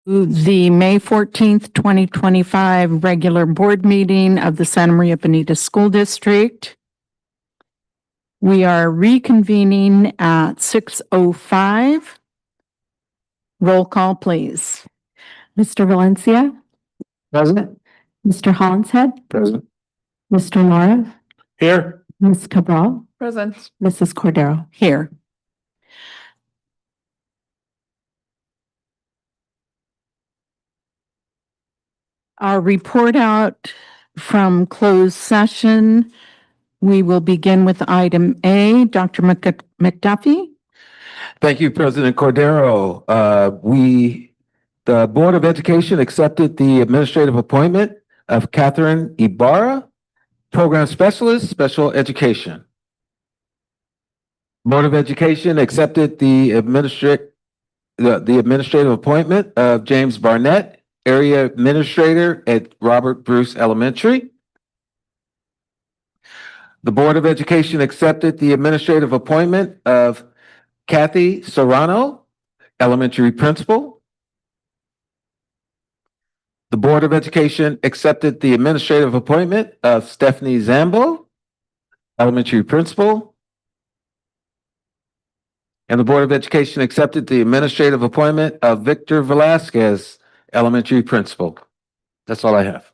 The May 14th, 2025 regular board meeting of the Santa Maria Bonita School District. We are reconvening at 6:05. Roll call, please. Mr. Valencia? Present. Mr. Hollinshead? Present. Mr. Laura? Here. Ms. Cabral? Present. Mrs. Cordero? Here. Our report out from closed session. We will begin with item A. Dr. McDuffie. Thank you, President Cordero. The Board of Education accepted the administrative appointment of Catherine Ibarra, Program Specialist, Special Education. Board of Education accepted the administrative appointment of James Barnett, Area Administrator at Robert Bruce Elementary. The Board of Education accepted the administrative appointment of Kathy Serrano, Elementary Principal. The Board of Education accepted the administrative appointment of Stephanie Zambo, Elementary Principal. And the Board of Education accepted the administrative appointment of Victor Velasquez, Elementary Principal. That's all I have.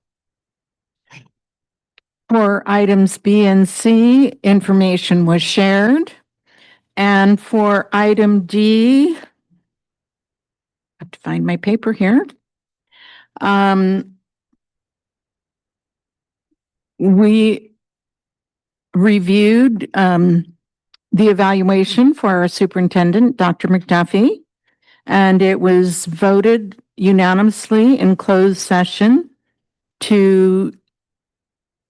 For items B and C, information was shared. And for item D, I have to find my paper here. We reviewed the evaluation for our superintendent, Dr. McDuffie, and it was voted unanimously in closed session to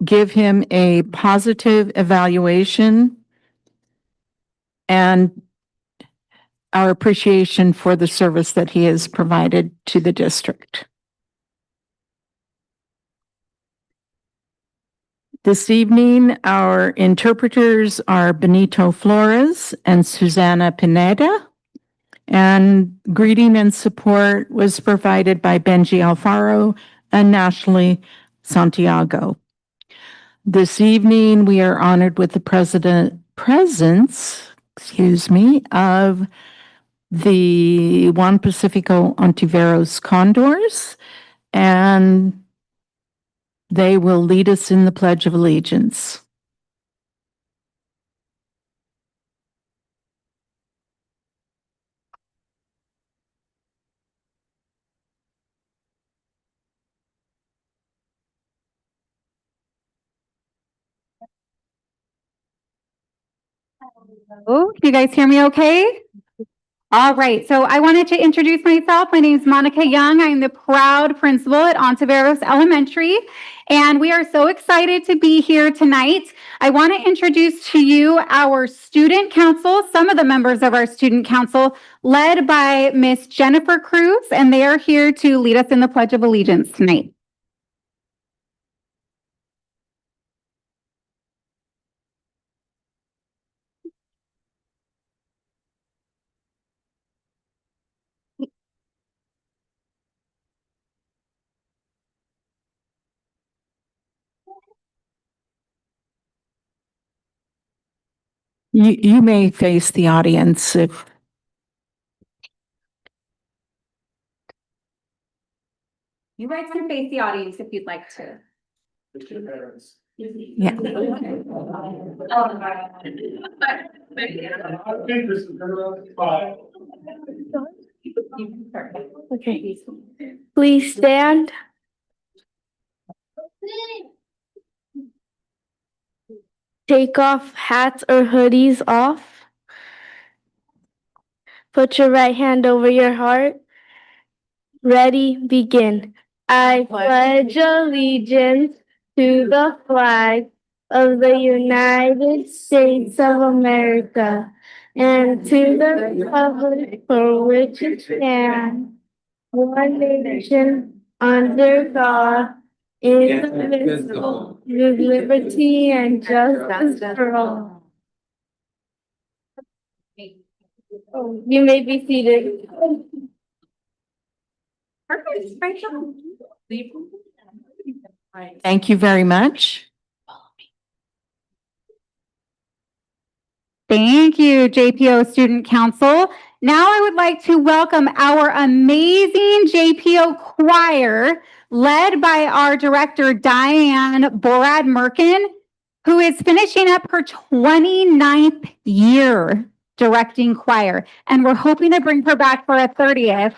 give him a positive evaluation and our appreciation for the service that he has provided to the district. This evening, our interpreters are Benito Flores and Susana Pineda, and greeting and support was provided by Benji Alfaro and Ashley Santiago. This evening, we are honored with the presence of the Juan Pacifico Ontiveros Condors, and they will lead us in the Pledge of Allegiance. Oh, can you guys hear me okay? All right, so I wanted to introduce myself. My name is Monica Young. I'm the proud principal at Ontiveros Elementary, and we are so excited to be here tonight. I want to introduce to you our student council, some of the members of our student council, led by Miss Jennifer Cruz, and they are here to lead us in the Pledge of Allegiance tonight. You may face the audience if You guys can face the audience if you'd like to. yeah. Okay. Please stand. Take off hats or hoodies off. Put your right hand over your heart. Ready, begin. I pledge allegiance to the flag of the United States of America and to the republic for which it stands, one nation, under God, indivisible, with liberty and justice for all. You may be seated. Thank you very much. Thank you, JPO Student Council. Now I would like to welcome our amazing JPO choir, led by our director, Diane Borad Merkin, who is finishing up her 29th year directing choir. And we're hoping to bring her back for a 30th.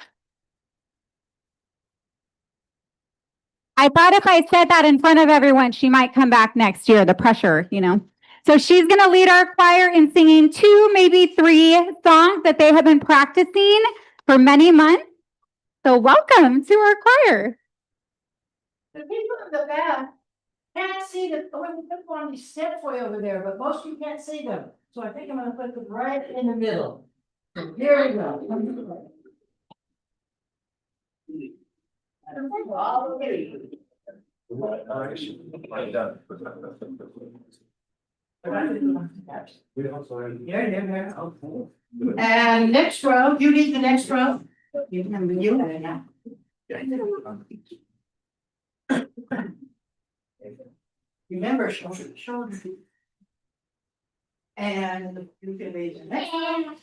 I thought if I said that in front of everyone, she might come back next year, the pressure, you know. So she's going to lead our choir in singing 2, maybe 3 songs that they have been practicing for many months. So welcome to our choir. The people in the back can't see the, when we put on these steps way over there, but most of you can't see them. So I think I'm gonna put them right in the middle. So here we go. There, okay. And next row, you need the next row? You. Remember, shoulder. And you can raise the next one.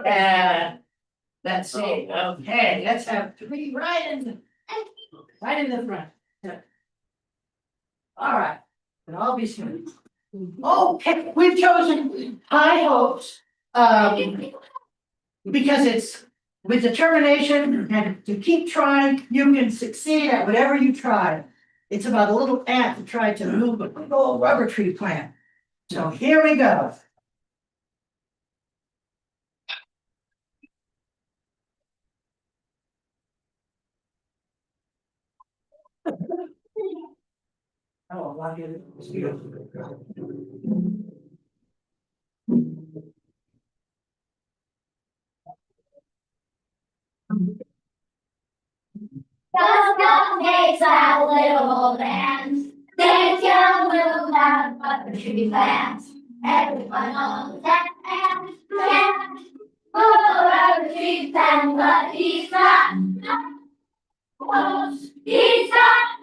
And let's see, okay, let's have 3 right in the front. All right, and I'll be smooth. Okay, we've chosen High Hopes, because it's with determination and to keep trying, you can succeed at whatever you try. It's about a little ant that tried to move a big old rubber tree plant. So here we go. Oh, a lot of Just makes that little dance. They can move that rubber tree plants. Everyone knows that ant can't move a rubber tree plant, but he's not close. He's not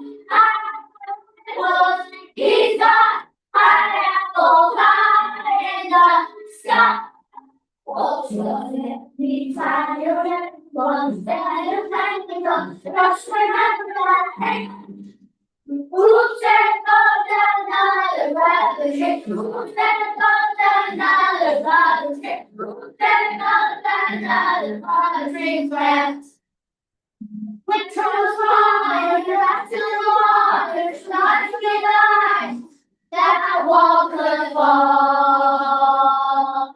close. He's not pineapple high in the sky. What's the be tired? Was that a tiny dog? Rush remember that. Who said another rabbit trick? Who said another rabbit trick? Who said another rabbit trick? Friends. Which was wrong? You're back to the water. Not to be eyes. That wall could fall.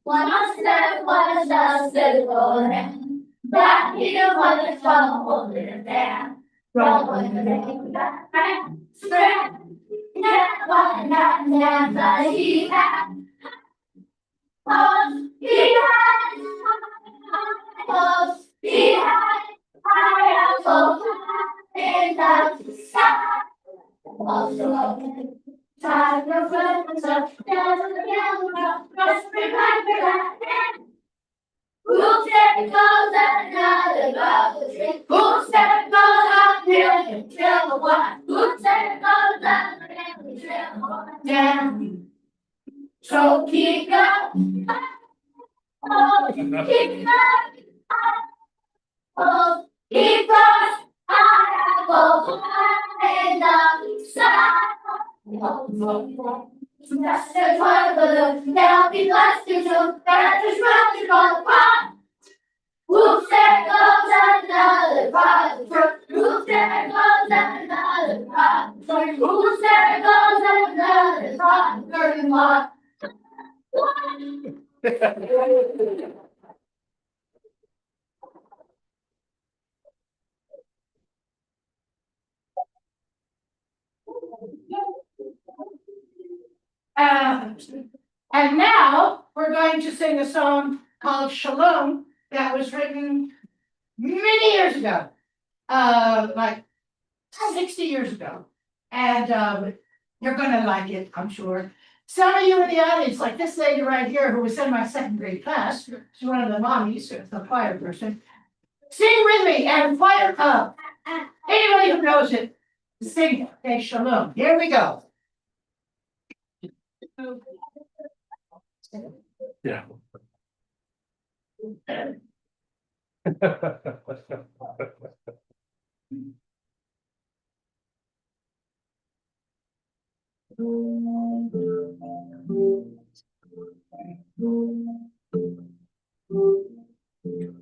One of them was a silver hen. That here was a trouble in the dam. Rolling the day that ran, spread. Never one that never he had. Close, he had. Close, he had. I am so in the sky. Also, time for friends of yellow, just remember that. Who said goes another rubber tree? Who said goes up hill and kill the one? Who said goes another hill and kill the one? Damn. So keep going. Oh, keep going. Oh, keep going. I go high in the sky. That's the one of the now be blessed to do. That's just what you call the pop. Whoop, there goes another rubber. Whoop, there goes another rubber. Whoop, there goes another rubber. And now we're going to sing a song called Shalom that was written many years ago, like 60 years ago. And you're gonna like it, I'm sure. Some of you in the audience, like this lady right here, who was in my second grade class, she's one of the mommies, the choir person. Sing with me and choir up. Anybody who knows it, sing it. Okay, shalom. Here we go. Yeah.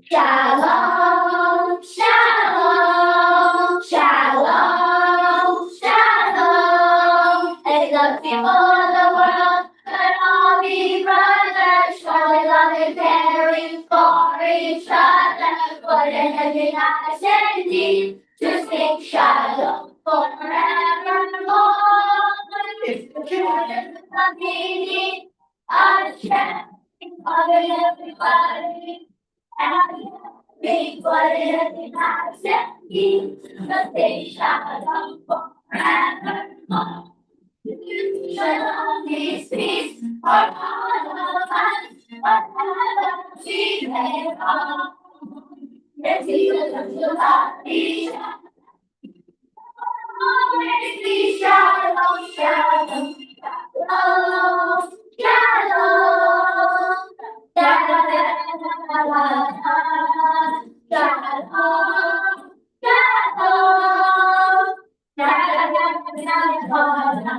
Shalom, shalom, shalom, shalom. And the people of the world could all be brothers, surely loving, caring for each other. Wouldn't it be nice indeed to sing shalom forevermore? If the children of meaning, understanding, loving everybody. And what is nice and deep, the day shalom forevermore. Shalom is peace for all of us, whatever we may wrong. Let's see the love each other. Always be shalom, shalom, shalom, shalom. Da da da da da da. Shalom, shalom. Da da da da da da.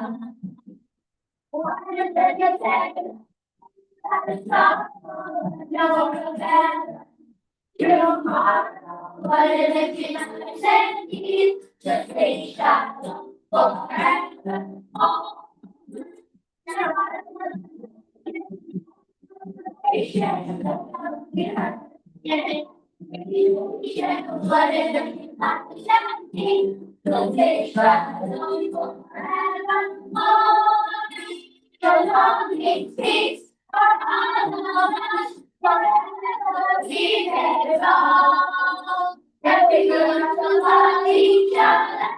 What is it you say? That is not no better. Tomorrow, what is it you say? Just say shalom forevermore. What is it Shalom means peace for all of us, forever we may belong. That we learn to love each other.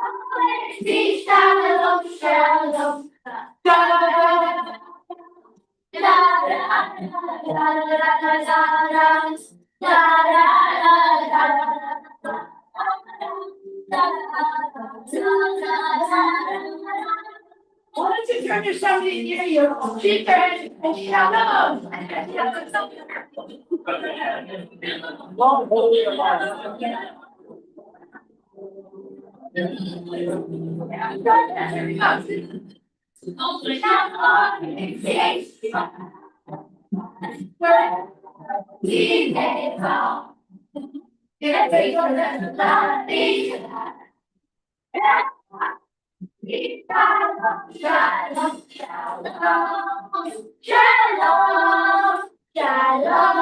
Always be shalom, shalom. Shalom. Why don't you turn to somebody near you, keep their hands and shalom. Shalom, shalom, shalom, shalom, shalom.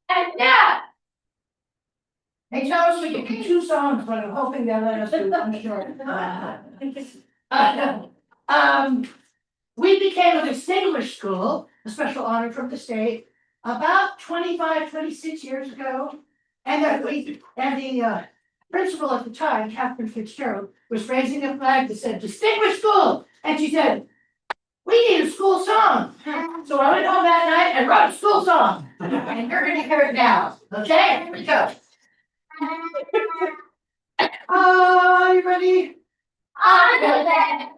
And now. They tell us we can do 2 songs, but I'm hoping they'll let us do one short. We became a distinguished school, a special honor from the state, about 25, 26 years ago. And the principal at the time, Catherine Fitzgerald, was raising a flag that said distinguished school. And she said, we need a school song. So I went home that night and wrote a school song. And you're gonna hear it now. Okay, here we go. Are you ready? On the land,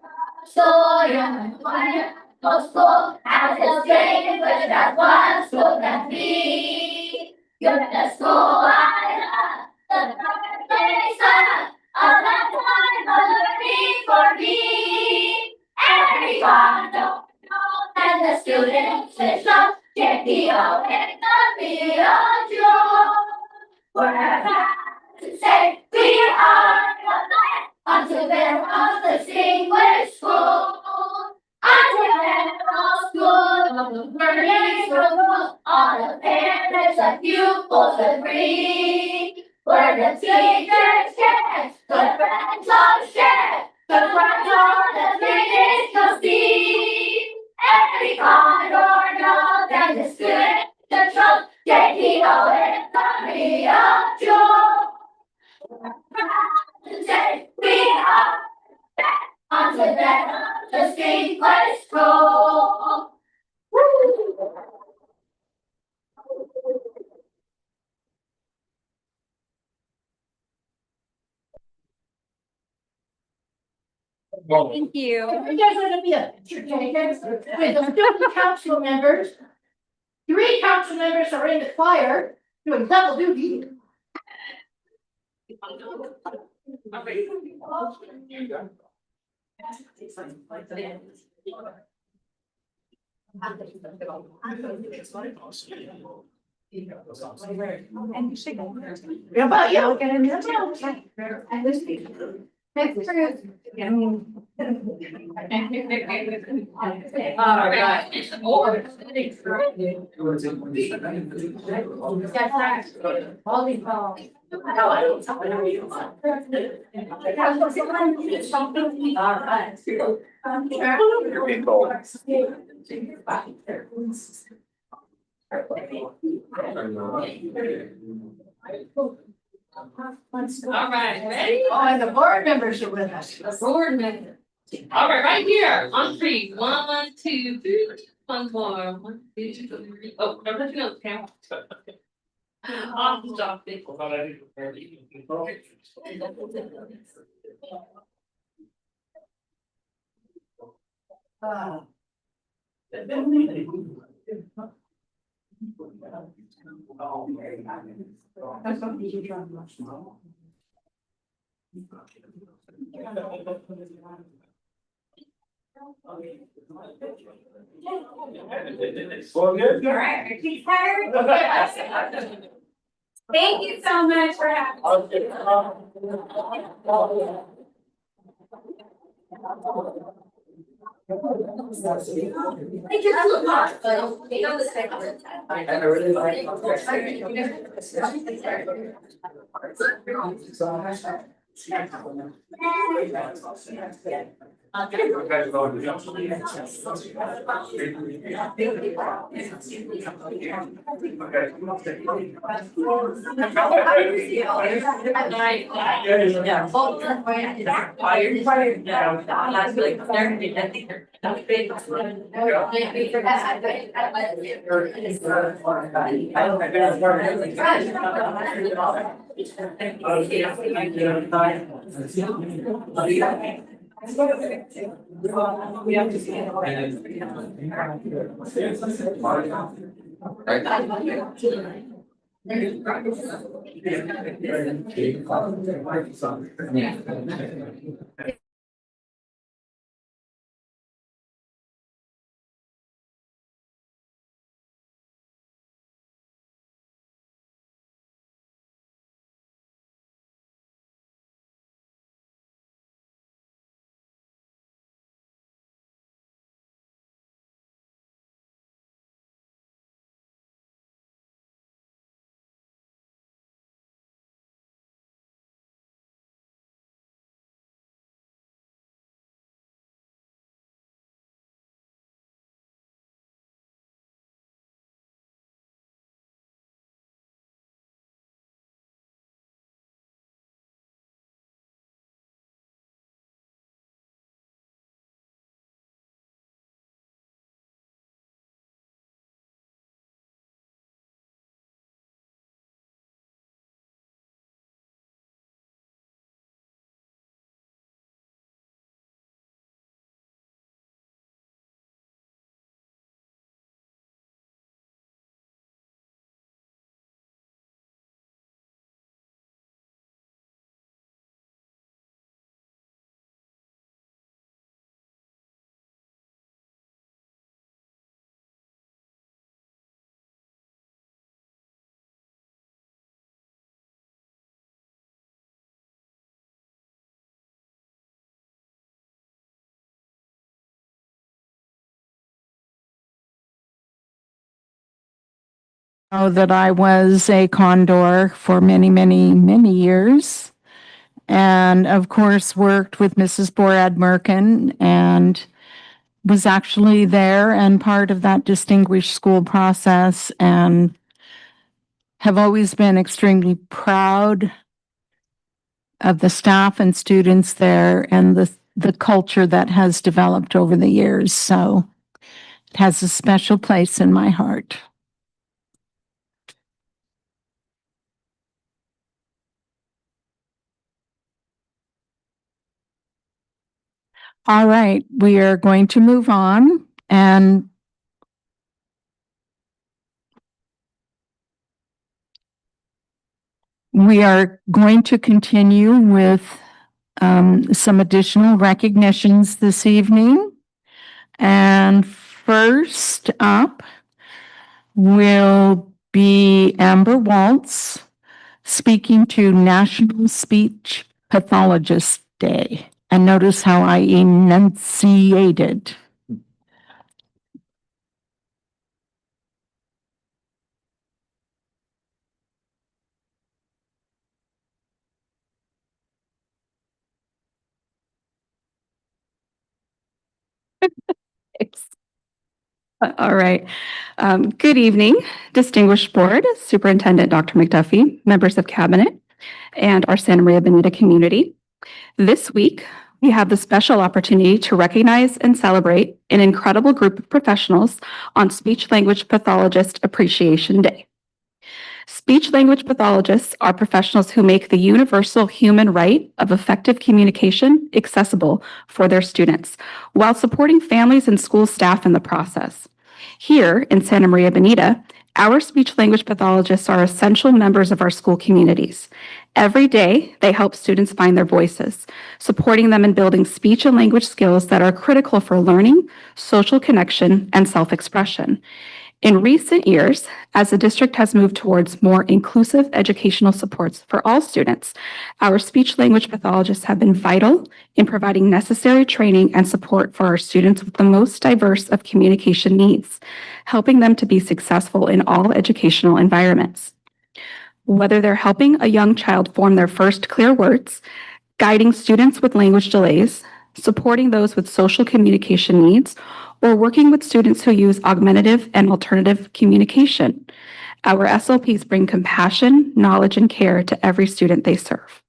soil and fire, no school has a strange, but that one school can be. You're the school I love, the birthplace of the time of learning for me. Everyone knows that the students system, JPO and the BO. We're proud to say we are the land until there was a distinguished school. Until there was school, learning school, all the parents and pupils agree. Where the teachers care, the friends all share, the friends are the biggest let the sprinklers roll. Thank you. There's gonna be a picture taken with the student council members. 3 council members are in the choir doing double duty. How about you? Next group. All right. All right, ready? Oh, and the board members are with us. The board member. All right, right here on 3. 1, 2, 3. One more. 1, 2, 3. Oh, don't let you know the count. Off the top. All right, are you tired? Thank you so much for having me. Thank you so much, but they don't say Know that I was a condor for many, many, many years. And of course, worked with Mrs. Borad Merkin and was actually there and part of that distinguished school process and have always been extremely proud of the staff and students there and the culture that has developed over the years. So it has a special place in my heart. All right, we are going to move on, and we are going to continue with some additional recognitions this evening. And first up will be Amber Waltz speaking to National Speech Pathologist Day. And notice how I enunciated. All right. Good evening, distinguished board, Superintendent Dr. McDuffie, members of cabinet, and our Santa Maria Bonita community. This week, we have the special opportunity to recognize and celebrate an incredible group of professionals on Speech Language Pathologist Appreciation Day. Speech language pathologists are professionals who make the universal human right of effective communication accessible for their students, while supporting families and school staff in the process. Here in Santa Maria Bonita, our speech language pathologists are essential members of our school communities. Every day, they help students find their voices, supporting them in building speech and language skills that are critical for learning, social connection, and self-expression. In recent years, as the district has moved towards more inclusive educational supports for all students, our speech language pathologists have been vital in providing necessary training and support for our students with the most diverse of communication needs, helping them to be successful in all educational environments. Whether they're helping a young child form their first clear words, guiding students with language delays, supporting those with social communication needs, or working with students who use augmentative and alternative communication, our SLPs bring compassion, knowledge, and care to every student they serve.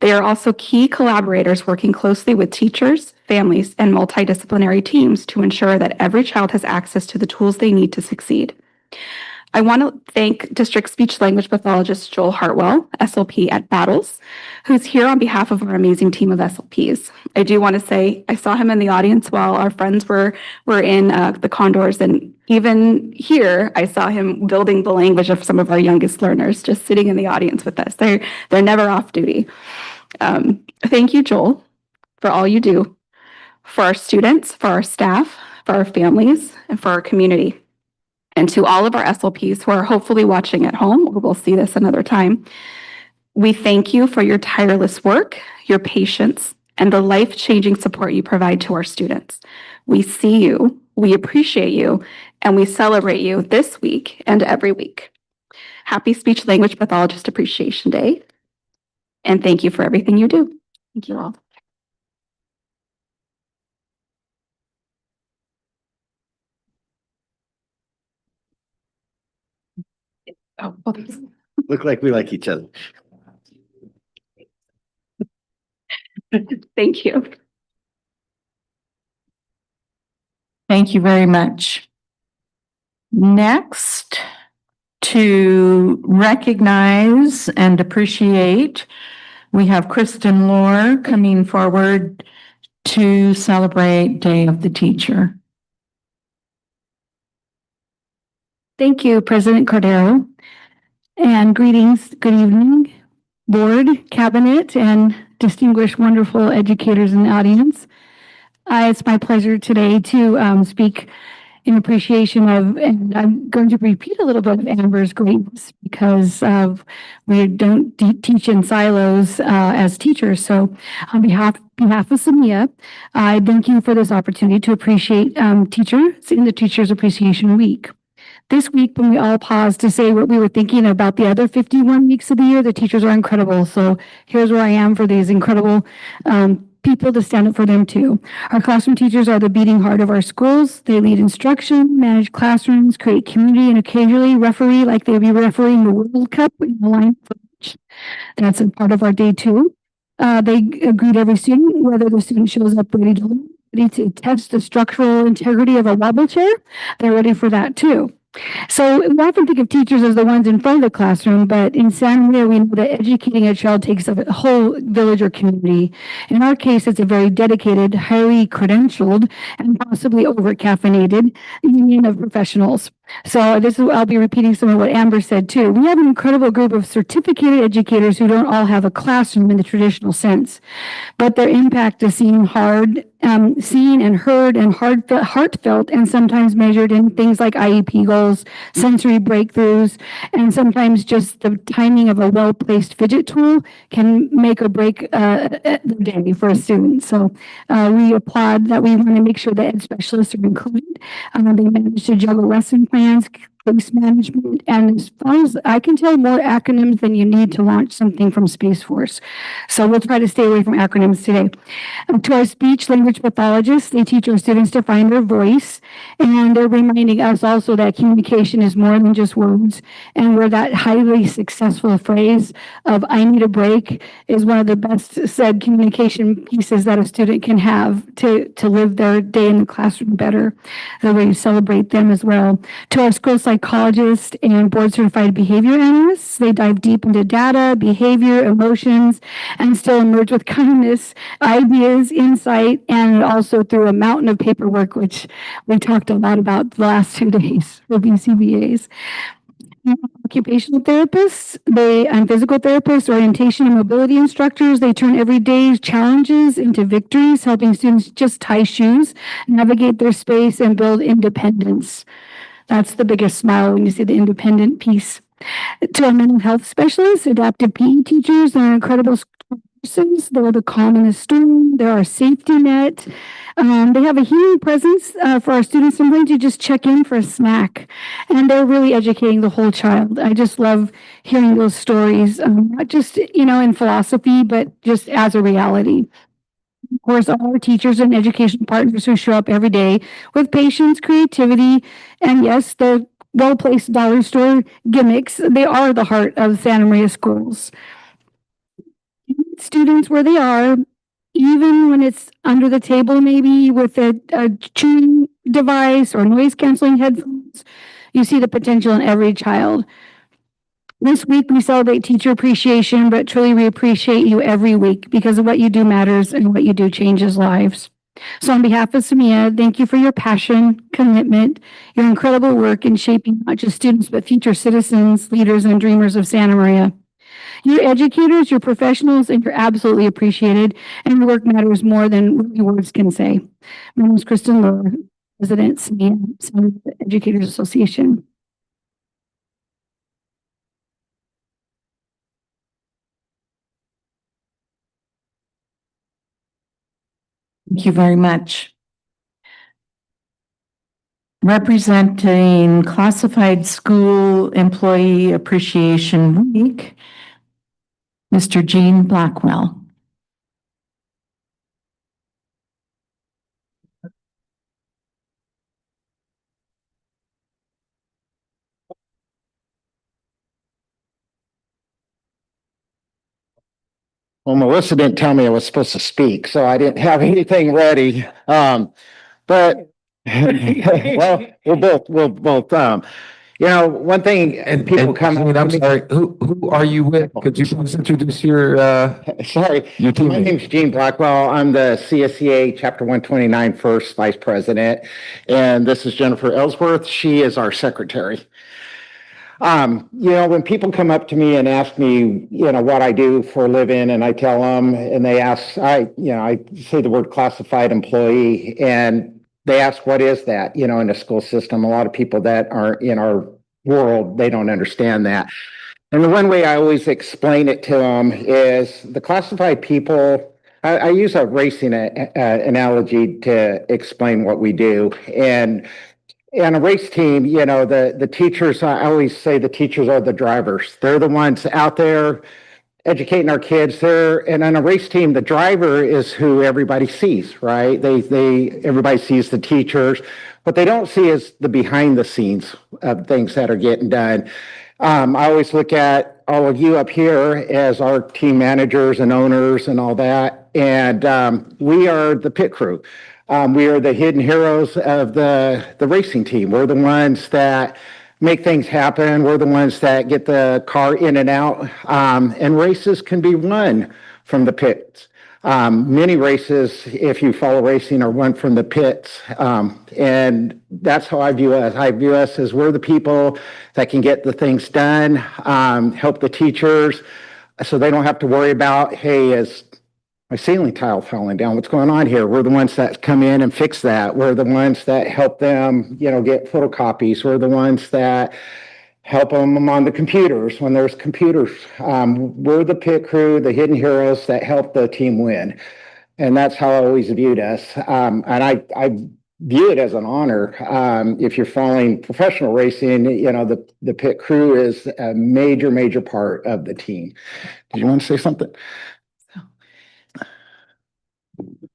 They are also key collaborators working closely with teachers, families, and multidisciplinary teams to ensure that every child has access to the tools they need to succeed. I want to thank District Speech Language Pathologist Joel Hartwell, SLP at Battles, who's here on behalf of our amazing team of SLPs. I do want to say I saw him in the audience while our friends were in the Condors, and even here I saw him building the language of some of our youngest learners, just sitting in the audience with us. They're never off duty. Thank you, Joel, for all you do for our students, for our staff, for our families, and for our community. And to all of our SLPs who are hopefully watching at home, or we'll see this another time, we thank you for your tireless work, your patience, and the life-changing support you provide to our students. We see you, we appreciate you, and we celebrate you this week and every week. Happy Speech Language Pathologist Appreciation Day, and thank you for everything you do. Thank you all. Oh, Look like we like each other. thank you. Thank you very much. Next, to recognize and appreciate, we have Kristen Lohr coming forward to celebrate Day of the Teacher. Thank you, President Cordero. And greetings, good evening, board, cabinet, and distinguished, wonderful educators in the audience. It's my pleasure today to speak in appreciation of, and I'm going to repeat a little bit of Amber's greatness because we don't teach in silos as teachers. So on behalf of SMIA, I thank you for this opportunity to appreciate teachers in the Teachers Appreciation Week. This week, when we all paused to say what we were thinking about the other 51 weeks of the year, the teachers are incredible. So here's where I am for these incredible people to stand up for them too. Our classroom teachers are the beating heart of our schools. They lead instruction, manage classrooms, create community, and occasionally referee like they'd be refereeing the World Cup in the line. That's a part of our day too. They greet every student, whether the student shows up ready to test the structural integrity of a wobble chair. They're ready for that too. So we often think of teachers as the ones in front of the classroom, but in Santa Maria, we know that educating a child takes up a whole village or community. In our case, it's a very dedicated, highly credentialed, and possibly over-caffeinated union of professionals. So I'll be repeating some of what Amber said too. We have an incredible group of certificated educators who don't all have a classroom in the traditional sense, but their impact is seen and heard and heartfelt, and sometimes measured in things like IEP goals, sensory breakthroughs, and sometimes just the timing of a well-placed fidget tool can make or break the day for a student. So we applaud that. We want to make sure that ed specialists are included. They manage to juggle lesson plans, case management, and as far as I can tell, more acronyms than you need to launch something from Space Force. So we'll try to stay away from acronyms today. To our speech language pathologists, they teach our students to find their voice, and they're reminding us also that communication is more than just words, and where that highly successful phrase of "I need a break" is one of the best said communication pieces that a student can have to live their day in the classroom better. So we celebrate them as well. To our school psychologists and board certified behavior analysts, they dive deep into data, behavior, emotions, and still emerge with kindness, ideas, insight, and also through a mountain of paperwork, which we talked a lot about the last 2 days for BCBAs. Occupational therapists, and physical therapists, orientation and mobility instructors, they turn everyday challenges into victories, helping students just tie shoes, navigate their space, and build independence. That's the biggest smile when you see the independent piece. To our mental health specialists, adaptive PE teachers, they're incredible persons. They're the calm in the storm. They're our safety net. They have a healing presence for our students. Sometimes you just check in for a snack, and they're really educating the whole child. I just love hearing those stories, not just in philosophy, but just as a reality. Of course, all our teachers and education partners who show up every day with patience, creativity, and yes, the well-placed dollar store gimmicks. They are the heart of Santa Maria schools. Students where they are, even when it's under the table, maybe with a chewing device or noise canceling headphones, you see the potential in every child. This week, we celebrate teacher appreciation, but truly we appreciate you every week because of what you do matters and what you do changes lives. So on behalf of SMEA, thank you for your passion, commitment, your incredible work in shaping not just students, but future citizens, leaders, and dreamers of Santa Maria. You're educators, you're professionals, and you're absolutely appreciated, and your work matters more than what your words can say. My name is Kristen Lohr, President, SMEA, Santa Maria Educators Association. Thank you very much. Representing Classified School Employee Appreciation Week, Mr. Gene Blackwell. Well, Melissa didn't tell me I was supposed to speak, so I didn't have anything ready. But well, we'll both, one thing, and people come. I'm sorry, who are you with? Could you please introduce your, Sorry, your team? my name's Gene Blackwell. I'm the CSEA Chapter 129 First Vice President, and this is Jennifer Ellsworth. She is our secretary. When people come up to me and ask me, what I do for a living, and I tell them, and they ask, I say the word classified employee, and they ask, what is that, in the school system? A lot of people that aren't in our world, they don't understand that. And the one way I always explain it to them is the classified people, I use a racing analogy to explain what we do. And on a race team, the teachers, I always say the teachers are the drivers. They're the ones out there educating our kids there. And on a race team, the driver is who everybody sees, right? Everybody sees the teachers. What they don't see is the behind the scenes of things that are getting done. I always look at all of you up here as our team managers and owners and all that. And we are the pit crew. We are the hidden heroes of the racing team. We're the ones that make things happen. We're the ones that get the car in and out. And races can be won from the pits. Many races, if you follow racing, are won from the pits. And that's how I view us. I view us as we're the people that can get the things done, help the teachers so they don't have to worry about, hey, is my ceiling tile falling down? What's going on here? We're the ones that come in and fix that. We're the ones that help them, get photocopies. We're the ones that help them on the computers when there's computers. We're the pit crew, the hidden heroes that help the team win. And that's how I always viewed us. And I view it as an honor. If you're following professional racing, the pit crew is a major, major part of the team. Did you want to say something?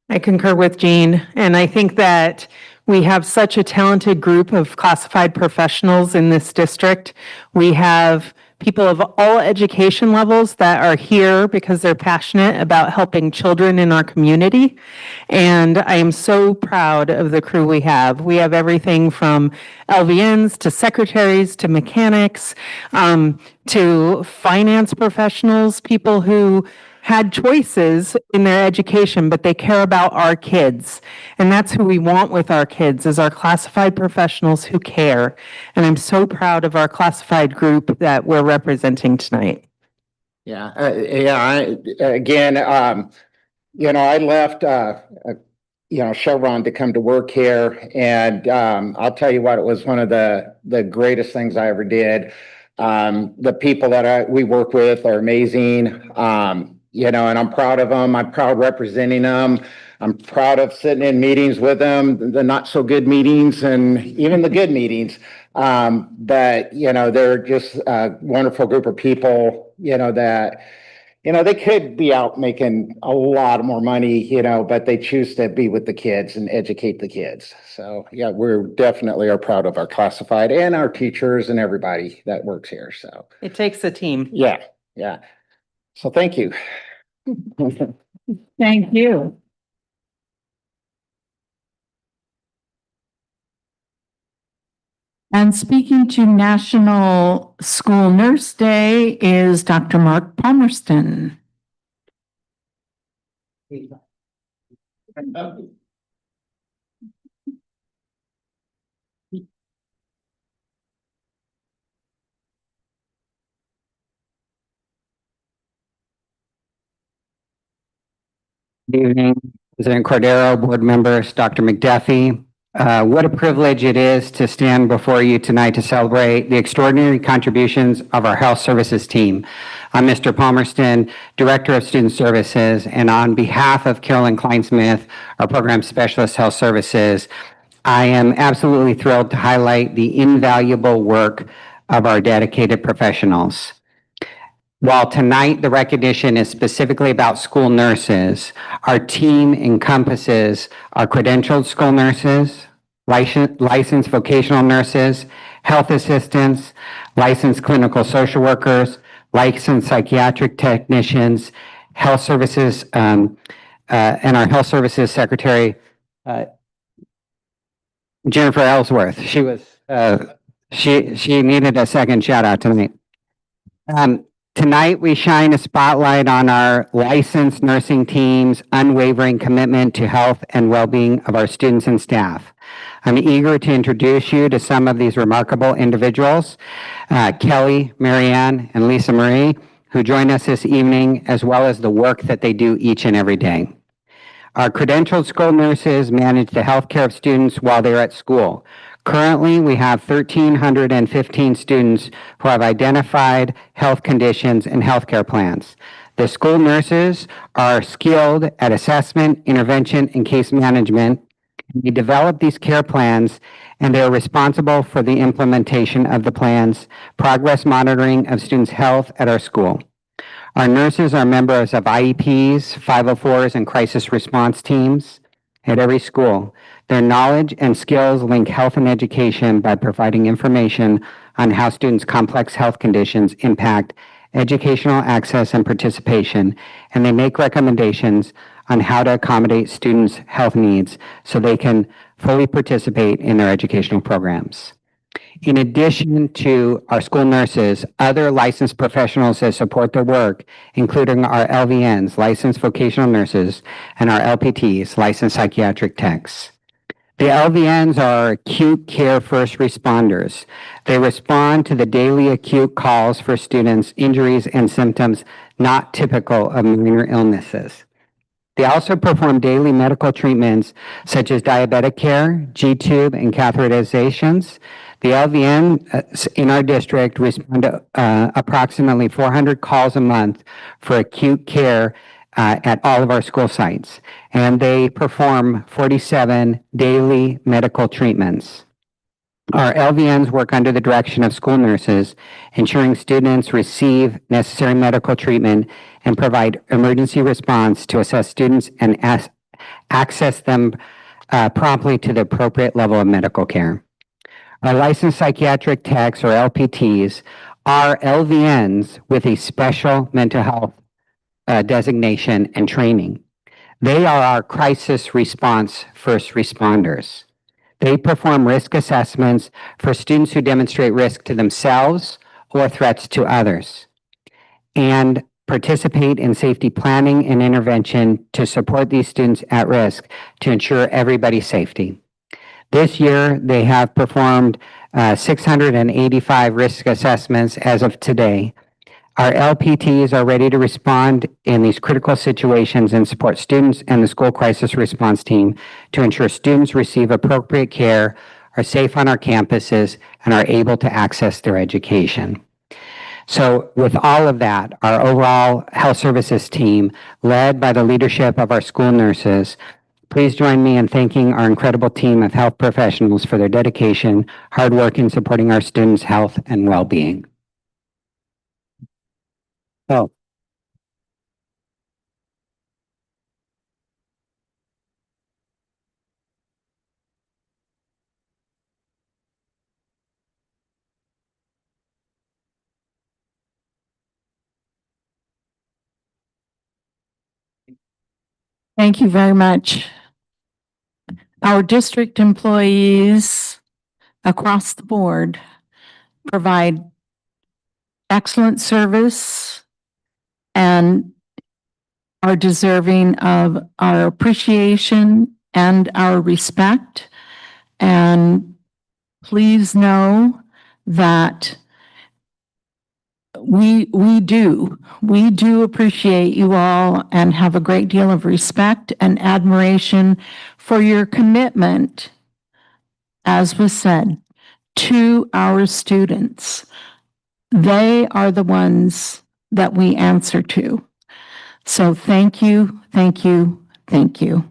I concur with Jean, and I think that we have such a talented group of classified professionals in this district. We have people of all education levels that are here because they're passionate about helping children in our community. And I am so proud of the crew we have. We have everything from LVNs to secretaries to mechanics, to finance professionals, people who had choices in their education, but they care about our kids. And that's who we want with our kids, is our classified professionals who care. And I'm so proud of our classified group that we're representing tonight. Yeah. I left, Chevron to come to work here. And I'll tell you what, it was one of the greatest things I ever did. The people that we work with are amazing. And I'm proud of them. I'm proud representing them. I'm proud of sitting in meetings with them, the not so good meetings and even the good meetings. But they're just a wonderful group of people, that, they could be out making a lot more money, but they choose to be with the kids and educate the kids. So yeah, we're definitely are proud of our classified and our teachers and everybody that works here. So It takes a team. yeah. So thank you. Thank you. And speaking to National School Nurse Day is Dr. Mark Palmerston. Good evening, President Cordero, board members, Dr. McDuffie. What a privilege it is to stand before you tonight to celebrate the extraordinary contributions of our health services team. I'm Mr. Palmerston, Director of Student Services, and on behalf of Carolyn Kleinsmith, our Program Specialist Health Services, I am absolutely thrilled to highlight the invaluable work of our dedicated professionals. While tonight the recognition is specifically about school nurses, our team encompasses our credentialed school nurses, licensed vocational nurses, health assistants, licensed clinical social workers, licensed psychiatric technicians, health services, and our health services secretary, Jennifer Ellsworth. She needed a second shout out tonight. Tonight, we shine a spotlight on our licensed nursing team's unwavering commitment to health and well-being of our students and staff. I'm eager to introduce you to some of these remarkable individuals, Kelly, Marianne, and Lisa Marie, who join us this evening, as well as the work that they do each and every day. Our credentialed school nurses manage the health care of students while they're at school. Currently, we have 1,315 students who have identified health conditions and healthcare plans. The school nurses are skilled at assessment, intervention, and case management. We develop these care plans, and they're responsible for the implementation of the plans, progress monitoring of students' health at our school. Our nurses are members of IEPs, 504s, and crisis response teams at every school. Their knowledge and skills link health and education by providing information on how students' complex health conditions impact educational access and participation, and they make recommendations on how to accommodate students' health needs so they can fully participate in their educational programs. In addition to our school nurses, other licensed professionals that support their work, including our LVNs, licensed vocational nurses, and our LPTs, licensed psychiatric techs. The LVNs are acute care first responders. They respond to the daily acute calls for students' injuries and symptoms not typical of minor illnesses. They also perform daily medical treatments such as diabetic care, G-tube, and catheterizations. The LVN in our district respond to approximately 400 calls a month for acute care at all of our school sites, and they perform 47 daily medical treatments. Our LVNs work under the direction of school nurses, ensuring students receive necessary medical treatment and provide emergency response to assess students and access them promptly to the appropriate level of medical care. Our licensed psychiatric techs, or LPTs, are LVNs with a special mental health designation and training. They are our crisis response first responders. They perform risk assessments for students who demonstrate risk to themselves or threats to others, and participate in safety planning and intervention to support these students at risk to ensure everybody's safety. This year, they have performed 685 risk assessments as of today. Our LPTs are ready to respond in these critical situations and support students and the school crisis response team to ensure students receive appropriate care, are safe on our campuses, and are able to access their education. So with all of that, our overall health services team, led by the leadership of our school nurses, please join me in thanking our incredible team of health professionals for their dedication, hard work in supporting our students' health and well-being. Oh. Thank you very much. Our district employees across the board provide excellent service and are deserving of our appreciation and our respect. And please know that we do appreciate you all and have a great deal of respect and admiration for your commitment, as was said, to our students. They are the ones that we answer to. So thank you, thank you, thank you.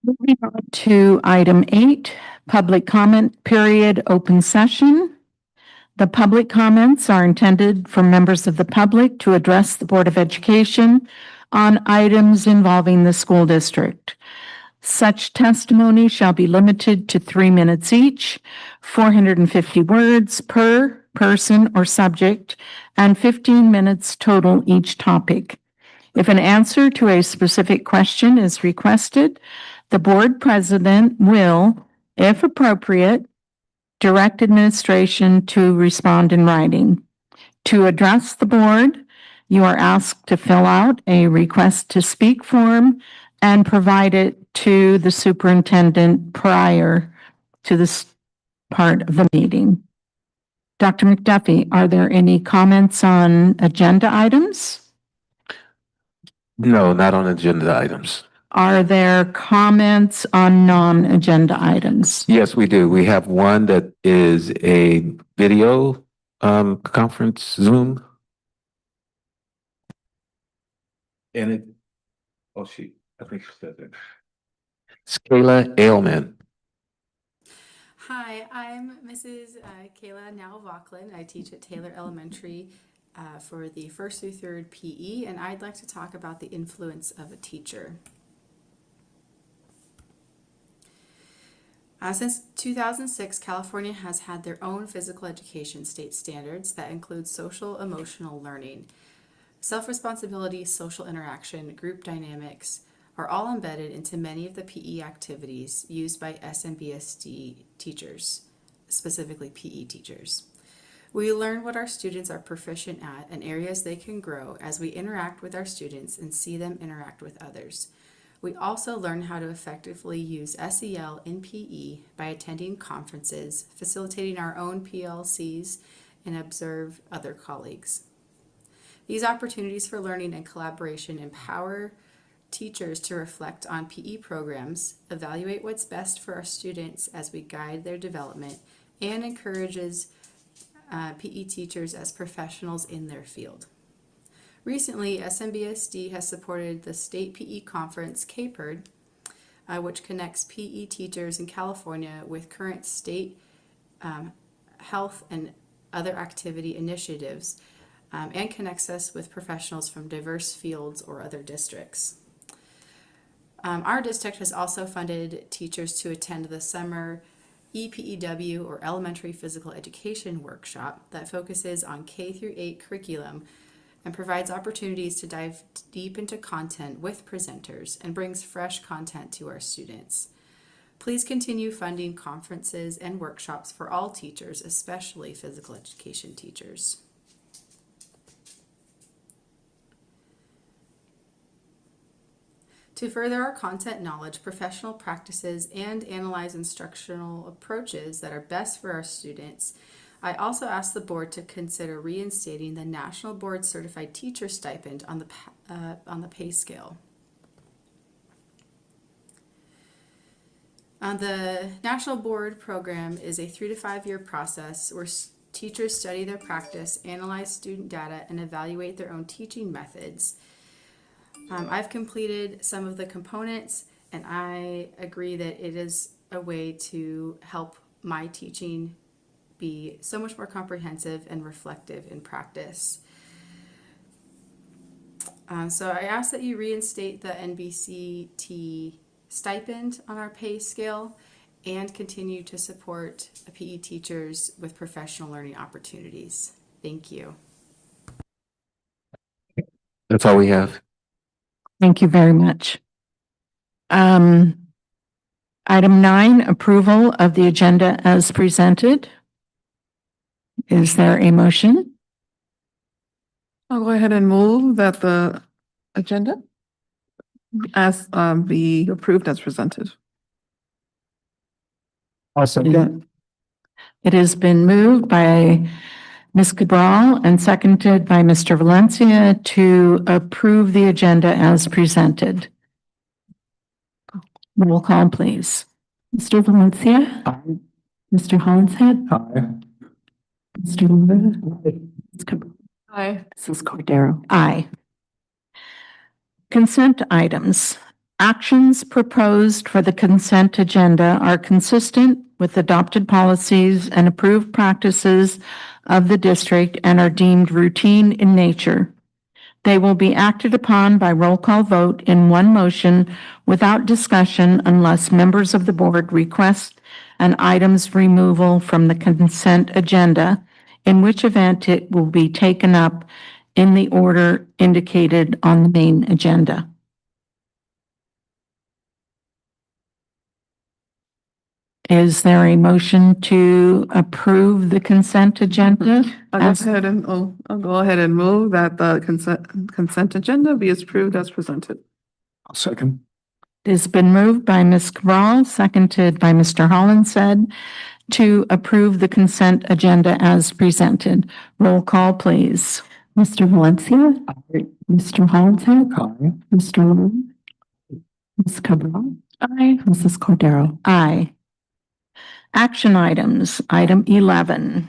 Moving on to item 8, public comment period, open session. The public comments are intended for members of the public to address the Board of Education on items involving the school district. Such testimony shall be limited to 3 minutes each, 450 words per person or subject, and 15 minutes total each topic. If an answer to a specific question is requested, the board president will, if appropriate, direct administration to respond in writing. To address the board, you are asked to fill out a request to speak form and provide it to the superintendent prior to this part of the meeting. Dr. McDuffie, are there any comments on agenda items? No, not on agenda items. Are there comments on non-agenda items? Yes, we do. We have one that is a video conference Zoom. And it, oh, I think she said it. It's Kayla Ailman. Hi, I'm Mrs. Kayla Now-Vaucklin. I teach at Taylor Elementary. for the first through third PE, and I'd like to talk about the influence of a teacher. Since 2006, California has had their own physical education state standards that include social emotional learning. Self-responsibility, social interaction, group dynamics are all embedded into many of the PE activities used by SMBSD teachers, specifically PE teachers. We learn what our students are proficient at and areas they can grow as we interact with our students and see them interact with others. We also learn how to effectively use SEL in PE by attending conferences, facilitating our own PLCs, and observe other colleagues. These opportunities for learning and collaboration empower teachers to reflect on PE programs, evaluate what's best for our students as we guide their development, and encourages PE teachers as professionals in their field. Recently, SMBSD has supported the State PE Conference, CAPERD, which connects PE teachers in California with current state health and other activity initiatives, and connects us with professionals from diverse fields or other districts. Our district has also funded teachers to attend the summer EPEW, or Elementary Physical Education Workshop, that focuses on K-8 curriculum and provides opportunities to dive deep into content with presenters and brings fresh content to our students. Please continue funding conferences and workshops for all teachers, especially physical education teachers. To further our content knowledge, professional practices, and analyze instructional approaches that are best for our students, I also asked the board to consider reinstating the National Board Certified Teacher Stipend on the pay scale. The National Board program is a 3 to 5 year process where teachers study their practice, analyze student data, and evaluate their own teaching methods. I've completed some of the components, and I agree that it is a way to help my teaching be so much more comprehensive and reflective in practice. So I ask that you reinstate the NBCT stipend on our pay scale and continue to support PE teachers with professional learning opportunities. Thank you. That's all we have. Thank you very much. Item 9, approval of the agenda as presented. Is there a motion? I'll go ahead and move that the agenda as be approved as presented. Second. It has been moved by Ms. Cabral and seconded by Mr. Valencia to approve the agenda as presented. Roll call, please. Mr. Valencia? Aye. Mr. Hollinshead? Aye. Mr. Lumber? Ms. Cabral? Aye. Mrs. Cordero? Aye. Consent items. Actions proposed for the consent agenda are consistent with adopted policies and approved practices of the district and are deemed routine in nature. They will be acted upon by roll call vote in one motion without discussion unless members of the board request an item's removal from the consent agenda, in which event it will be taken up in the order indicated on the main agenda. Is there a motion to approve the consent agenda? I'll go ahead and move that the consent agenda be approved as presented. I'll second. It has been moved by Ms. Cabral, seconded by Mr. Hollinshead to approve the consent agenda as presented. Roll call, please. Mr. Valencia? Aye. Mr. Hollinshead? Aye. Mr. Lumber? Ms. Cabral? Aye. Mrs. Cordero? Aye. Action items, item 11.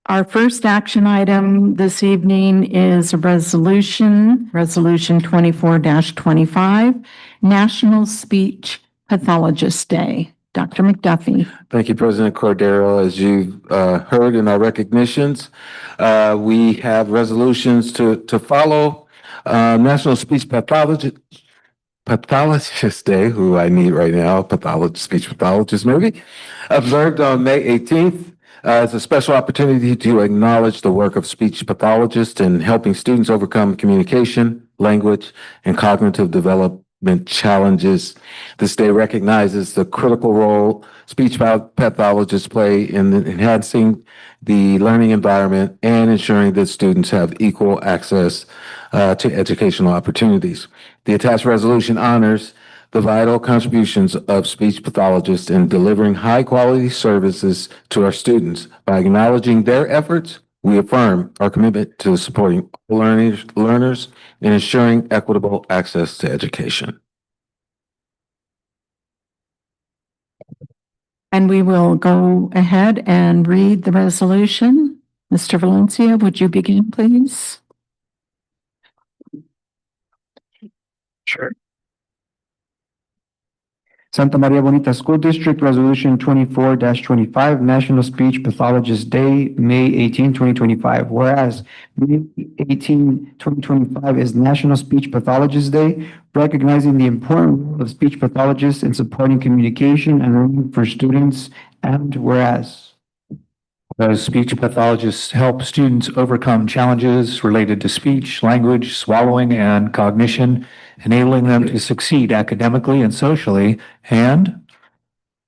Our first action item this evening is a resolution 24-25, National Speech Pathologist Day. Dr. McDuffie. Thank you, President Cordero. As you've heard in our recognitions, we have resolutions to follow. National Speech Pathologist Day, who I need right now, speech pathologist maybe, observed on May 18th as a special opportunity to acknowledge the work of speech pathologists in helping students overcome communication, language, and cognitive development challenges. This day recognizes the critical role speech pathologists play in enhancing the learning environment and ensuring that students have equal access to educational opportunities. The attached resolution honors the vital contributions of speech pathologists in delivering high-quality services to our students. By acknowledging their efforts, we affirm our commitment to supporting all learners and ensuring equitable access to education. And we will go ahead and read the resolution. Mr. Valencia, would you begin, please? Sure. Santa Maria Bonita School District Resolution 24-25, National Speech Pathologist Day, May 18, 2025. Whereas May 18, 2025 is National Speech Pathologist Day, recognizing the important role of speech pathologists in supporting communication and learning for students. And whereas speech pathologists help students overcome challenges related to speech, language, swallowing, and cognition, enabling them to succeed academically and socially. And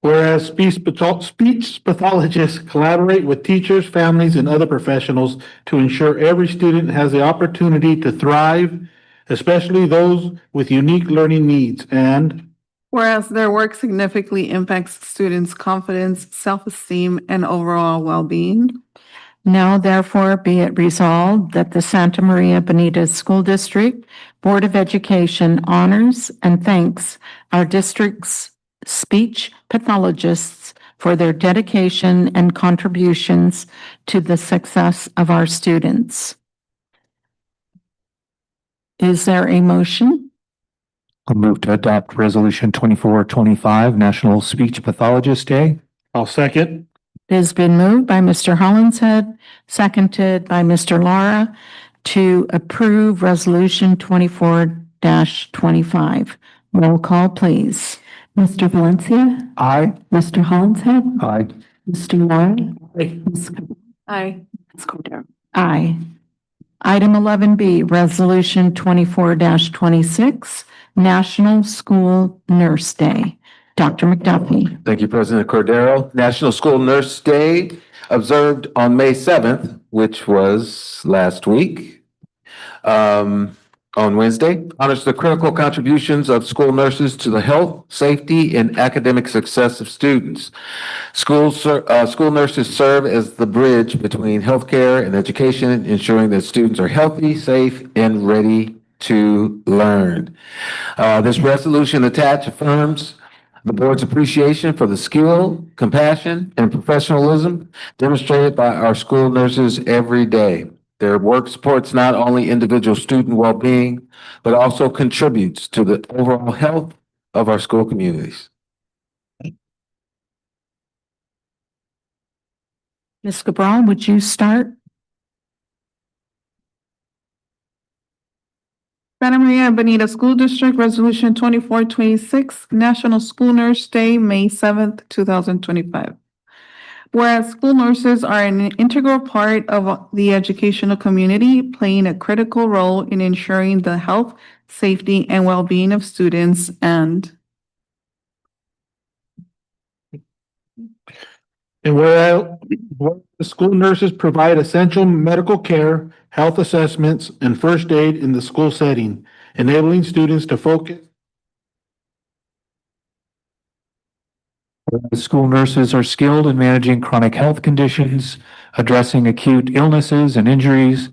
whereas speech pathologists collaborate with teachers, families, and other professionals to ensure every student has the opportunity to thrive, especially those with unique learning needs. And whereas their work significantly impacts students' confidence, self-esteem, and overall well-being. Now therefore be it resolved that the Santa Maria Bonita School District Board of Education honors and thanks our district's speech pathologists for their dedication and contributions to the success of our students. Is there a motion? I'll move to adopt Resolution 24-25, National Speech Pathologist Day. I'll second. It has been moved by Mr. Hollinshead, seconded by Mr. Lara to approve Resolution 24-25. Roll call, please. Mr. Valencia, Aye. Mr. Hollinshead, Aye. Mr. Lara, Aye. Aye. Ms. Cordero. Aye. Item 11B, Resolution 24-26, National School Nurse Day. Dr. McDuffie. Thank you, President Cordero. National School Nurse Day observed on May 7th, which was last week, on Wednesday, honors the critical contributions of school nurses to the health, safety, and academic success of students. School nurses serve as the bridge between healthcare and education, ensuring that students are healthy, safe, and ready to learn. This resolution attached affirms the board's appreciation for the skill, compassion, and professionalism demonstrated by our school nurses every day. Their work supports not only individual student well-being, but also contributes to the overall health of our school communities. Ms. Cabral, would you start? Santa Maria Bonita School District Resolution 24-26, National School Nurse Day, May 7th, 2025. Whereas school nurses are an integral part of the educational community, playing a critical role in ensuring the health, safety, and well-being of students. And whereas the school nurses provide essential medical care, health assessments, and first aid in the school setting, enabling students to focus. School nurses are skilled in managing chronic health conditions, addressing acute illnesses and injuries,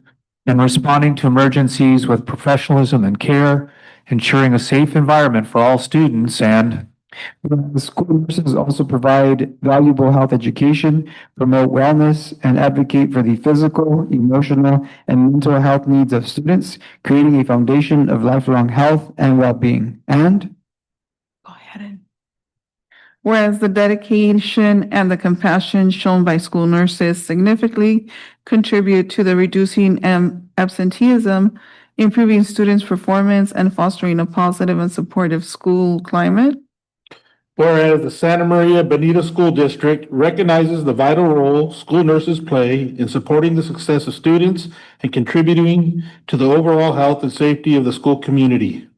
and responding to emergencies with professionalism and care, ensuring a safe environment for all students. And the school nurses also provide valuable health education, promote wellness, and advocate for the physical, emotional, and mental health needs of students, creating a foundation of lifelong health and well-being. And Go ahead. Whereas the dedication and the compassion shown by school nurses significantly contribute to the reducing absenteeism, improving students' performance, and fostering a positive and supportive school climate. Whereas the Santa Maria Bonita School District recognizes the vital role school nurses play in supporting the success of students and contributing to the overall health and safety of the school community.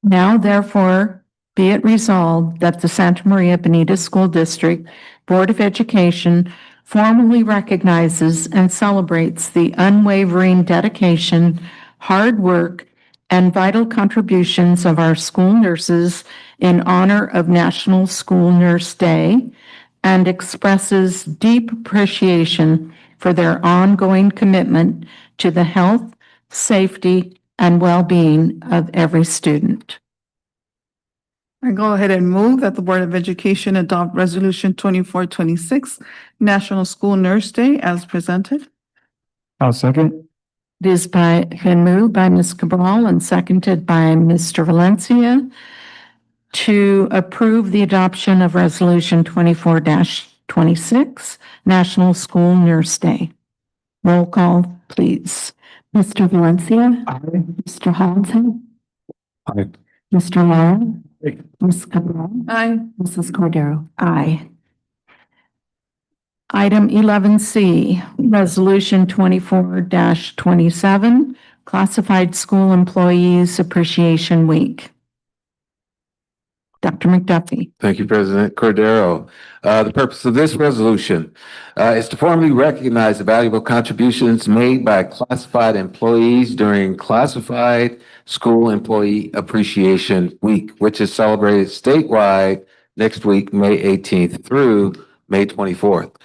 Now therefore be it resolved that the Santa Maria Bonita School District Board of Education formally recognizes and celebrates the unwavering dedication, hard work, and vital contributions of our school nurses in honor of National School Nurse Day, and expresses deep appreciation for their ongoing commitment to the health, safety, and well-being of every student. I go ahead and move that the Board of Education adopt Resolution 2426, National School Nurse Day as presented. I'll second. It is been moved by Ms. Cabral and seconded by Mr. Valencia to approve the adoption of Resolution 24-26, National School Nurse Day. Roll call, please. Mr. Valencia. Aye. Mr. Hollingshead. Aye. Mr. Lara. Aye. Ms. Cabral. Aye. Mrs. Cordero. Aye. Item 11C, Resolution 24-27, Classified School Employees Appreciation Week. Dr. McDuffie. Thank you, President Cordero. The purpose of this resolution is to formally recognize the valuable contributions made by classified employees during Classified School Employee Appreciation Week, which is celebrated statewide next week, May 18th through May 24th.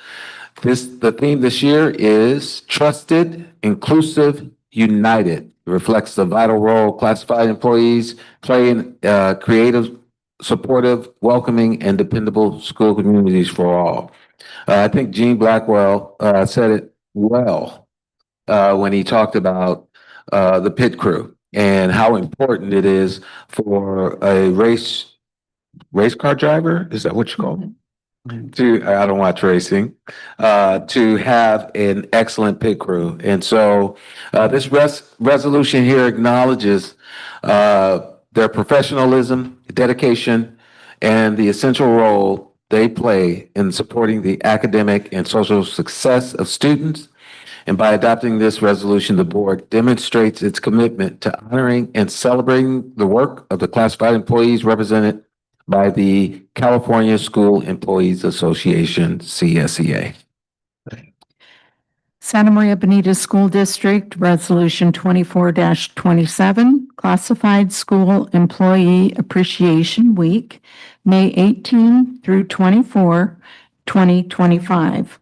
The theme this year is Trusted, Inclusive, United. It reflects the vital role classified employees play in creative, supportive, welcoming, and dependable school communities for all. I think Gene Blackwell said it well when he talked about the pit crew and how important it is for a race car driver. Is that what you call it? I don't watch racing, to have an excellent pit crew. And so this resolution here acknowledges their professionalism, dedication, and the essential role they play in supporting the academic and social success of students. And by adopting this resolution, the board demonstrates its commitment to honoring and celebrating the work of the classified employees represented by the California School Employees Association, CSEA. Santa Maria Bonita School District, Resolution 24-27, Classified School Employee Appreciation Week, May 18 through 24, 2025.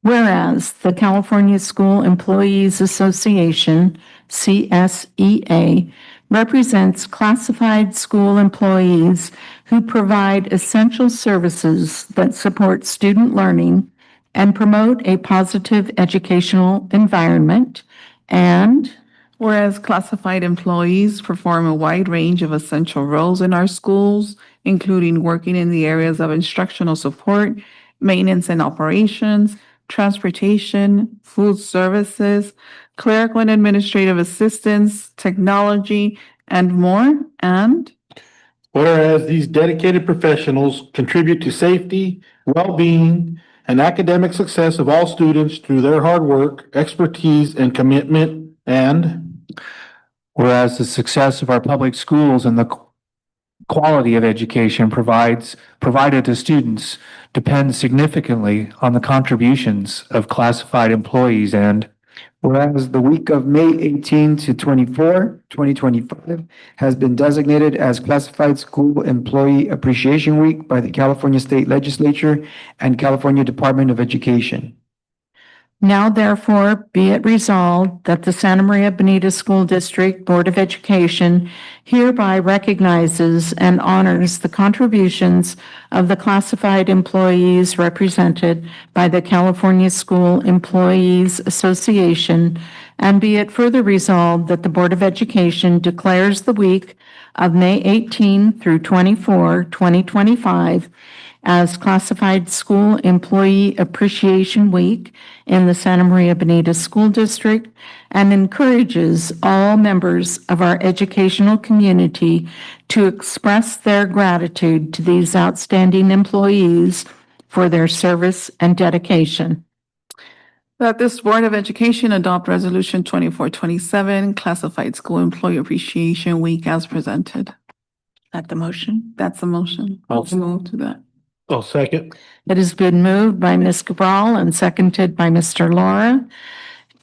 Whereas the California School Employees Association, CSEA, represents classified school employees who provide essential services that support student learning and promote a positive educational environment. And whereas classified employees perform a wide range of essential roles in our schools, including working in the areas of instructional support, maintenance and operations, transportation, food services, clerical and administrative assistance, technology, and more. And whereas these dedicated professionals contribute to safety, well-being, and academic success of all students through their hard work, expertise, and commitment. And whereas the success of our public schools and the quality of education provided to students depends significantly on the contributions of classified employees. And whereas the week of May 18 to 24, 2025 has been designated as Classified School Employee Appreciation Week by the California State Legislature and California Department of Education. now therefore be it resolved that the Santa Maria Bonita School District Board of Education hereby recognizes and honors the contributions of the classified employees represented by the California School Employees Association, and be it further resolved that the Board of Education declares the week of May 18 through 24, 2025 as Classified School Employee Appreciation Week in the Santa Maria Bonita School District and encourages all members of our educational community to express their gratitude to these outstanding employees for their service and dedication. That this Board of Education adopt Resolution 2427, Classified School Employee Appreciation Week as presented. That the motion? That's the motion. I'll- move to that. I'll second. It has been moved by Ms. Cabral and seconded by Mr. Laura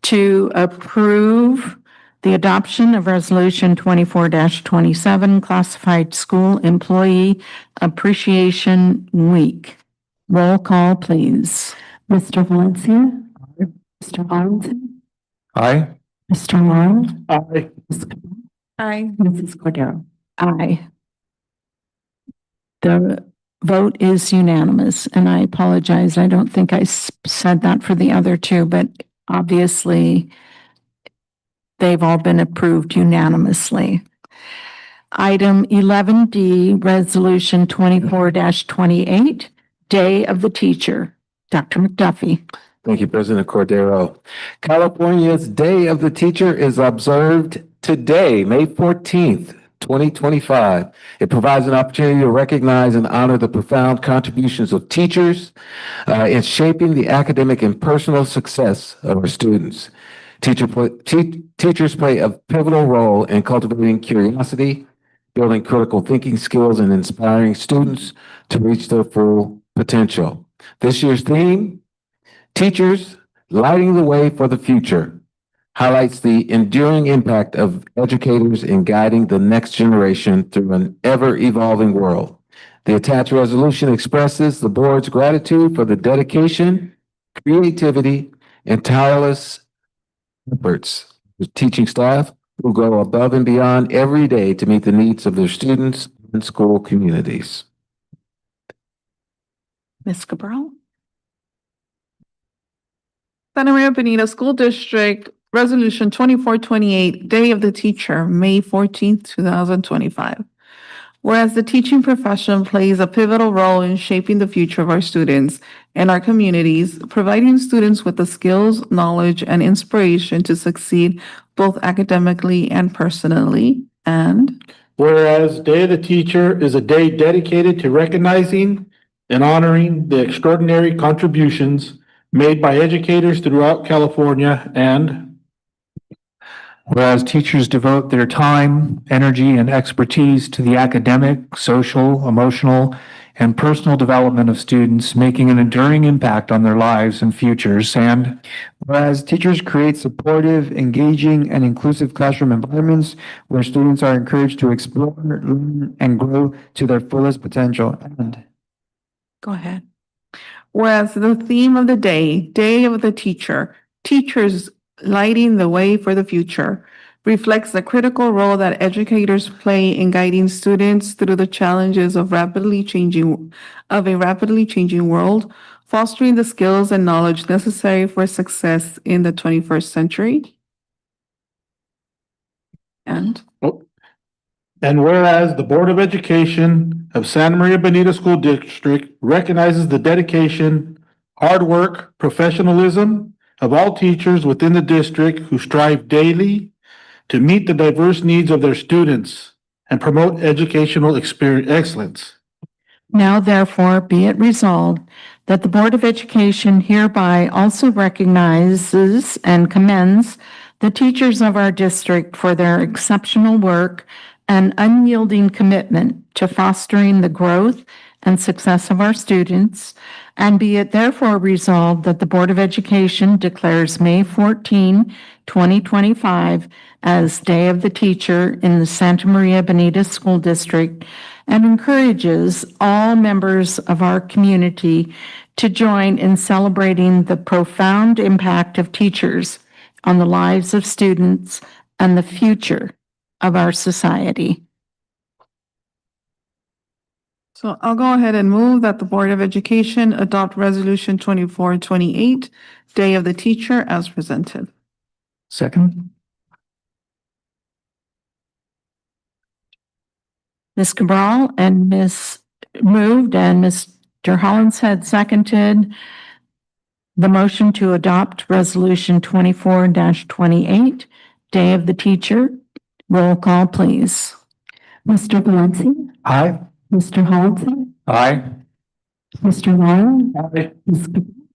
to approve the adoption of Resolution 24-27, Classified School Employee Appreciation Week. Roll call, please. Mr. Valencia? Mr. Arlington? Aye. Mr. Morrow? Aye. Aye. Mrs. Cordero? Aye. The vote is unanimous, and I apologize. I don't think I said that for the other two, but obviously they've all been approved unanimously. Item 11D, Resolution 24-28, Day of the Teacher. Dr. McDuffie. Thank you, President Cordero. California's Day of the Teacher is observed today, May 14th, 2025. It provides an opportunity to recognize and honor the profound contributions of teachers in shaping the academic and personal success of our students. Teachers play a pivotal role in cultivating curiosity, building critical thinking skills, and inspiring students to reach their full potential. This year's theme, Teachers Lighting the Way for the Future, highlights the enduring impact of educators in guiding the next generation through an ever-evolving world. The attached resolution expresses the board's gratitude for the dedication, creativity, and tireless efforts of teaching staff who go above and beyond every day to meet the needs of their students and school communities. Ms. Cabral? Santa Maria Bonita School District Resolution 2428, Day of the Teacher, May 14th, 2025. Whereas the teaching profession plays a pivotal role in shaping the future of our students and our communities, providing students with the skills, knowledge, and inspiration to succeed both academically and personally. And Whereas Day of the Teacher is a day dedicated to recognizing and honoring the extraordinary contributions made by educators throughout California, and Whereas teachers devote their time, energy, and expertise to the academic, social, emotional, and personal development of students, making an enduring impact on their lives and futures. And whereas teachers create supportive, engaging, and inclusive classroom environments where students are encouraged to explore, learn, and grow to their fullest potential. And Go ahead. whereas the theme of the day, Day of the Teacher, Teachers Lighting the Way for the Future, reflects the critical role that educators play in guiding students through the challenges of a rapidly changing world, fostering the skills and knowledge necessary for success in the 21st century. And whereas the Board of Education of Santa Maria Bonita School District recognizes the dedication, hard work, professionalism of all teachers within the district who strive daily to meet the diverse needs of their students and promote educational excellence. Now therefore be it resolved that the Board of Education hereby also recognizes and commends the teachers of our district for their exceptional work and unyielding commitment to fostering the growth and success of our students, and be it therefore resolved that the Board of Education declares May 14, 2025 as Day of the Teacher in the Santa Maria Bonita School District and encourages all members of our community to join in celebrating the profound impact of teachers on the lives of students and the future of our society. so I'll go ahead and move that the Board of Education adopt Resolution 2428, Day of the Teacher, as presented. second? Ms. Cabral and Ms. moved and Ms. Dr. Hollins had seconded the motion to adopt Resolution 24-28, Day of the Teacher. Roll call, please. Mr. Valencia, Aye. Mr. Hollins, Aye. Mr. Ryan, Aye.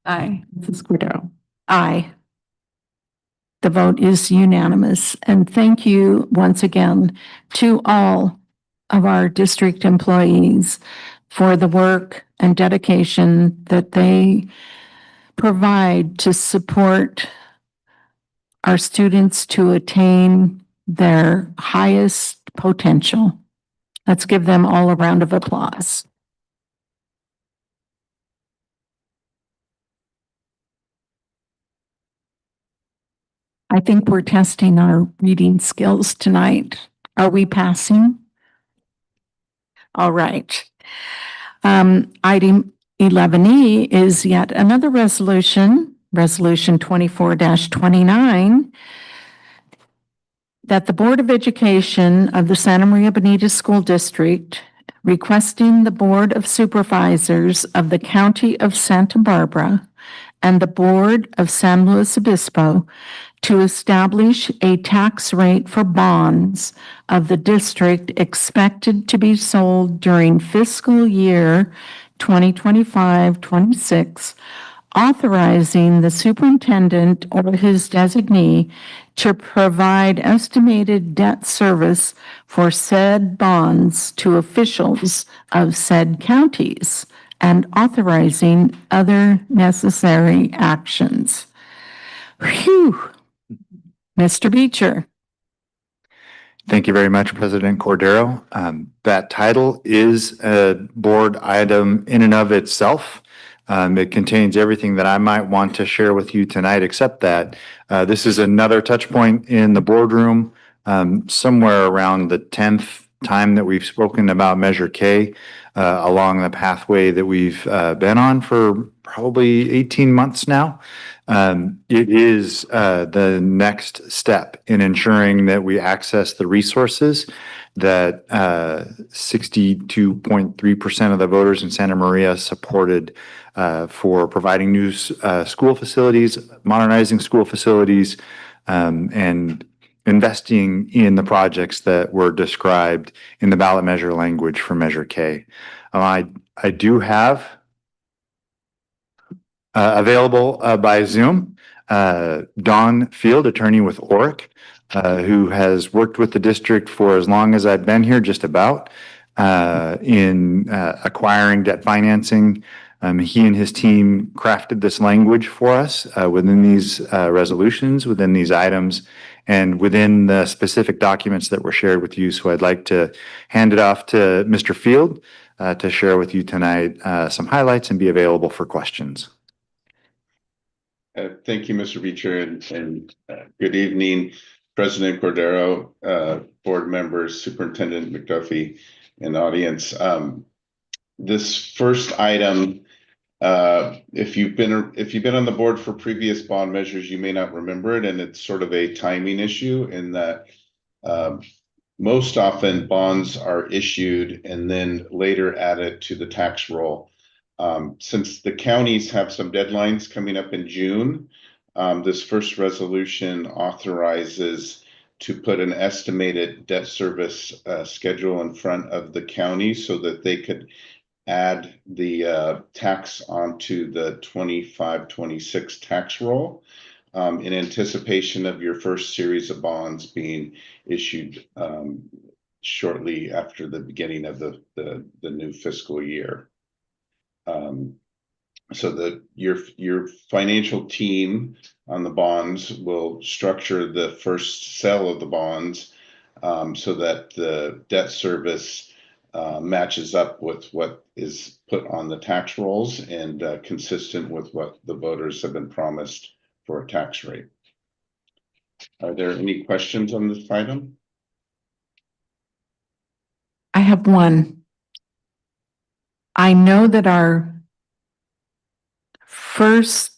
Aye. Mrs. Cordero. Aye. The vote is unanimous. And thank you once again to all of our district employees for the work and dedication that they provide to support our students to attain their highest potential. Let's give them all a round of applause. I think we're testing our reading skills tonight. Are we passing? All right. Item 11E is yet another resolution, Resolution 24-29, that the Board of Education of the Santa Maria Bonita School District requesting the Board of Supervisors of the County of Santa Barbara and the Board of San Luis Obispo to establish a tax rate for bonds of the district expected to be sold during fiscal year 2025-26, authorizing the superintendent or his designee to provide estimated debt service for said bonds to officials of said counties and authorizing other necessary actions. Phew. Mr. Beecher. Thank you very much, President Cordero. That title is a board item in and of itself. It contains everything that I might want to share with you tonight, except that this is another touch point in the boardroom, somewhere around the 10th time that we've spoken about Measure K along the pathway that we've been on for probably 18 months now. It is the next step in ensuring that we access the resources that 62.3% of the voters in Santa Maria supported for providing new school facilities, modernizing school facilities, and investing in the projects that were described in the ballot measure language for Measure K. I do have available by Zoom, Dawn Field, attorney with ORIC, who has worked with the district for as long as I've been here, just about, in acquiring debt financing. He and his team crafted this language for us within these resolutions, within these items, and within the specific documents that were shared with you. So I'd like to hand it off to Mr. Field to share with you tonight some highlights and be available for questions. Thank you, Mr. Beecher, and good evening, President Cordero, board members, Superintendent McDuffie, and audience. This first item, if you've been on the board for previous bond measures, you may not remember it, and it's sort of a timing issue in that most often bonds are issued and then later added to the tax roll. Since the counties have some deadlines coming up in June, this first resolution authorizes to put an estimated debt service schedule in front of the county so that they could add the tax onto the 25-26 tax roll in anticipation of your first series of bonds being issued shortly after the beginning of the new fiscal year. So that your financial team on the bonds will structure the first sale of the bonds so that the debt service matches up with what is put on the tax rolls and consistent with what the voters have been promised for a tax rate. Are there any questions on this item? I have one. I know that our first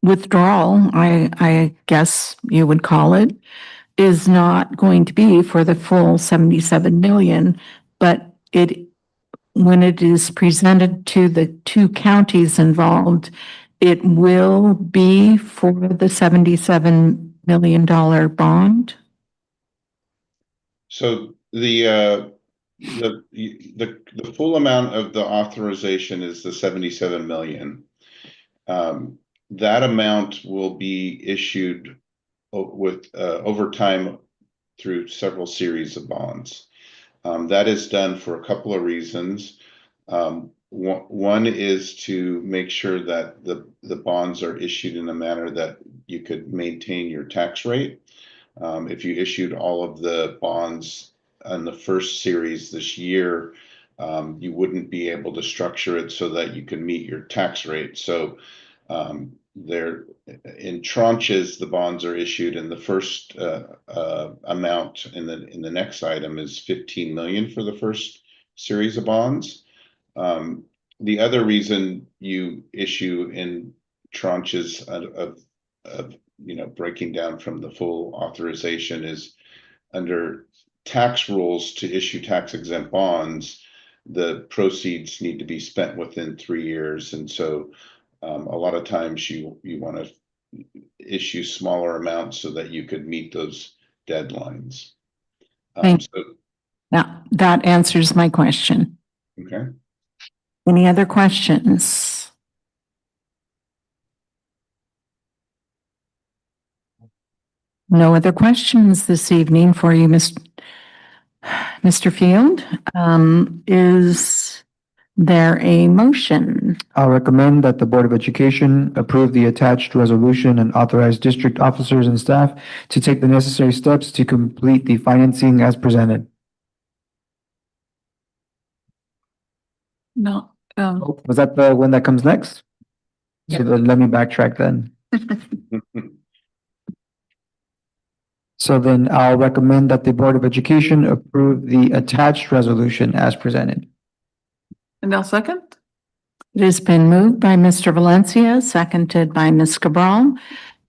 withdrawal, I guess you would call it, is not going to be for the full 77 million, but it when it is presented to the two counties involved, it will be for the $77 million bond? So the full amount of the authorization is the 77 million. That amount will be issued with over time through several series of bonds. That is done for a couple of reasons. One is to make sure that the bonds are issued in a manner that you could maintain your tax rate. If you issued all of the bonds on the first series this year, you wouldn't be able to structure it so that you can meet your tax rate. So they're in tranches, the bonds are issued, and the first amount in the next item is 15 million for the first series of bonds. The other reason you issue in tranches of breaking down from the full authorization is under tax rules. To issue tax exempt bonds, the proceeds need to be spent within 3 years, and so a lot of times you want to issue smaller amounts so that you could meet those deadlines. Now, that answers my question. Okay. Any other questions? No other questions this evening for you, Mr. Field. Is there a motion? I'll recommend that the Board of Education approve the attached resolution and authorize district officers and staff to take the necessary steps to complete the financing as presented. No. Was that the one that comes next? Yeah. So then let me backtrack then. So then I'll recommend that the Board of Education approve the attached resolution as presented. And I'll second. It has been moved by Mr. Valencia, seconded by Ms. Cabral,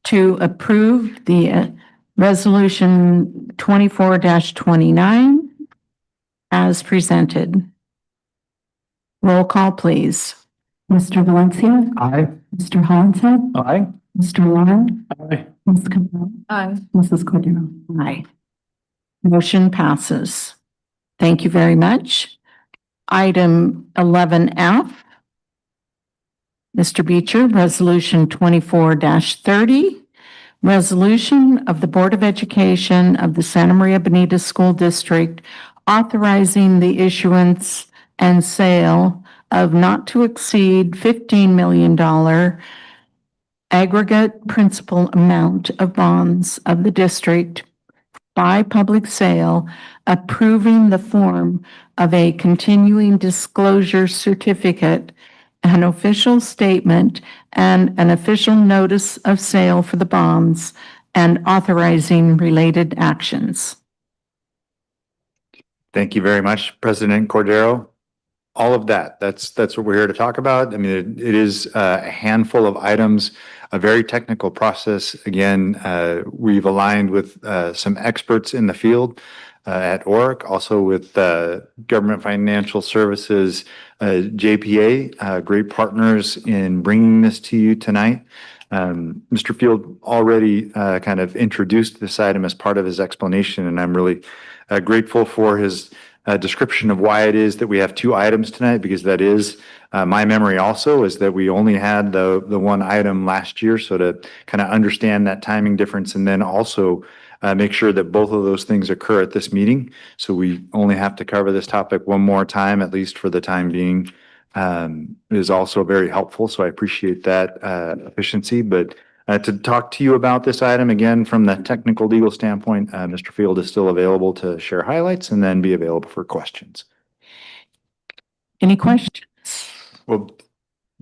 to approve the resolution 24-29 as presented. Roll call, please. Mr. Valencia, Aye. Mr. Hollenshead, Aye. Mr. Lara, Aye. Ms. Cabral, Aye. Mrs. Cordero. Aye. Motion passes. Thank you very much. Item 11F. Mr. Beecher, Resolution 24-30. Resolution of the Board of Education of the Santa Maria Bonita School District authorizing the issuance and sale of not to exceed $15 million aggregate principal amount of bonds of the district by public sale, approving the form of a continuing disclosure certificate, an official statement, and an official notice of sale for the bonds, and authorizing related actions. Thank you very much, President Cordero. All of that's what we're here to talk about. I mean, it is a handful of items, a very technical process. Again, we've aligned with some experts in the field at ORIC, also with Government Financial Services, JPA, great partners in bringing this to you tonight. Mr. Field already kind of introduced this item as part of his explanation, and I'm really grateful for his description of why it is that we have two items tonight, because that is my memory also, is that we only had the one item last year. So to kind of understand that timing difference, and then also make sure that both of those things occur at this meeting. So we only have to cover this topic one more time, at least for the time being, is also very helpful. So I appreciate that efficiency. But to talk to you about this item again from the technical legal standpoint, Mr. Field is still available to share highlights and then be available for questions. Any questions? Well,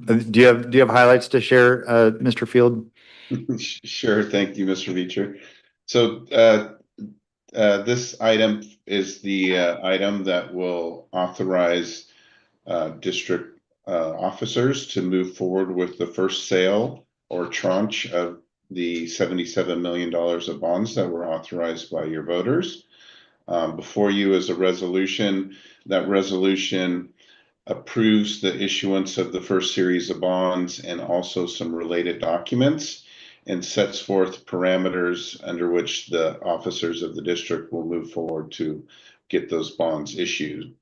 do you have highlights to share, Mr. Field? Sure. Thank you, Mr. Beecher. So this item is the item that will authorize district officers to move forward with the first sale or tranche of the $77 million of bonds that were authorized by your voters. Before you is a resolution. That resolution approves the issuance of the first series of bonds and also some related documents, and sets forth parameters under which the officers of the district will move forward to get those bonds issued.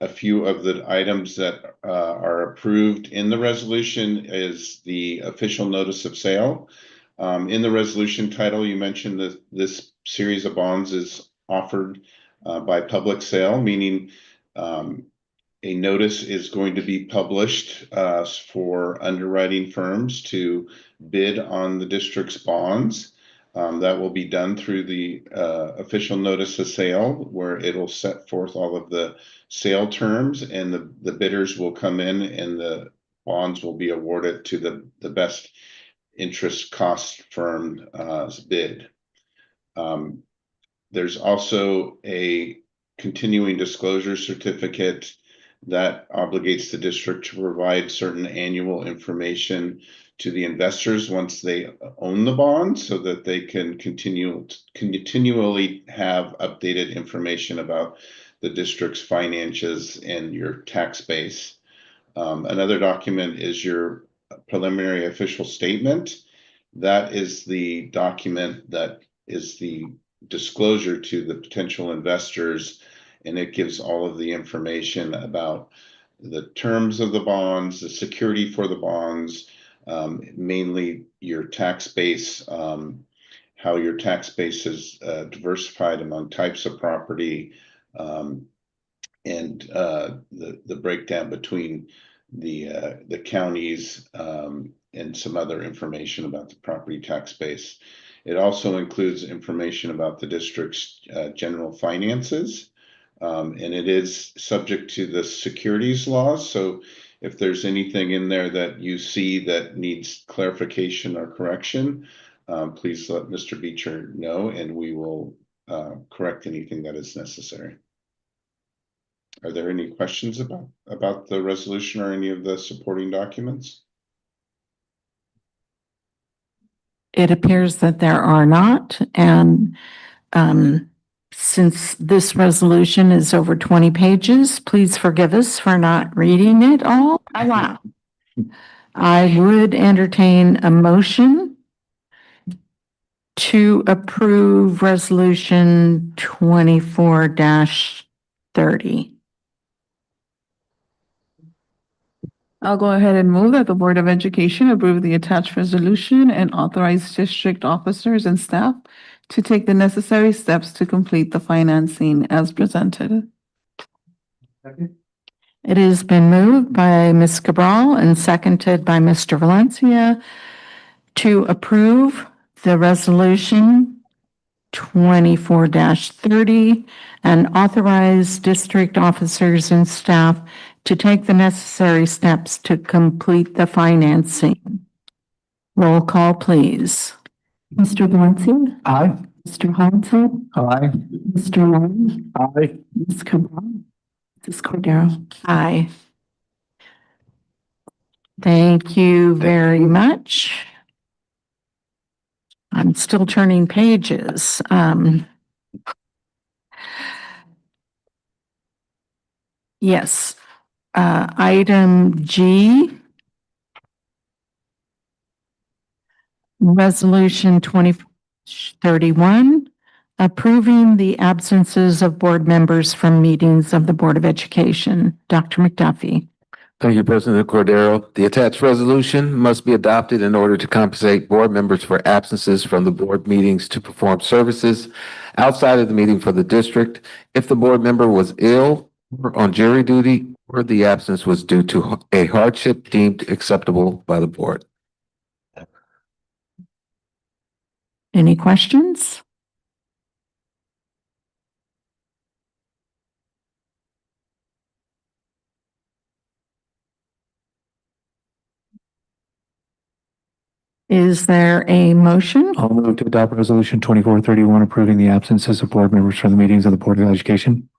A few of the items that are approved in the resolution is the official notice of sale. In the resolution title, you mentioned that this series of bonds is offered by public sale, meaning a notice is going to be published for underwriting firms to bid on the district's bonds. That will be done through the official notice of sale, where it'll set forth all of the sale terms, and the bidders will come in and the bonds will be awarded to the best interest cost firm's bid. There's also a continuing disclosure certificate that obligates the district to provide certain annual information to the investors once they own the bond, so that they can continually have updated information about the district's finances and your tax base. Another document is your preliminary official statement. That is the document that is the disclosure to the potential investors, and it gives all of the information about the terms of the bonds, the security for the bonds, mainly your tax base, how your tax base is diversified among types of property, and the breakdown between the counties, and some other information about the property tax base. It also includes information about the district's general finances, and it is subject to the securities laws. So if there's anything in there that you see that needs clarification or correction, please let Mr. Beecher know, and we will correct anything that is necessary. Are there any questions about the resolution or any of the supporting documents? It appears that there are not, and since this resolution is over 20 pages, please forgive us for not reading it all. I would entertain a motion to approve resolution 24-30. I'll go ahead and move that the Board of Education approve the attached resolution and authorize district officers and staff to take the necessary steps to complete the financing as presented. It has been moved by Ms. Cabral and seconded by Mr. Valencia to approve the resolution 24-30 and authorize district officers and staff to take the necessary steps to complete the financing. Roll call, please. Mr. Valencia? Aye. Mr. Hollinshead? Aye. Mr. Long? Aye. Ms. Cabral? Mrs. Cordero? Aye. Thank you very much. I'm still turning pages. Yes. Item G, Resolution 2031, approving the absences of board members from meetings of the Board of Education. Dr. McDuffie. Thank you, President Cordero. The attached resolution must be adopted in order to compensate board members for absences from the board meetings to perform services outside of the meeting for the district if the board member was ill or on jury duty, or the absence was due to a hardship deemed acceptable by the board. Any questions? Is there a motion? I'll move to adopt resolution 2431, approving the absences of board members from the meetings of the Board of Education.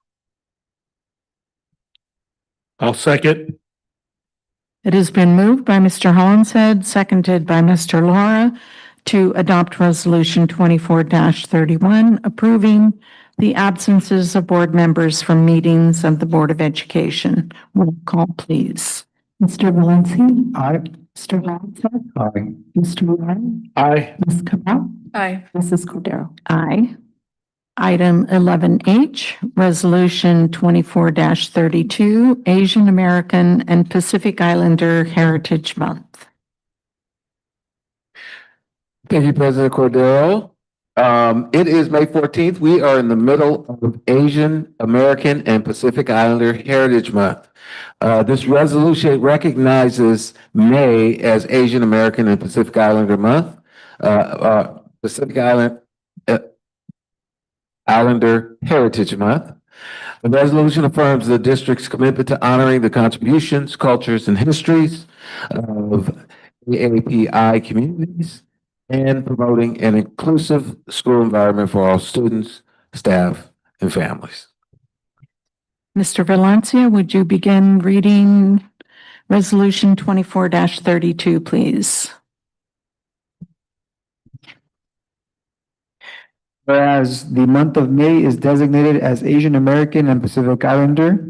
I'll second. It has been moved by Mr. Hollinshead, seconded by Mr. Laura, to adopt resolution 24-31, approving The absences of board members from meetings of the Board of Education. Roll call, please. Mr. Valencia. Aye. Mr. Holinshed. Aye. Mr. Ryan. Aye. Ms. Cabral. Aye. Mrs. Cordero. Aye. Item 11H, Resolution 24-32, Asian American and Pacific Islander Heritage Month. Thank you, President Cordero. It is May 14th. We are in the middle of Asian American and Pacific Islander Heritage Month. This resolution recognizes May as Asian American and Pacific Islander Month. Pacific Islander Heritage Month. The resolution affirms the district's commitment to honoring the contributions, cultures, and histories of AAPI communities and promoting an inclusive school environment for all students, staff, and families. Mr. Valencia, would you begin reading Resolution 24-32, please? Whereas the month of May is designated as Asian American and Pacific Islander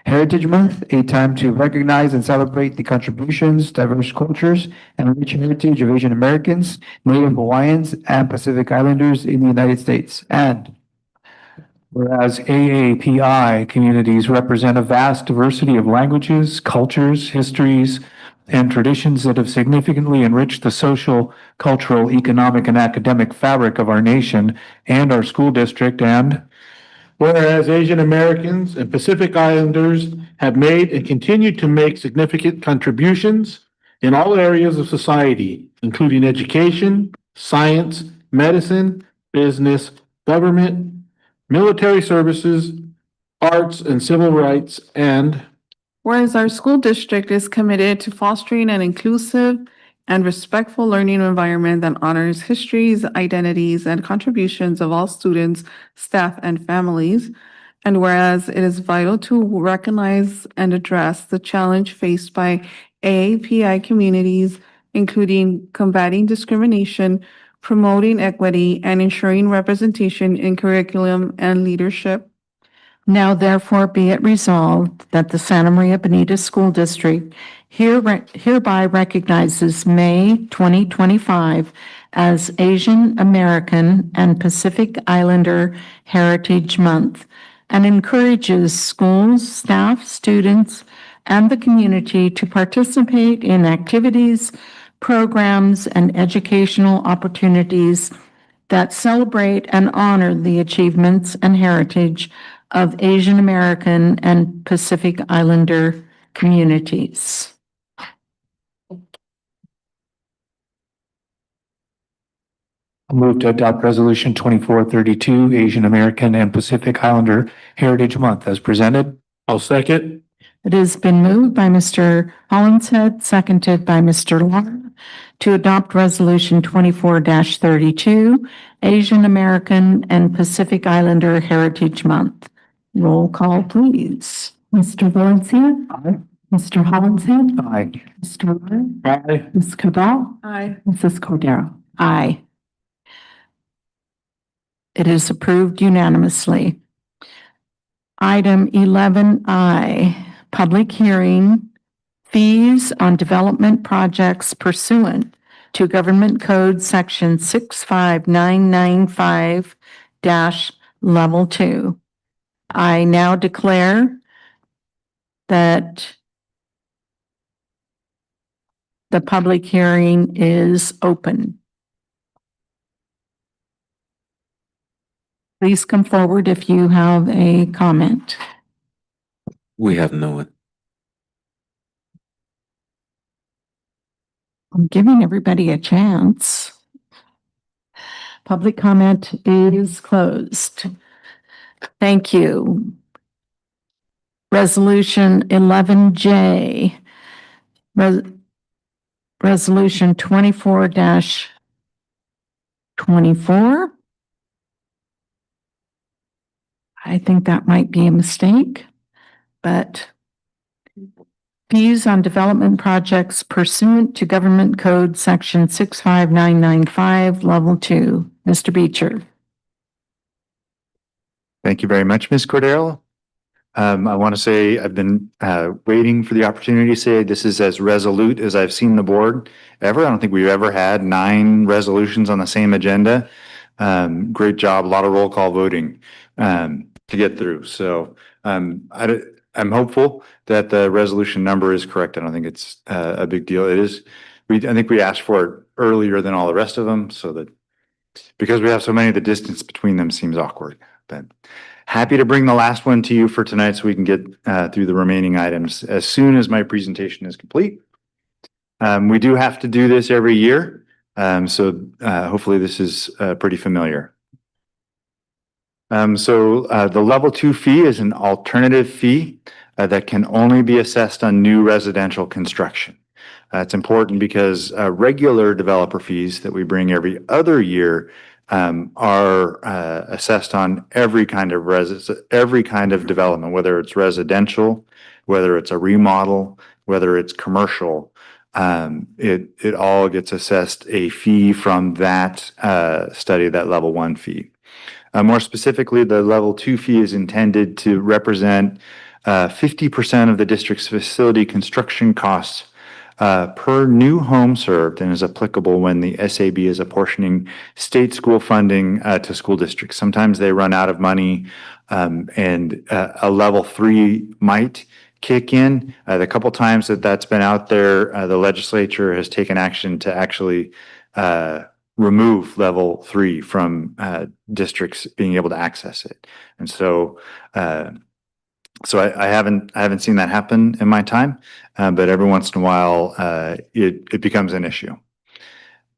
Heritage Month, a time to recognize and celebrate the contributions, diverse cultures, and rich heritage of Asian Americans, Native Hawaiians, and Pacific Islanders in the United States. And whereas AAPI communities represent a vast diversity of languages, cultures, histories, and traditions that have significantly enriched the social, cultural, economic, and academic fabric of our nation and our school district. And whereas Asian Americans and Pacific Islanders have made and continue to make significant contributions in all areas of society, including education, science, medicine, business, government, military services, arts, and civil rights. And whereas our school district is committed to fostering an inclusive and respectful learning environment that honors histories, identities, and contributions of all students, staff, and families. And whereas it is vital to recognize and address the challenge faced by AAPI communities, including combating discrimination, promoting equity, and ensuring representation in curriculum and leadership. Now therefore be it resolved that the Santa Maria Bonita School District hereby recognizes May 2025 as Asian American and Pacific Islander Heritage Month and encourages schools, staff, students, and the community to participate in activities, programs, and educational opportunities that celebrate and honor the achievements and heritage of Asian American and Pacific Islander communities. I'll move to adopt Resolution 2432, Asian American and Pacific Islander Heritage Month as presented. I'll second. It has been moved by Mr. Holinshed, seconded by Mr. Lara, to adopt Resolution 24-32, Asian American and Pacific Islander Heritage Month. Roll call, please. Mr. Valencia. Aye. Mr. Holinshed. Aye. Mr. Ryan. Aye. Ms. Cabral. Aye. Mrs. Cordero. Aye. It is approved unanimously. Item 11I, public hearing, fees on development projects pursuant to Government Code Section 65995-Level 2. I now declare that the public hearing is open. Please come forward if you have a comment. We have no one. I'm giving everybody a chance. Public comment is closed. Thank you. Resolution 11J. Resolution 24-24. I think that might be a mistake, but fees on development projects pursuant to Government Code Section 65995, Level 2. Mr. Beecher. Thank you very much, Ms. Cordero. I want to say I've been waiting for the opportunity to say this is as resolute as I've seen the board ever. I don't think we've ever had 9 resolutions on the same agenda. Great job, a lot of roll call voting to get through. So I'm hopeful that the resolution number is correct. I don't think it's a big deal. It is. I think we asked for it earlier than all the rest of them, so that because we have so many, the distance between them seems awkward. But happy to bring the last one to you for tonight so we can get through the remaining items as soon as my presentation is complete. We do have to do this every year, so hopefully this is pretty familiar. The level 2 fee is an alternative fee that can only be assessed on new residential construction. It's important because regular developer fees that we bring every other year are assessed on every kind of development, whether it's residential, whether it's a remodel, whether it's commercial. It all gets assessed a fee from that study, that level 1 fee. More specifically, the level 2 fee is intended to represent 50% of the district's facility construction costs per new home served and is applicable when the SAB is apportioning state school funding to school districts. Sometimes they run out of money and a level 3 might kick in. The couple times that that's been out there, the legislature has taken action to actually remove level 3 from districts being able to access it. And so I haven't seen that happen in my time, but every once in a while it becomes an issue.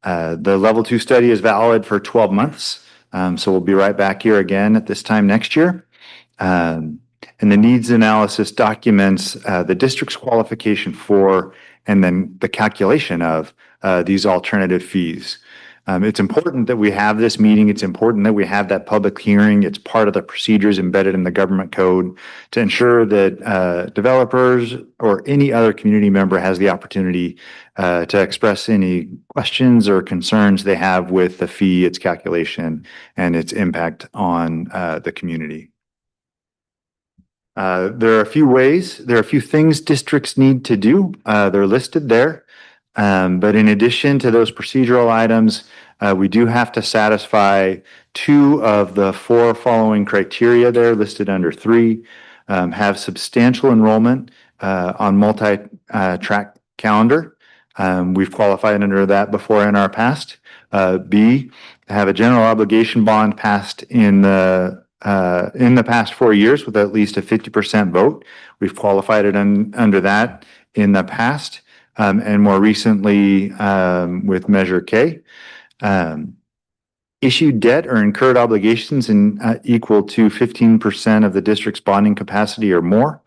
The level 2 study is valid for 12 months. So we'll be right back here again at this time next year. And the needs analysis documents the district's qualification for and then the calculation of these alternative fees. It's important that we have this meeting. It's important that we have that public hearing. It's part of the procedures embedded in the government code to ensure that developers or any other community member has the opportunity to express any questions or concerns they have with the fee, its calculation, and its impact on the community. There are a few things districts need to do. They're listed there. But in addition to those procedural items, we do have to satisfy 2 of the 4 following criteria there listed under 3. Have substantial enrollment on multi-track calendar. We've qualified under that before in our past. B, have a general obligation bond passed in the past 4 years with at least a 50% vote. We've qualified it under that in the past. And more recently with Measure K. Issued debt or incurred obligations equal to 15% of the district's bonding capacity or more.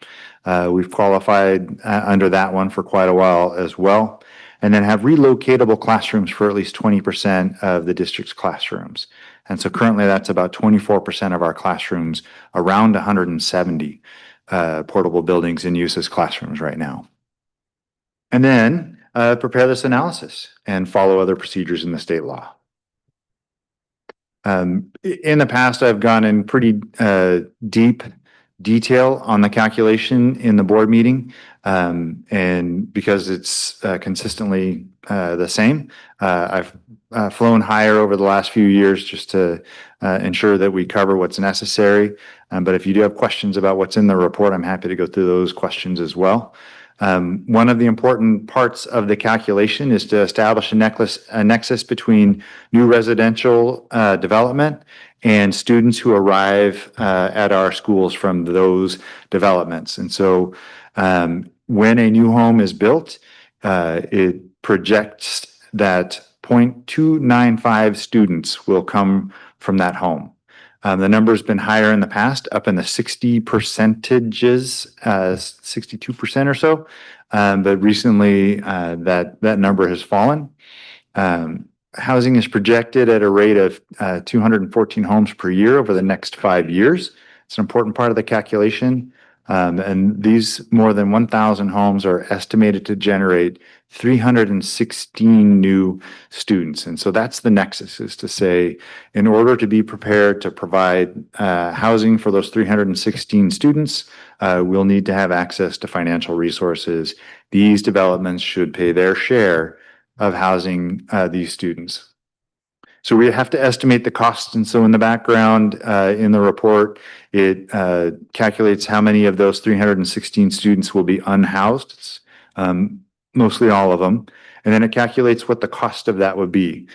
We've qualified under that one for quite a while as well. And then have relocatable classrooms for at least 20% of the district's classrooms. And so currently that's about 24% of our classrooms, around 170 portable buildings in use as classrooms right now. And then prepare this analysis and follow other procedures in the state law. In the past, I've gone in pretty deep detail on the calculation in the board meeting. And because it's consistently the same, I've flown higher over the last few years just to ensure that we cover what's necessary. But if you do have questions about what's in the report, I'm happy to go through those questions as well. One of the important parts of the calculation is to establish a nexus between new residential development and students who arrive at our schools from those developments. And so when a new home is built, it projects that 0.295 students will come from that home. The number's been higher in the past, up in the 60%, 62% or so. But recently, that number has fallen. Housing is projected at a rate of 214 homes per year over the next 5 years. It's an important part of the calculation. And these more than 1,000 homes are estimated to generate 316 new students. And so that's the nexus, is to say, in order to be prepared to provide housing for those 316 students, we'll need to have access to financial resources. These developments should pay their share of housing these students. So we have to estimate the costs. And so in the background, in the report, it calculates how many of those 316 students will be unhoused, mostly all of them. And then it calculates what the cost of that would be.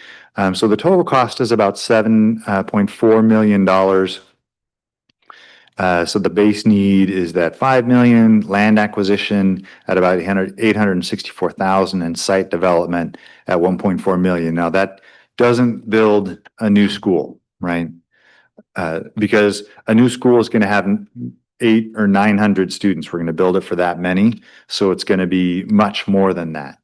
So the total cost is about $7.4 million. So the base need is that 5 million, land acquisition at about 864,000, and site development at 1.4 million. Now that doesn't build a new school, right? Because a new school is going to have 800 or 900 students. We're going to build it for that many, so it's going to be much more than that.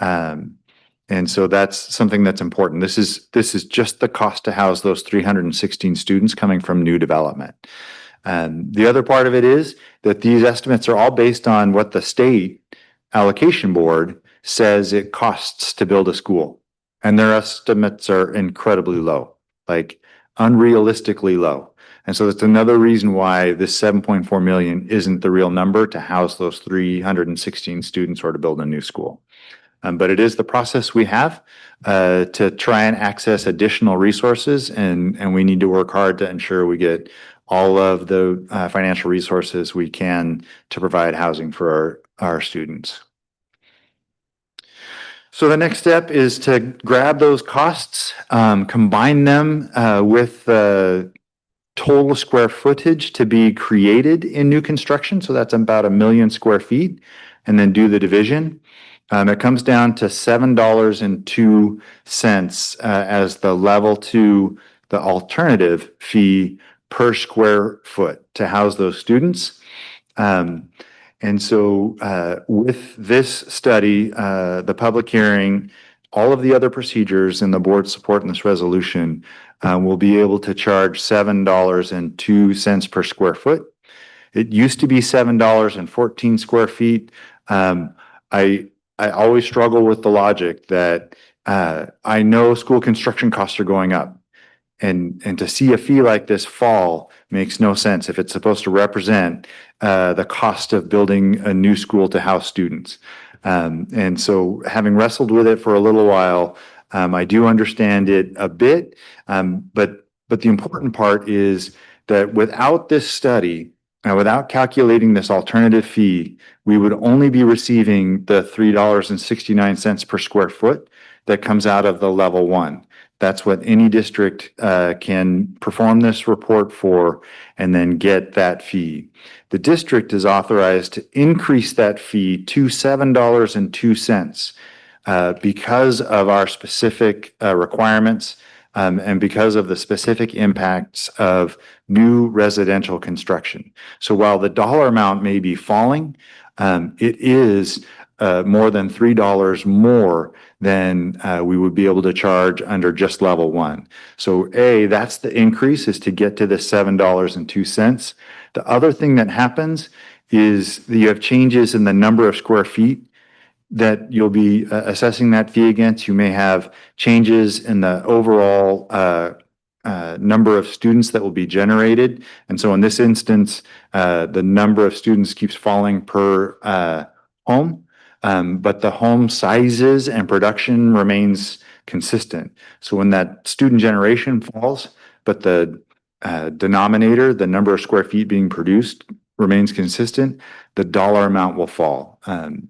And so that's something that's important. This is just the cost to house those 316 students coming from new development. The other part of it is that these estimates are all based on what the state allocation board says it costs to build a school. And their estimates are incredibly low, like unrealistically low. And so that's another reason why this 7.4 million isn't the real number to house those 316 students or to build a new school. But it is the process we have to try and access additional resources, and we need to work hard to ensure we get all of the financial resources we can to provide housing for our students. So the next step is to grab those costs, combine them with the total square footage to be created in new construction. So that's about 1 million square feet, and then do the division. It comes down to $7.02 as the level 2, the alternative fee per square foot to house those students. And so with this study, the public hearing, all of the other procedures and the board's support in this resolution, will be able to charge $7.02 per square foot. It used to be $7.14 square feet. I always struggle with the logic that I know school construction costs are going up. And to see a fee like this fall makes no sense if it's supposed to represent the cost of building a new school to house students. And so having wrestled with it for a little while, I do understand it a bit. But the important part is that without this study, without calculating this alternative fee, we would only be receiving the $3.69 per square foot that comes out of the level 1. That's what any district can perform this report for and then get that fee. The district is authorized to increase that fee to $7.02 because of our specific requirements and because of the specific impacts of new residential construction. So while the dollar amount may be falling, it is more than $3 more than we would be able to charge under just level 1. So that's the increase, is to get to the $7.02. The other thing that happens is that you have changes in the number of square feet that you'll be assessing that fee against. You may have changes in the overall number of students that will be generated. And so in this instance, the number of students keeps falling per home. But the home sizes and production remains consistent. So when that student generation falls, but the denominator, the number of square feet being produced, remains consistent, the dollar amount will fall.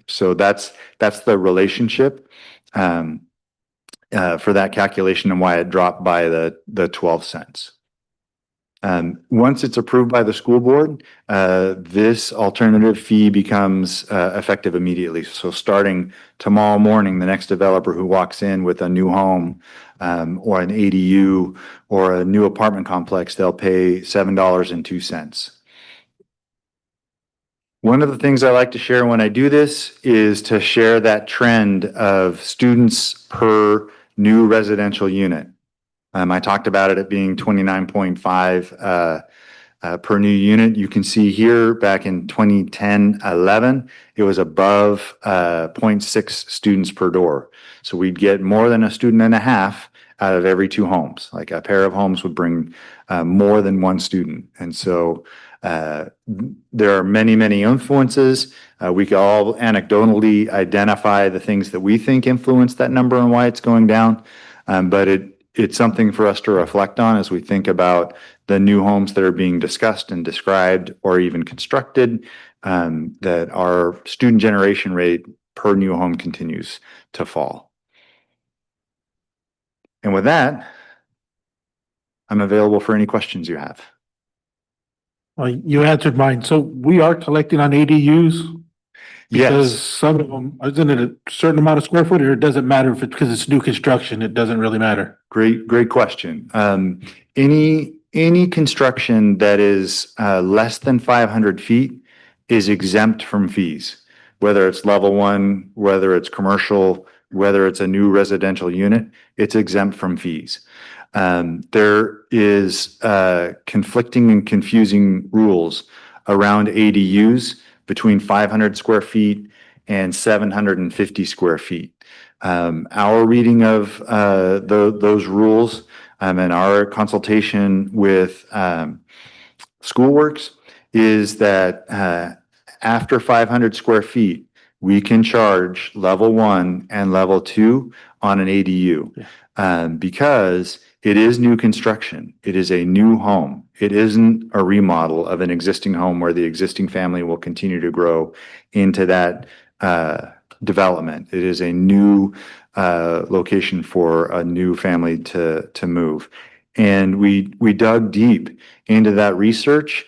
So that's the relationship for that calculation and why it dropped by the 12 cents. Once it's approved by the school board, this alternative fee becomes effective immediately. So starting tomorrow morning, the next developer who walks in with a new home or an ADU or a new apartment complex, they'll pay $7.02. One of the things I like to share when I do this is to share that trend of students per new residential unit. I talked about it being 29.5 per new unit. You can see here back in 2010-11, it was above 0.6 students per door. So we'd get more than a student and a half out of every 2 homes. Like a pair of homes would bring more than 1 student. And so there are many, many influences. We can all anecdotally identify the things that we think influence that number and why it's going down. But it's something for us to reflect on as we think about the new homes that are being discussed and described or even constructed, that our student generation rate per new home continues to fall. And with that, I'm available for any questions you have. Well, you answered mine. So we are collecting on ADUs? Because Yes. some of them, isn't it a certain amount of square foot, or it doesn't matter if it's because it's new construction, it doesn't really matter? Great question. Any construction that is less than 500 feet is exempt from fees, whether it's level 1, whether it's commercial, whether it's a new residential unit, it's exempt from fees. There is conflicting and confusing rules around ADUs between 500 square feet and 750 square feet. Our reading of those rules and our consultation with Schoolworks is that after 500 square feet, we can charge level 1 and level 2 on an ADU because it is new construction. It is a new home. It isn't a remodel of an existing home where the existing family will continue to grow into that development. It is a new location for a new family to move. And we dug deep into that research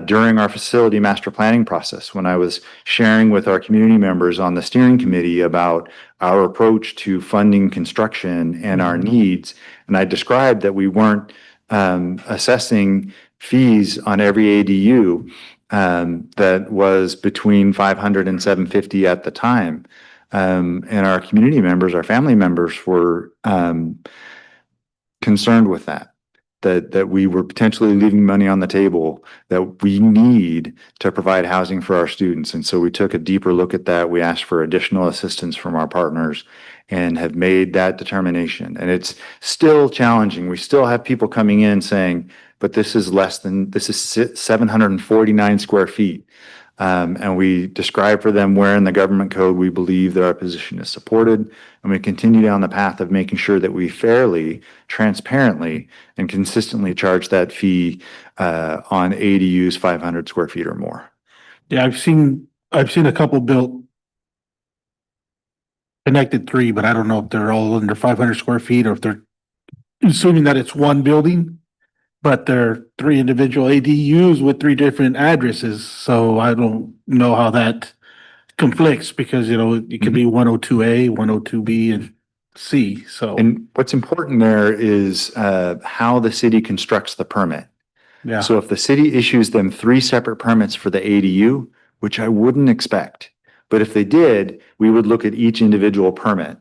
during our facility master planning process when I was sharing with our community members on the steering committee about our approach to funding construction and our needs. And I described that we weren't assessing fees on every ADU that was between 500 and 750 at the time. And our community members, our family members were concerned with that we were potentially leaving money on the table that we need to provide housing for our students. And so we took a deeper look at that. We asked for additional assistance from our partners and have made that determination. And it's still challenging. We still have people coming in saying, but this is 749 square feet. And we describe for them where in the government code we believe that our position is supported. And we continue down the path of making sure that we fairly, transparently, and consistently charge that fee on ADUs 500 square feet or more. Yeah, I've seen a couple built connected 3, but I don't know if they're all under 500 square feet or if they're assuming that it's one building, but they're 3 individual ADUs with 3 different addresses. So I don't know how that conflicts because, it could be 102A, 102B, and C. So, and what's important there is how the city constructs the permit. yeah. So if the city issues them 3 separate permits for the ADU, which I wouldn't expect, but if they did, we would look at each individual permit.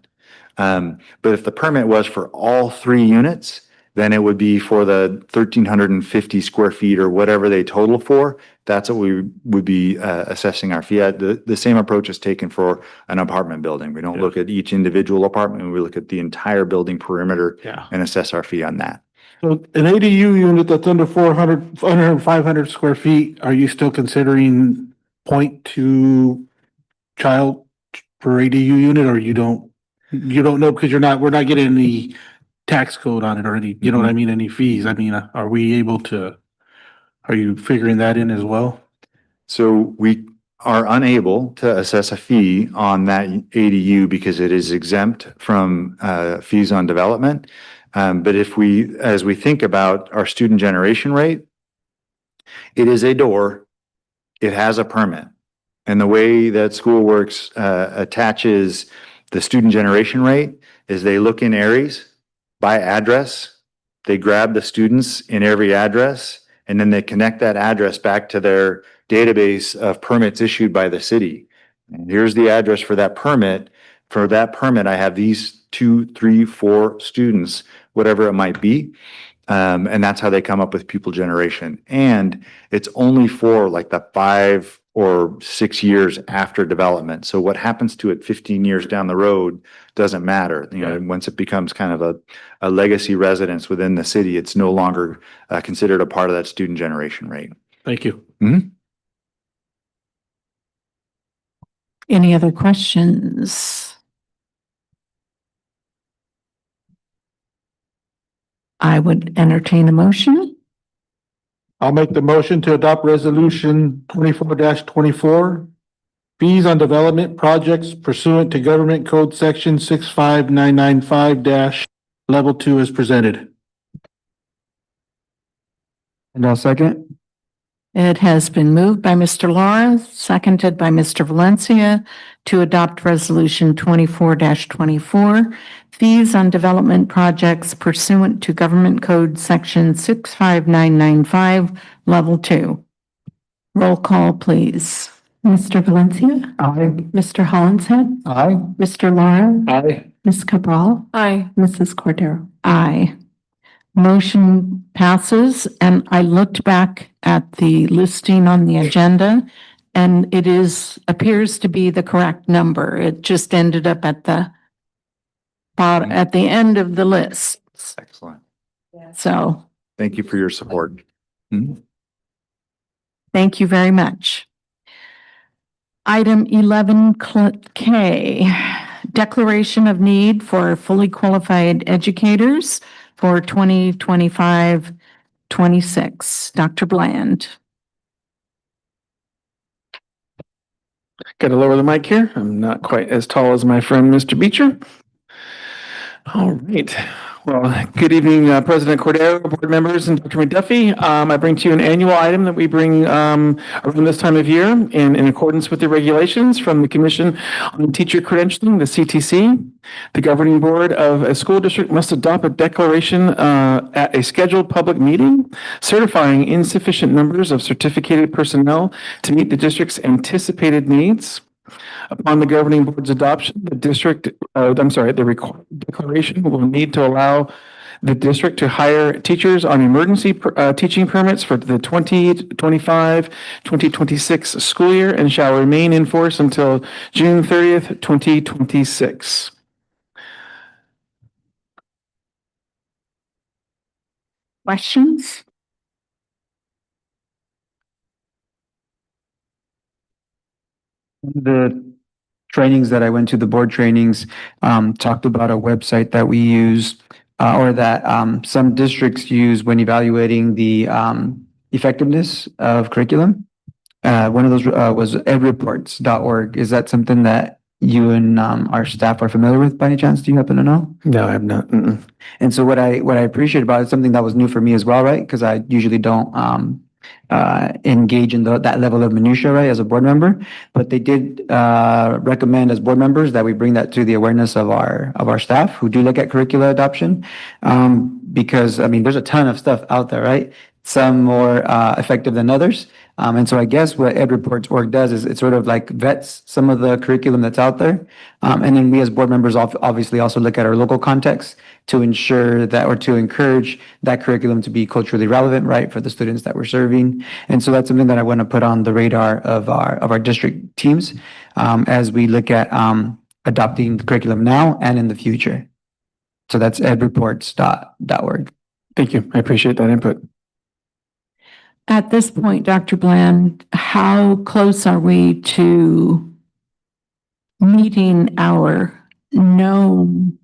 But if the permit was for all 3 units, then it would be for the 1,350 square feet or whatever they total for. That's what we would be assessing our fee at. The same approach is taken for an apartment building. We don't look at each individual apartment. We look at the entire building perimeter and assess our fee on that. So an ADU unit that's under 500 square feet, are you still considering 0.2 child per ADU unit, or you don't know because we're not getting any tax code on it or any, you know what I mean, any fees? I mean, are you figuring that in as well? So we are unable to assess a fee on that ADU because it is exempt from fees on development. But as we think about our student generation rate, it is a door, it has a permit. And the way that Schoolworks attaches the student generation rate is they look in areas by address, they grab the students in every address, and then they connect that address back to their database of permits issued by the city. And here's the address for that permit. For that permit, I have these 2, 3, 4 students, whatever it might be. And that's how they come up with pupil generation. And it's only for like the 5 or 6 years after development. So what happens to it 15 years down the road doesn't matter. You know, once it becomes kind of a legacy residence within the city, it's no longer considered a part of that student generation rate. Thank you. Any other questions? I would entertain a motion. I'll make the motion to adopt resolution 24-24. Fees on development projects pursuant to government code section 65995 level 2 is presented. And I'll second. It has been moved by Mr. Laura, seconded by Mr. Valencia to adopt resolution 24-24, fees on development projects pursuant to government code section 65995, level 2. Roll call, please. Mr. Valencia? Aye. Mr. Hollinshead? Aye. Mr. Lara? Aye. Ms. Cabral? Aye. Mrs. Cordero? Aye. Motion passes, and I looked back at the listing on the agenda, and it appears to be the correct number. It just ended up at the bottom, at the end of the list. Excellent. So Thank you for your support. thank you very much. Item 11K, declaration of need for fully qualified educators for 2025-26. Dr. Bland. Got to lower the mic here. I'm not quite as tall as my friend, Mr. Beecher. All right. Well, good evening, President Cordero, board members, and Dr. McDuffie. I bring to you an annual item that we bring around this time of year in accordance with the regulations from the Commission on Teacher Credentialing, the CTC. The governing board of a school district must adopt a declaration at a scheduled public meeting certifying insufficient numbers of certificated personnel to meet the district's anticipated needs. Upon the governing board's adoption, the required declaration will need to allow the district to hire teachers on emergency teaching permits for the 2025-2026 school year and shall remain in force until June 30th, 2026. Questions? The trainings that I went to, the board trainings, talked about a website that we use or that some districts use when evaluating the effectiveness of curriculum. One of those was edreports.org. Is that something that you and our staff are familiar with by any chance? Do you happen to know? No, I have not. And so what I appreciate about it, something that was new for me as well, right? Because I usually don't engage in that level of minutia, right, as a board member. But they did recommend as board members that we bring that to the awareness of our staff who do look at curricula adoption. Because I mean, there's a ton of stuff out there, right? Some more effective than others. And so I guess what edreports.org does is it sort of like vets some of the curriculum that's out there. And then we as board members obviously also look at our local context to ensure that or to encourage that curriculum to be culturally relevant, right, for the students that we're serving. And so that's something that I want to put on the radar of our district teams as we look at adopting the curriculum now and in the future. So that's edreports.org. Thank you. I appreciate that input. At this point, Dr. Bland, how close are we to meeting our known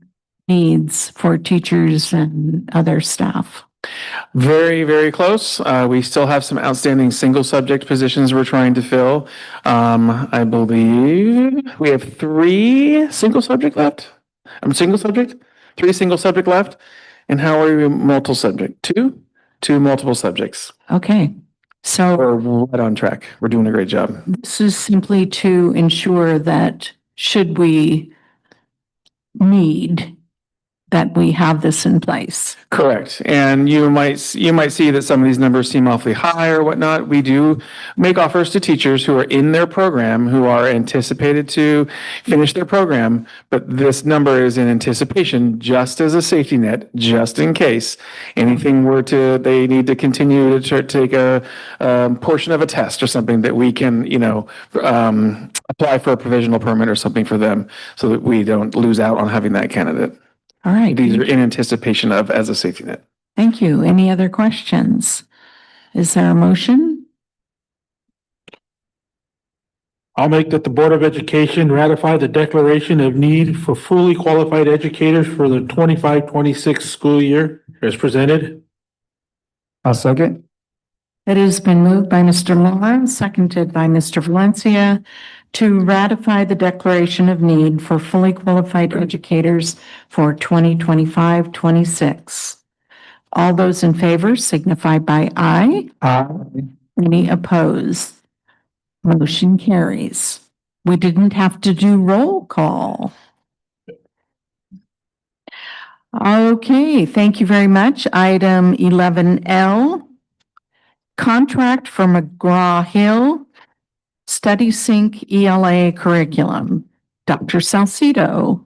needs for teachers and other staff? Very, very close. We still have some outstanding single subject positions we're trying to fill. I believe we have 3 single subject left. Single subject, 3 single subject left. And how are we multiple subject? 2 multiple subjects. Okay. So we're right on track. We're doing a great job. This is simply to ensure that should we need that we have this in place. Correct. And you might see that some of these numbers seem awfully high or whatnot. We do make offers to teachers who are in their program, who are anticipated to finish their program, but this number is in anticipation just as a safety net, just in case anything they need to continue to take a portion of a test or something that we can, apply for a provisional permit or something for them so that we don't lose out on having that candidate. All right. These are in anticipation of as a safety net. Thank you. Any other questions? Is there a motion? I'll make that the Board of Education ratify the declaration of need for fully qualified educators for the 25-26 school year as presented. I'll second. It has been moved by Mr. Laura, seconded by Mr. Valencia, to ratify the declaration of need for fully qualified educators for 2025-26. All those in favor signify by aye. Aye. Any opposed? Motion carries. We didn't have to do roll call. Okay, thank you very much. Item 11L, contract for McGraw-Hill Study Sync ELA curriculum. Dr. Salcido.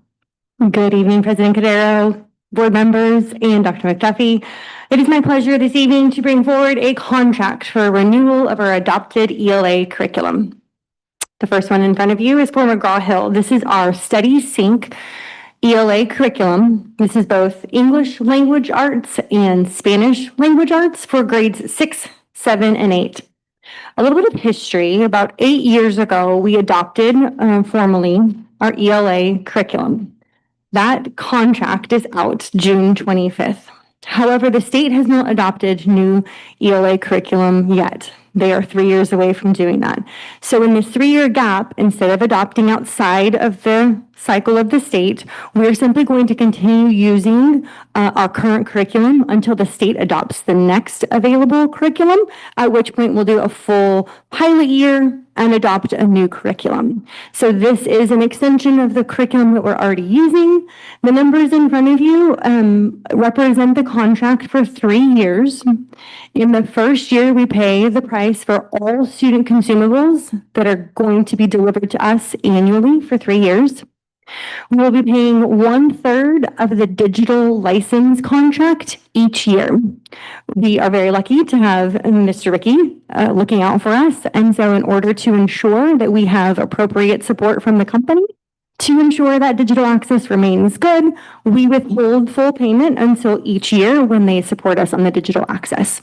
Good evening, President Cordero, board members, and Dr. McDuffie. It is my pleasure this evening to bring forward a contract for renewal of our adopted ELA curriculum. The first one in front of you is for McGraw-Hill. This is our Study Sync ELA curriculum. This is both English language arts and Spanish language arts for grades 6, 7, and 8. A little bit of history. About 8 years ago, we adopted formally our ELA curriculum. That contract is out June 25th. However, the state has not adopted new ELA curriculum yet. They are 3 years away from doing that. So in this 3-year gap, instead of adopting outside of the cycle of the state, we're simply going to continue using our current curriculum until the state adopts the next available curriculum, at which point we'll do a full pilot year and adopt a new curriculum. So this is an extension of the curriculum that we're already using. The numbers in front of you represent the contract for 3 years. In the first year, we pay the price for all student consumables that are going to be delivered to us annually for 3 years. We will be paying 1/3 of the digital license contract each year. We are very lucky to have Mr. Ricky looking out for us. And so in order to ensure that we have appropriate support from the company, to ensure that digital access remains good, we withhold full payment until each year when they support us on the digital access.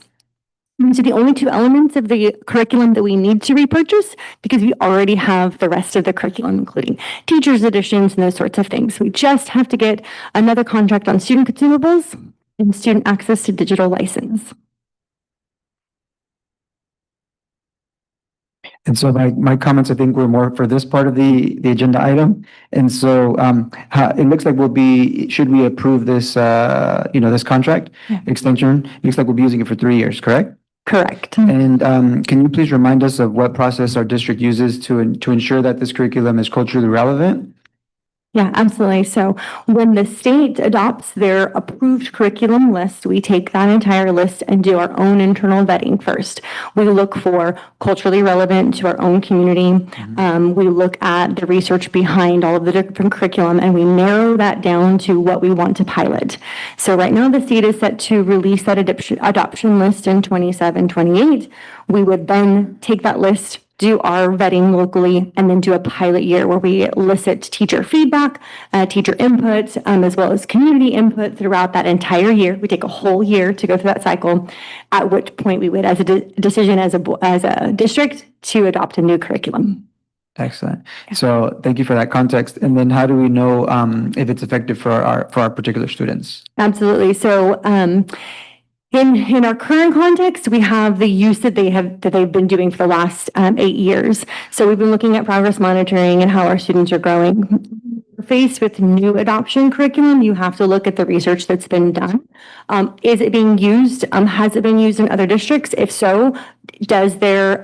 These are the only 2 elements of the curriculum that we need to repurchase because we already have the rest of the curriculum, including teachers' editions and those sorts of things. We just have to get another contract on student consumables and student access to digital license. And so my comments, I think, were more for this part of the agenda item. And so it looks like should we approve this, this contract extension? It looks like we'll be using it for 3 years, correct? Correct. And can you please remind us of what process our district uses to ensure that this curriculum is culturally relevant? Yeah, absolutely. So when the state adopts their approved curriculum list, we take that entire list and do our own internal vetting first. We look for culturally relevant to our own community. We look at the research behind all of the different curriculum, and we narrow that down to what we want to pilot. So right now the state is set to release that adoption list in 27, 28. We would then take that list, do our vetting locally, and then do a pilot year where we elicit teacher feedback, teacher input, as well as community input throughout that entire year. We take a whole year to go through that cycle, at which point we would, as a decision as a district, to adopt a new curriculum. Excellent. So thank you for that context. And then how do we know if it's effective for our particular students? Absolutely. So in our current context, we have the use that they've been doing for the last 8 years. So we've been looking at progress monitoring and how our students are growing. faced with new adoption curriculum, you have to look at the research that's been done. Is it being used? Has it been used in other districts? If so, does their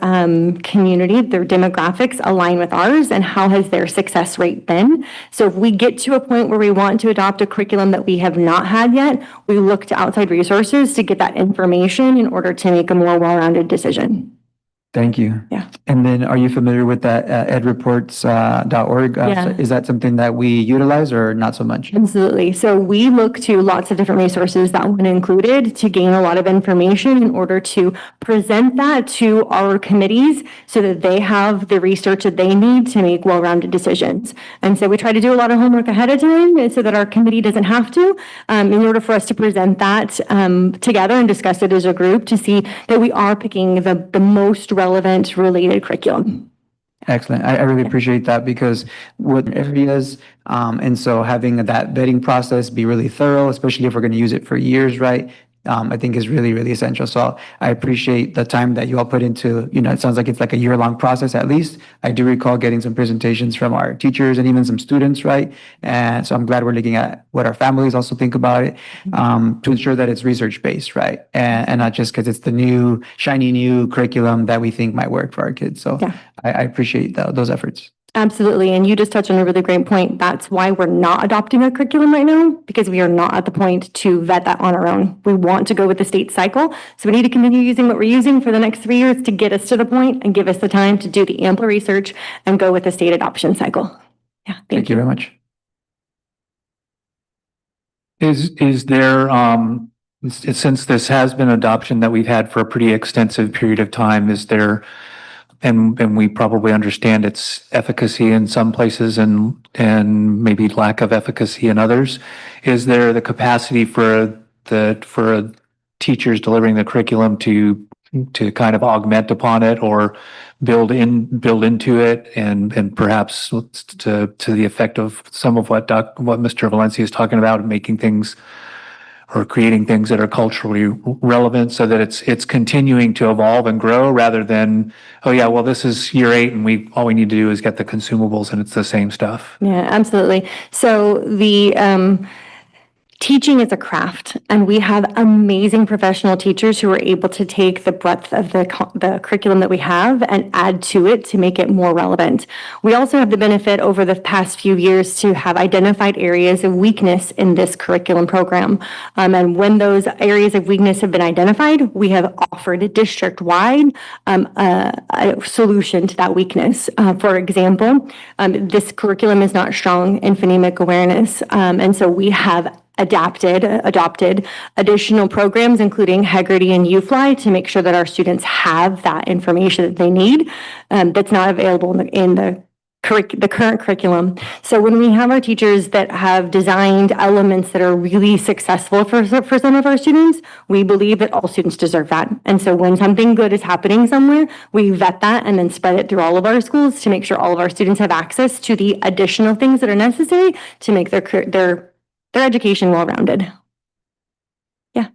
community, their demographics align with ours, and how has their success rate been? So if we get to a point where we want to adopt a curriculum that we have not had yet, we look to outside resources to get that information in order to make a more well-rounded decision. Thank you. Yeah. And then are you familiar with that edreports.org? Yeah. Is that something that we utilize or not so much? Absolutely. So we look to lots of different resources, that one included, to gain a lot of information in order to present that to our committees so that they have the research that they need to make well-rounded decisions. And so we try to do a lot of homework ahead of time so that our committee doesn't have to, in order for us to present that together and discuss it as a group to see that we are picking the most relevant related curriculum. Excellent. I really appreciate that because what areas, and so having that vetting process be really thorough, especially if we're going to use it for years, right? I think is really, really essential. So I appreciate the time that you all put into, it sounds like it's like a year-long process at least. I do recall getting some presentations from our teachers and even some students, right? And so I'm glad we're looking at what our families also think about it, to ensure that it's research-based, right? And not just because it's the new, shiny new curriculum that we think might work for our kids. So Yeah. I appreciate those efforts. Absolutely. And you just touched on a really great point. That's why we're not adopting a curriculum right now, because we are not at the point to vet that on our own. We want to go with the state cycle. So we need to continue using what we're using for the next 3 years to get us to the point and give us the time to do the ample research and go with the state adoption cycle. Yeah. Thank you very much. Is there, since this has been adoption that we've had for a pretty extensive period of time, is there, and we probably understand its efficacy in some places and maybe lack of efficacy in others, is there the capacity for teachers delivering the curriculum to kind of augment upon it or build into it and perhaps to the effect of some of what Mr. Valencia is talking about, making things or creating things that are culturally relevant so that it's continuing to evolve and grow rather than, oh yeah, well, this is year 8 and all we need to do is get the consumables and it's the same stuff. Yeah, absolutely. So the teaching is a craft, and we have amazing professional teachers who are able to take the breadth of the curriculum that we have and add to it to make it more relevant. We also have the benefit over the past few years to have identified areas of weakness in this curriculum program. And when those areas of weakness have been identified, we have offered a district-wide a solution to that weakness. For example, this curriculum is not strong in phonemic awareness, and so we have adopted additional programs, including Heggerty and UFly, to make sure that our students have that information that they need that's not available in the current curriculum. So when we have our teachers that have designed elements that are really successful for some of our students, we believe that all students deserve that. And so when something good is happening somewhere, we vet that and then spread it through all of our schools to make sure all of our students have access to the additional things that are necessary to make their education well-rounded. Yeah.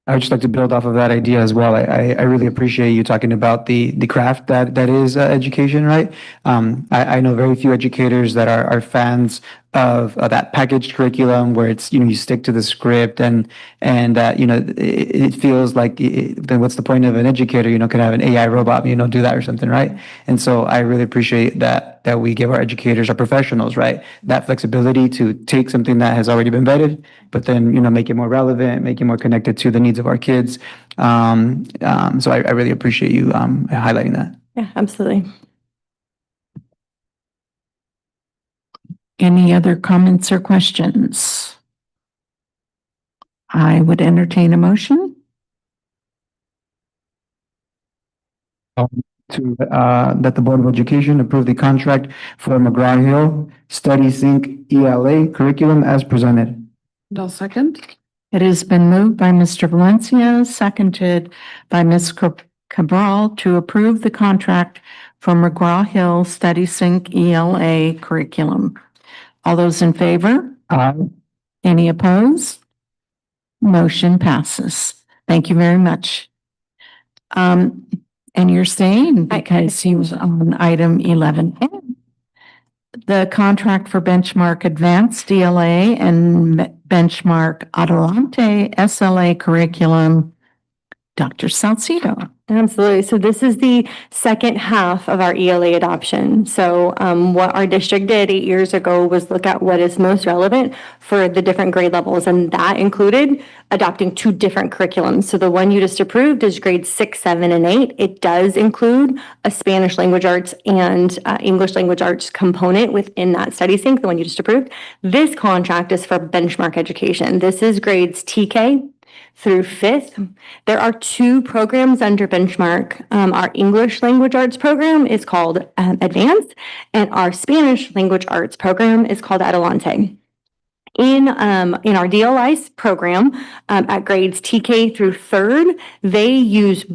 I would just like to build off of that idea as well. I really appreciate you talking about the craft that is education, right? I know very few educators that are fans of that packaged curriculum where it's, you stick to the script and it feels like then what's the point of an educator, could have an AI robot, do that or something, right? And so I really appreciate that we give our educators, our professionals, right, that flexibility to take something that has already been vetted, but then, make it more relevant, make it more connected to the needs of our kids. So I really appreciate you highlighting that. Yeah, absolutely. Any other comments or questions? I would entertain a motion. To that the Board of Education approve the contract for McGraw-Hill Study Sync ELA curriculum as presented. I'll second. It has been moved by Mr. Valencia, seconded by Ms. Cabral to approve the contract for McGraw-Hill Study Sync ELA curriculum. All those in favor? Aye. Any opposed? Motion passes. Thank you very much. And you're staying because he was on item 11N. The contract for Benchmark Advanced DLA and Benchmark Adelante SLA curriculum. Dr. Salcido. Absolutely. So this is the second half of our ELA adoption. So what our district did 8 years ago was look at what is most relevant for the different grade levels, and that included adopting 2 different curriculums. So the one you just approved is grades 6, 7, and 8. It does include a Spanish language arts and English language arts component within that study sync, the one you just approved. This contract is for benchmark education. This is grades TK through 5th. There are 2 programs under benchmark. Our English language arts program is called Advanced, and our Spanish language arts program is called Adelante. In our DLI program, at grades TK through 3rd, they use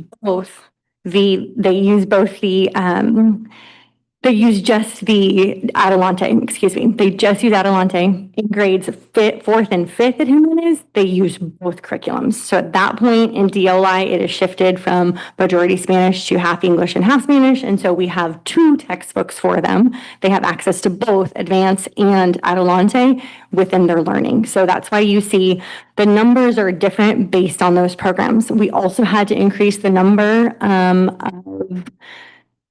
just the Adelante, excuse me. They just use Adelante. In grades 4th and 5th at Jimenez, they use both curriculums. So at that point in DLI, it is shifted from majority Spanish to half English and half Spanish. And so we have 2 textbooks for them. They have access to both Advanced and Adelante within their learning. So that's why you see the numbers are different based on those programs. We also had to increase the number of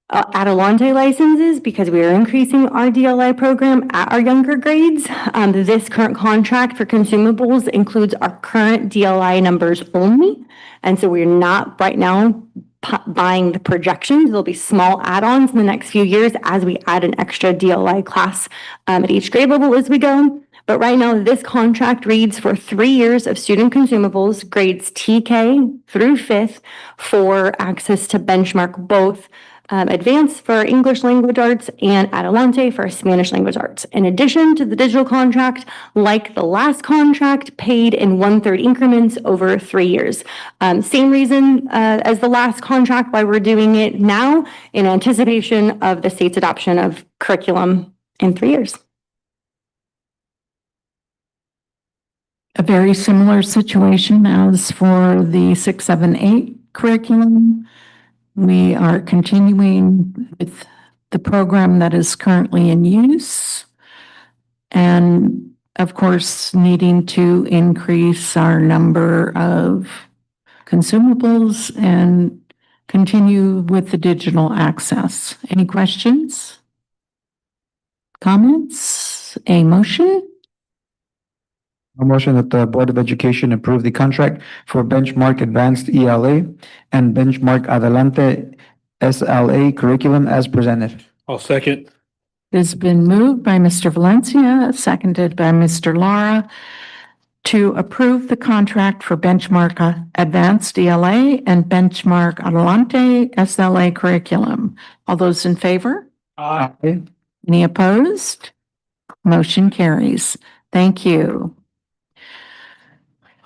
Adelante licenses because we are increasing our DLI program at our younger grades. This current contract for consumables includes our current DLI numbers only. And so we're not right now buying the projections. There'll be small add-ons in the next few years as we add an extra DLI class at each grade level as we go. But right now, this contract reads for 3 years of student consumables, grades TK through 5th, for access to benchmark both Advanced for English language arts and Adelante for Spanish language arts. In addition to the digital contract, like the last contract, paid in 1/3 increments over 3 years. Same reason as the last contract, why we're doing it now, in anticipation of the state's adoption of curriculum in 3 years. A very similar situation as for the 6, 7, 8 curriculum. We are continuing with the program that is currently in use. And of course, needing to increase our number of consumables and continue with the digital access. Any questions? Comments? A motion? A motion that the Board of Education approve the contract for Benchmark Advanced ELA and Benchmark Adelante SLA curriculum as presented. I'll second. It's been moved by Mr. Valencia, seconded by Mr. Lara, to approve the contract for Benchmark Advanced ELA and Benchmark Adelante SLA curriculum. All those in favor? Aye. Any opposed? Motion carries. Thank you.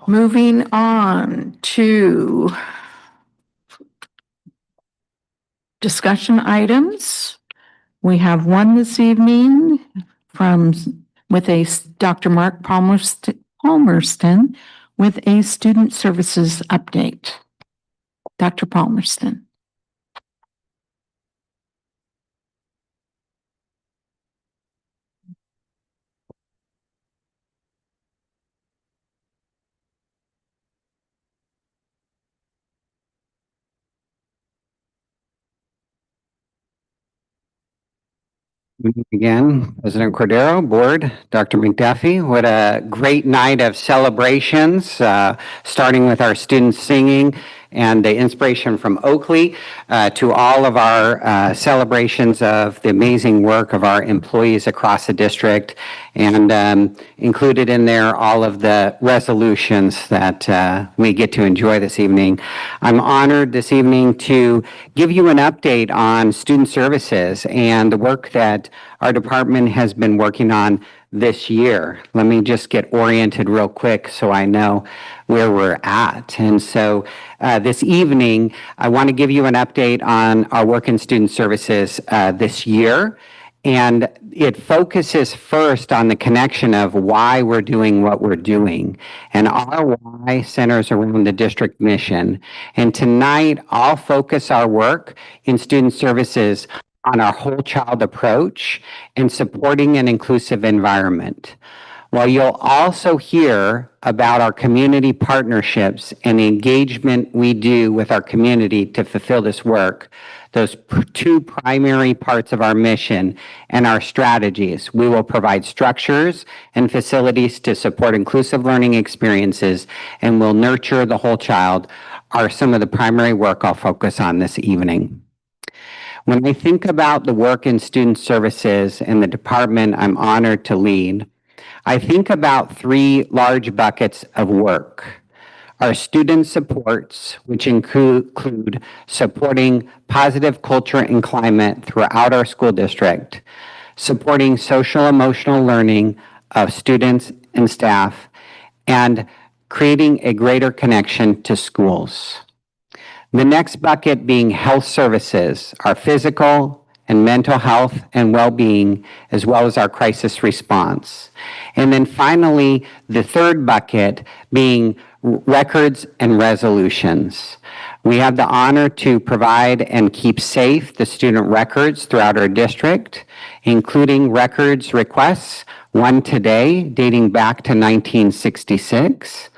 Moving on to discussion items. We have one this evening with Dr. Mark Palmerston with a student services update. Dr. Palmerston. Again, President Cordero, Board, Dr. McDuffie, what a great night of celebrations, starting with our students singing and the inspiration from Oakley, to all of our celebrations of the amazing work of our employees across the district, and included in there all of the resolutions that we get to enjoy this evening. I'm honored this evening to give you an update on student services and the work that our department has been working on this year. Let me just get oriented real quick so I know where we're at. And so this evening, I want to give you an update on our work in student services this year And it focuses first on the connection of why we're doing what we're doing. And our why centers around the district mission. And tonight, I'll focus our work in student services on our whole child approach and supporting an inclusive environment. While you'll also hear about our community partnerships and the engagement we do with our community to fulfill this work, those two primary parts of our mission and our strategies. We will provide structures and facilities to support inclusive learning experiences, and will nurture the whole child are some of the primary work I'll focus on this evening. When I think about the work in student services and the department I'm honored to lead, I think about three large buckets of work. Our student supports, which include supporting positive culture and climate throughout our school district, supporting social emotional learning of students and staff, and creating a greater connection to schools. The next bucket being health services, our physical and mental health and well-being, as well as our crisis response. And then finally, the third bucket being records and resolutions. We have the honor to provide and keep safe the student records throughout our district, including records requests, one today dating back to 1966,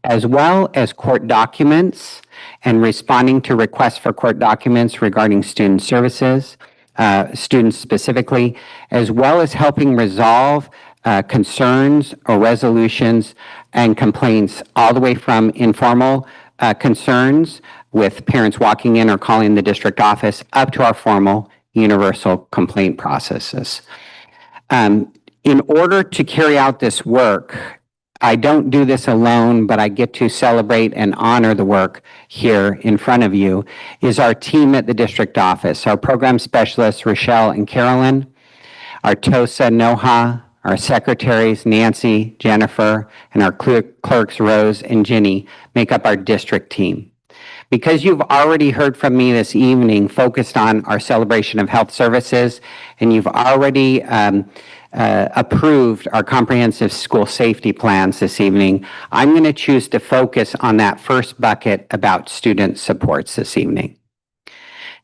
as well as court documents and responding to requests for court documents regarding student services, students specifically, as well as helping resolve concerns or resolutions and complaints, all the way from informal concerns with parents walking in or calling the district office up to our formal universal complaint processes. In order to carry out this work, I don't do this alone, but I get to celebrate and honor the work here in front of you, is our team at the district office, our program specialists, Rochelle and Carolyn, our TOSA, Noha, our secretaries, Nancy, Jennifer, and our clerks, Rose and Ginny, make up our district team. Because you've already heard from me this evening focused on our celebration of health services, and you've already approved our comprehensive school safety plans this evening, I'm going to choose to focus on that first bucket about student supports this evening.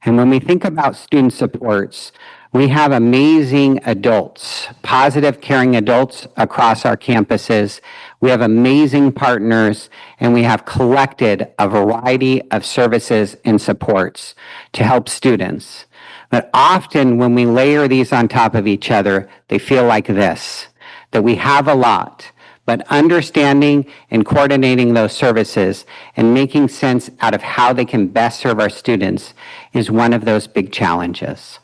And when we think about student supports, we have amazing adults, positive, caring adults across our campuses. We have amazing partners, and we have collected a variety of services and supports to help students. But often when we layer these on top of each other, they feel like this, that we have a lot, but understanding and coordinating those services and making sense out of how they can best serve our students is one of those big challenges.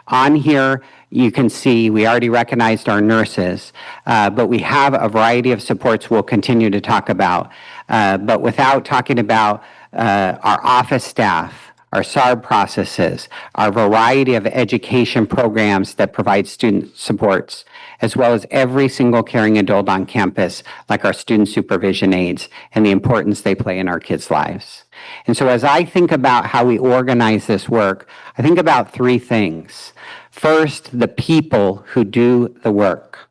On here, you can see we already recognized our nurses, but we have a variety of supports we'll continue to talk about. But without talking about our office staff, our SARB processes, our variety of education programs that provide student supports, as well as every single caring adult on campus, like our student supervision aides and the importance they play in our kids' lives. And so as I think about how we organize this work, I think about three things. First, the people who do the work.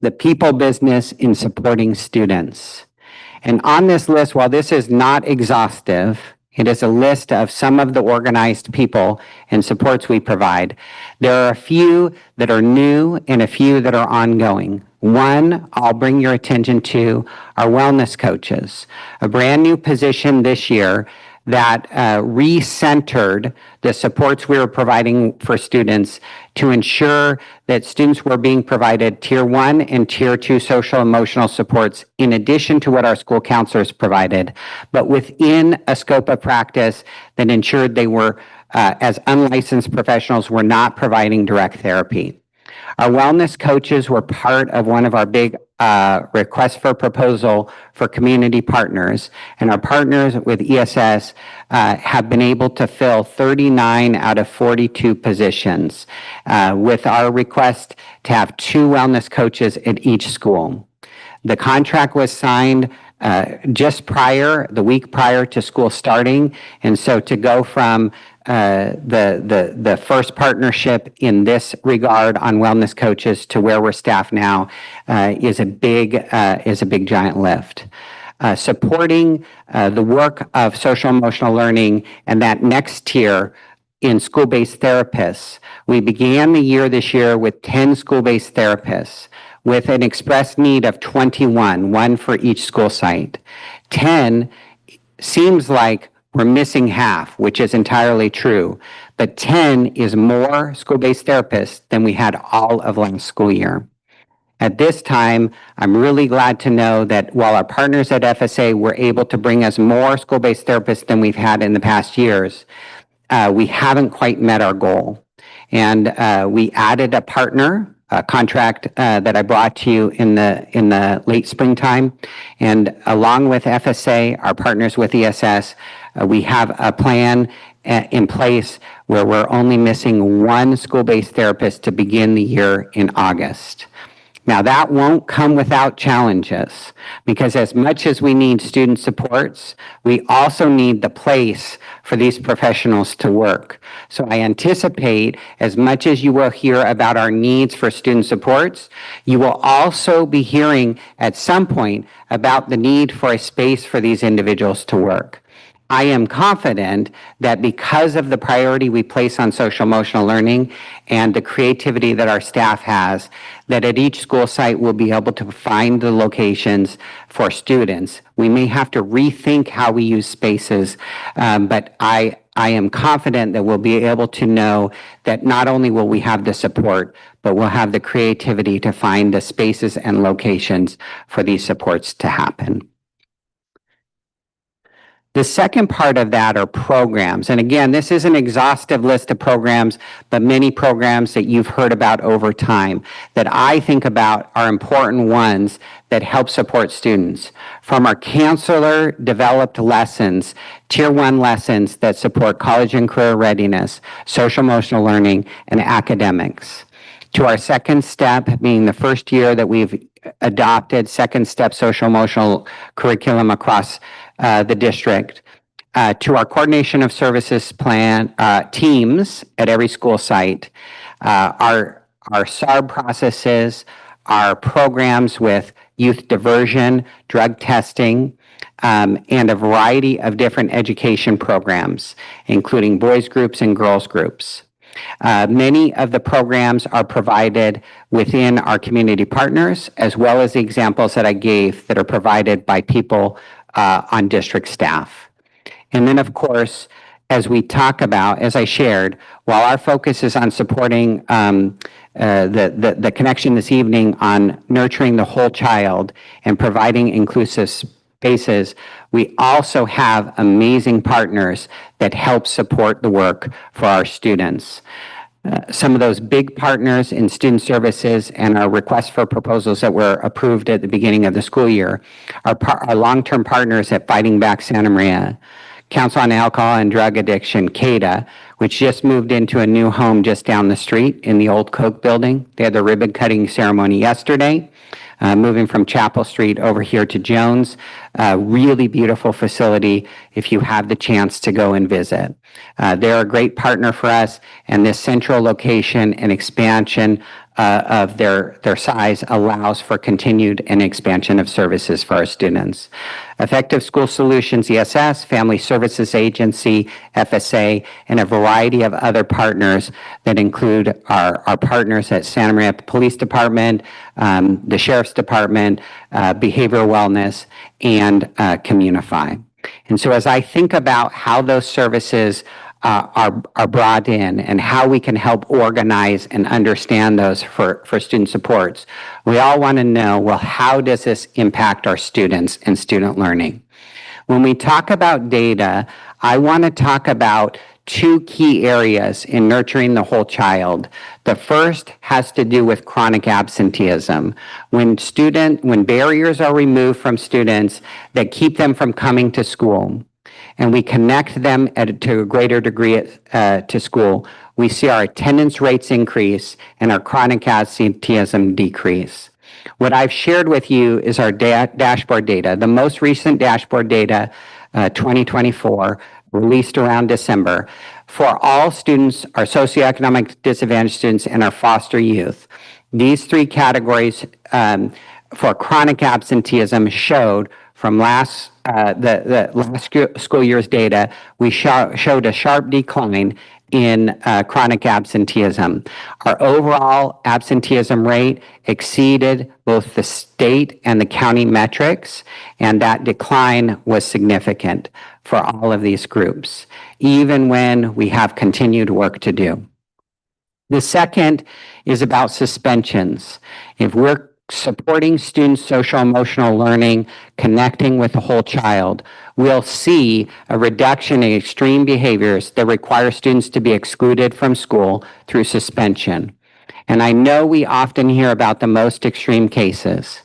The people business in supporting students. And on this list, while this is not exhaustive, it is a list of some of the organized people and supports we provide. There are a few that are new and a few that are ongoing. One, I'll bring your attention to our wellness coaches, a brand new position this year that recentered the supports we were providing for students to ensure that students were being provided Tier 1 and Tier 2 social emotional supports in addition to what our school counselors provided, but within a scope of practice that ensured they were, as unlicensed professionals, were not providing direct therapy. Our wellness coaches were part of one of our big requests for proposal for community partners, and our partners with ESS have been able to fill 39 out of 42 positions with our request to have 2 wellness coaches at each school. The contract was signed just the week prior to school starting, and so to go from the first partnership in this regard on wellness coaches to where we're staffed now is a big giant lift. Supporting the work of social emotional learning and that next tier in school-based therapists. We began the year this year with 10 school-based therapists with an expressed need of 21, one for each school site. 10 seems like we're missing half, which is entirely true, but 10 is more school-based therapists than we had all of last school year. At this time, I'm really glad to know that while our partners at FSA were able to bring us more school-based therapists than we've had in the past years, we haven't quite met our goal. And we added a partner, a contract that I brought to you in the late springtime. And along with FSA, our partners with ESS, we have a plan in place where we're only missing one school-based therapist to begin the year in August. Now, that won't come without challenges, because as much as we need student supports, we also need the place for these professionals to work. So I anticipate, as much as you will hear about our needs for student supports, you will also be hearing at some point about the need for a space for these individuals to work. I am confident that because of the priority we place on social emotional learning and the creativity that our staff has, that at each school site we'll be able to find the locations for students. We may have to rethink how we use spaces, but I am confident that we'll be able to know that not only will we have the support, but we'll have the creativity to find the spaces and locations for these supports to happen. The second part of that are programs. And again, this is an exhaustive list of programs, but many programs that you've heard about over time that I think about are important ones that help support students. From our counselor developed lessons, tier 1 lessons that support college and career readiness, social emotional learning, and academics. To our second step, being the first year that we've adopted second step social emotional curriculum across the district, to our coordination of services plan teams at every school site, our SARB processes, our programs with youth diversion, drug testing, and a variety of different education programs, including boys groups and girls groups. Many of the programs are provided within our community partners, as well as the examples that I gave that are provided by people on district staff. And then, of course, as we talk about, as I shared, while our focus is on supporting the connection this evening on nurturing the whole child and providing inclusive spaces, we also have amazing partners that help support the work for our students. Some of those big partners in student services and our request for proposals that were approved at the beginning of the school year are our long-term partners at Fighting Back Santa Maria, Council on Alcohol and Drug Addiction, CADA, which just moved into a new home just down the street in the old Coke building. They had the ribbon cutting ceremony yesterday, moving from Chapel Street over here to Jones. Really beautiful facility if you have the chance to go and visit. They're a great partner for us, and this central location and expansion of their size allows for continued and expansion of services for our students. Effective School Solutions, ESS, Family Services Agency, FSA, and a variety of other partners that include our partners at Santa Maria Police Department, the Sheriff's Department, Behavioral Wellness, and Communify. And so as I think about how those services are brought in and how we can help organize and understand those for student supports, we all want to know, well, how does this impact our students and student learning? When we talk about data, I want to talk about two key areas in nurturing the whole child. The first has to do with chronic absenteeism. When barriers are removed from students that keep them from coming to school, and we connect them to a greater degree to school, we see our attendance rates increase and our chronic absenteeism decrease. What I've shared with you is our dashboard data. The most recent dashboard data, 2024, released around December, for all students, our socioeconomic disadvantaged students, and our foster youth. These three categories for chronic absenteeism showed from the last school year's data, we showed a sharp decline in chronic absenteeism. Our overall absenteeism rate exceeded both the state and the county metrics, and that decline was significant for all of these groups, even when we have continued work to do. The second is about suspensions. If we're supporting students' social emotional learning, connecting with the whole child, we'll see a reduction in extreme behaviors that require students to be excluded from school through suspension. And I know we often hear about the most extreme cases.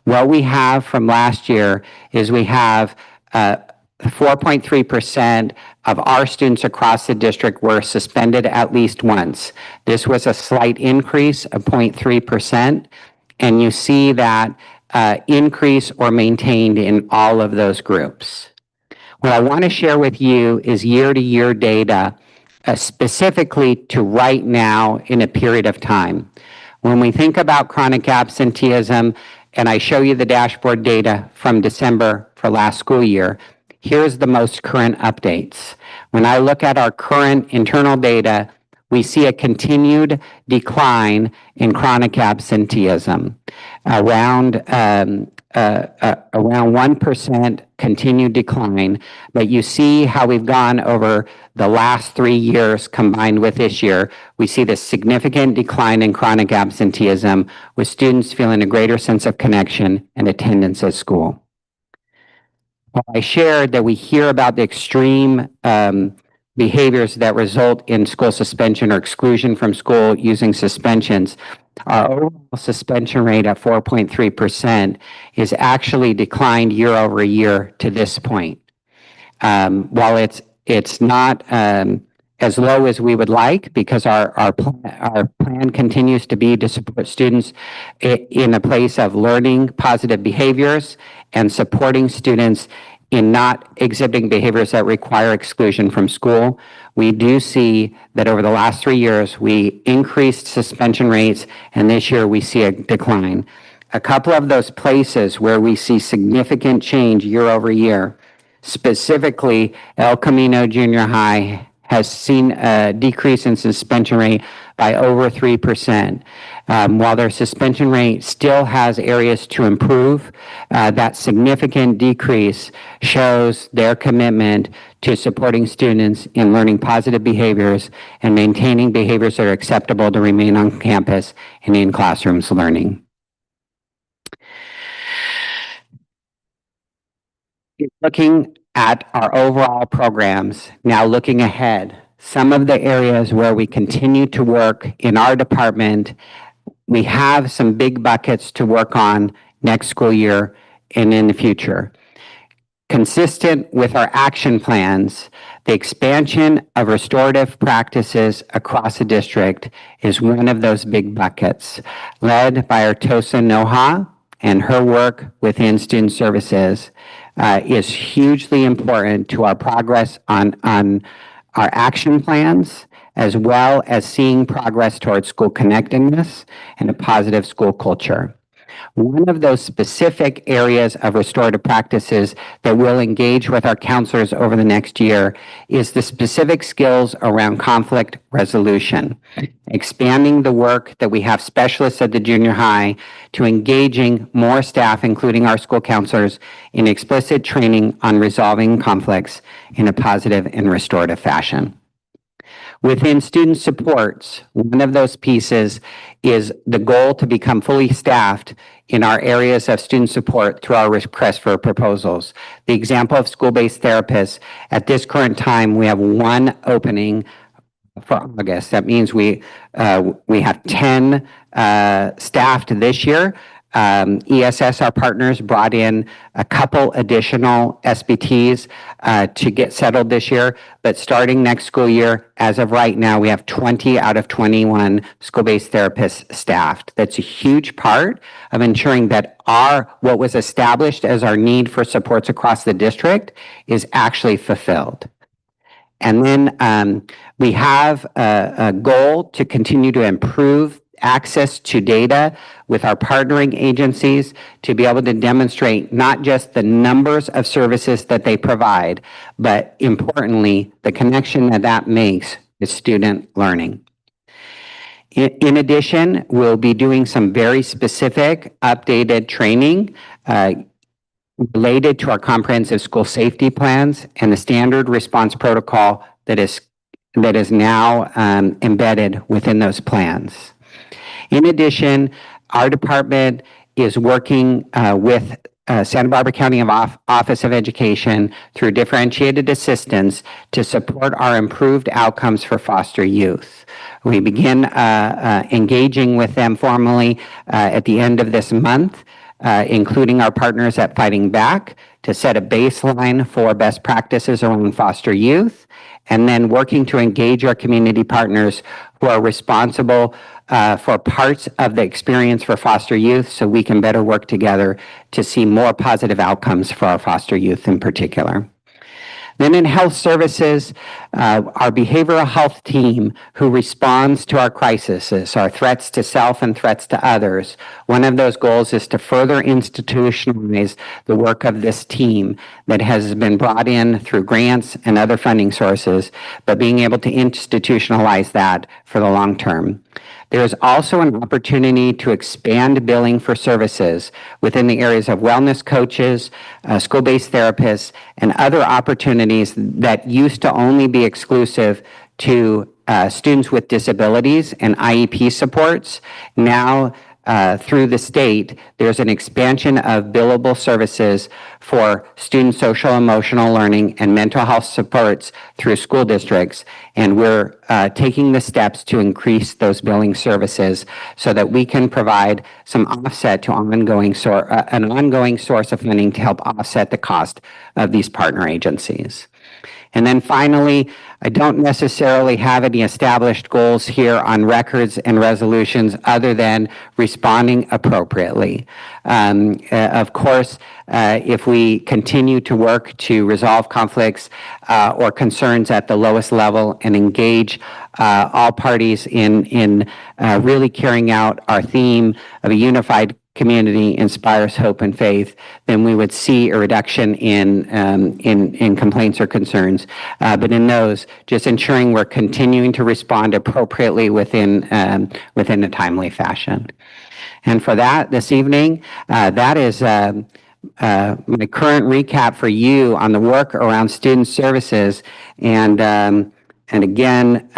What we have from last year is we have 4.3% of our students across the district were suspended at least once. This was a slight increase of 0.3%. And you see that increase or maintained in all of those groups. What I want to share with you is year-to-year data, specifically to right now in a period of time. When we think about chronic absenteeism, and I show you the dashboard data from December for last school year, here's the most current updates. When I look at our current internal data, we see a continued decline in chronic absenteeism, around 1% continued decline. But you see how we've gone over the last 3 years combined with this year. We see this significant decline in chronic absenteeism, with students feeling a greater sense of connection and attendance at school. I shared that we hear about the extreme behaviors that result in school suspension or exclusion from school using suspensions. Our overall suspension rate at 4.3% is actually declined year over year to this point. While it's not as low as we would like, because our plan continues to be to support students in a place of learning positive behaviors and supporting students in not exhibiting behaviors that require exclusion from school. We do see that over the last 3 years, we increased suspension rates, and this year we see a decline. A couple of those places where we see significant change year over year, specifically El Camino Junior High has seen a decrease in suspension rate by over 3%. While their suspension rate still has areas to improve, that significant decrease shows their commitment to supporting students in learning positive behaviors and maintaining behaviors that are acceptable to remain on campus and in classrooms learning. Looking at our overall programs, now looking ahead, some of the areas where we continue to work in our department, we have some big buckets to work on next school year and in the future. Consistent with our action plans, the expansion of restorative practices across the district is one of those big buckets, led by our Tosa Noha, and her work within student services is hugely important to our progress on our action plans, as well as seeing progress towards school connectedness and a positive school culture. One of those specific areas of restorative practices that we'll engage with our counselors over the next year is the specific skills around conflict resolution, expanding the work that we have specialists at the junior high to engaging more staff, including our school counselors, in explicit training on resolving conflicts in a positive and restorative fashion. Within student supports, one of those pieces is the goal to become fully staffed in our areas of student support through our request for proposals. The example of school-based therapists, at this current time, we have one opening for August. That means we have 10 staffed this year. ESS, our partners, brought in a couple additional SBTs to get settled this year. But starting next school year, as of right now, we have 20 out of 21 school-based therapists staffed. That's a huge part of ensuring that what was established as our need for supports across the district is actually fulfilled. And then we have a goal to continue to improve access to data with our partnering agencies to be able to demonstrate not just the numbers of services that they provide, but importantly, the connection that that makes with student learning. In addition, we'll be doing some very specific updated training related to our comprehensive school safety plans and the standard response protocol that is now embedded within those plans. In addition, our department is working with Santa Barbara County Office of Education through differentiated assistance to support our improved outcomes for foster youth. We begin engaging with them formally at the end of this month, including our partners at Fighting Back to set a baseline for best practices around foster youth, and then working to engage our community partners who are responsible for parts of the experience for foster youth so we can better work together to see more positive outcomes for our foster youth in particular. Then in health services, our behavioral health team who responds to our crises, our threats to self and threats to others. One of those goals is to further institutionalize the work of this team that has been brought in through grants and other funding sources, but being able to institutionalize that for the long term. There is also an opportunity to expand billing for services within the areas of wellness coaches, school-based therapists, and other opportunities that used to only be exclusive to students with disabilities and IEP supports. Now, through the state, there's an expansion of billable services for student social emotional learning and mental health supports through school districts. And we're taking the steps to increase those billing services so that we can provide some offset to an ongoing source of funding to help offset the cost of these partner agencies. And then finally, I don't necessarily have any established goals here on records and resolutions other than responding appropriately. Of course, if we continue to work to resolve conflicts or concerns at the lowest level and engage all parties in really carrying out our theme of a unified community inspires hope and faith, then we would see a reduction in complaints or concerns. But in those, just ensuring we're continuing to respond appropriately within a timely fashion. And for that, this evening, that is my current recap for you on the work around student services. And again,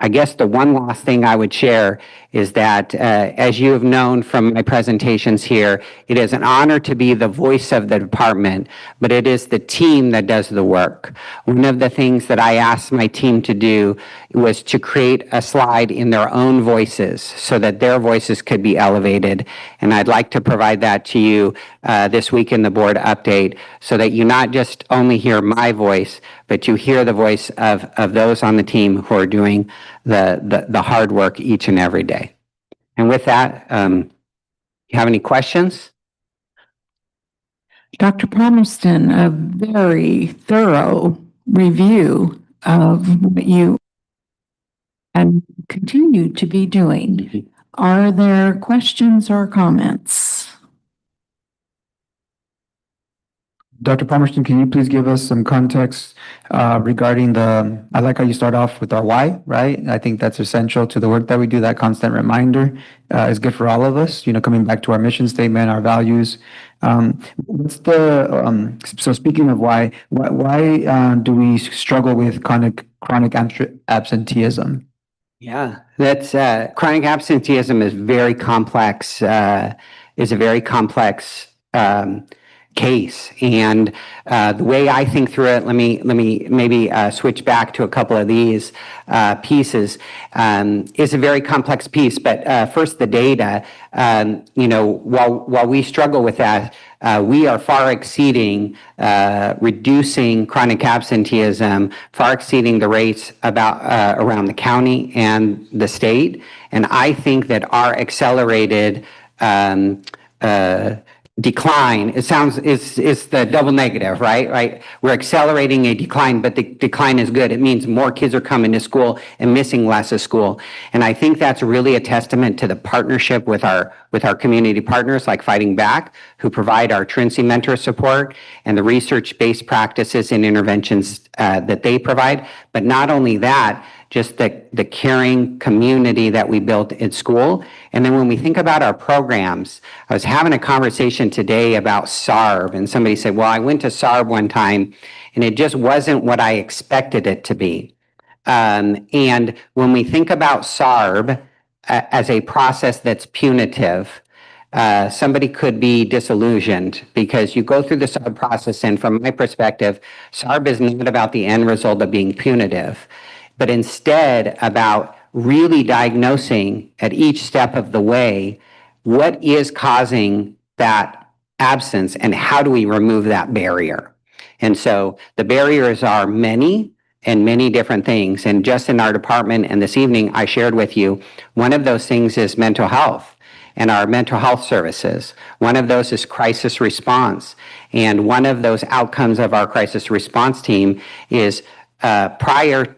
I guess the one last thing I would share is that, as you have known from my presentations here, it is an honor to be the voice of the department, but it is the team that does the work. One of the things that I asked my team to do was to create a slide in their own voices so that their voices could be elevated. And I'd like to provide that to you this week in the board update so that you not just only hear my voice, but you hear the voice of those on the team who are doing the hard work each and every day. And with that, you have any questions? Dr. Palmerston, a very thorough review of what you and continue to be doing. Are there questions or comments? Dr. Palmerston, can you please give us some context regarding I like how you start off with our why, right? I think that's essential to the work that we do. That constant reminder is good for all of us, coming back to our mission statement, our values. So speaking of why do we struggle with chronic absenteeism? Yeah, that's chronic absenteeism is very complex, is a very complex case. And the way I think through it, let me maybe switch back to a couple of these pieces. Is a very complex piece, but first the data. While we struggle with that, we are far exceeding reducing chronic absenteeism, far exceeding the rates around the county and the state. And I think that our accelerated decline, it's the double negative, right? Right? We're accelerating a decline, but the decline is good. It means more kids are coming to school and missing less of school. And I think that's really a testament to the partnership with our community partners like Fighting Back, who provide our truancy mentor support and the research-based practices and interventions that they provide. But not only that, just the caring community that we built at school. And then when we think about our programs, I was having a conversation today about SARB, and somebody said, well, I went to SARB one time and it just wasn't what I expected it to be. And when we think about SARB as a process that's punitive, somebody could be disillusioned because you go through the SARB process, and from my perspective, SARB is not about the end result of being punitive, but instead about really diagnosing at each step of the way what is causing that absence and how do we remove that barrier. And so the barriers are many and many different things. And just in our department and this evening, I shared with you, one of those things is mental health and our mental health services. One of those is crisis response. And one of those outcomes of our crisis response team is prior,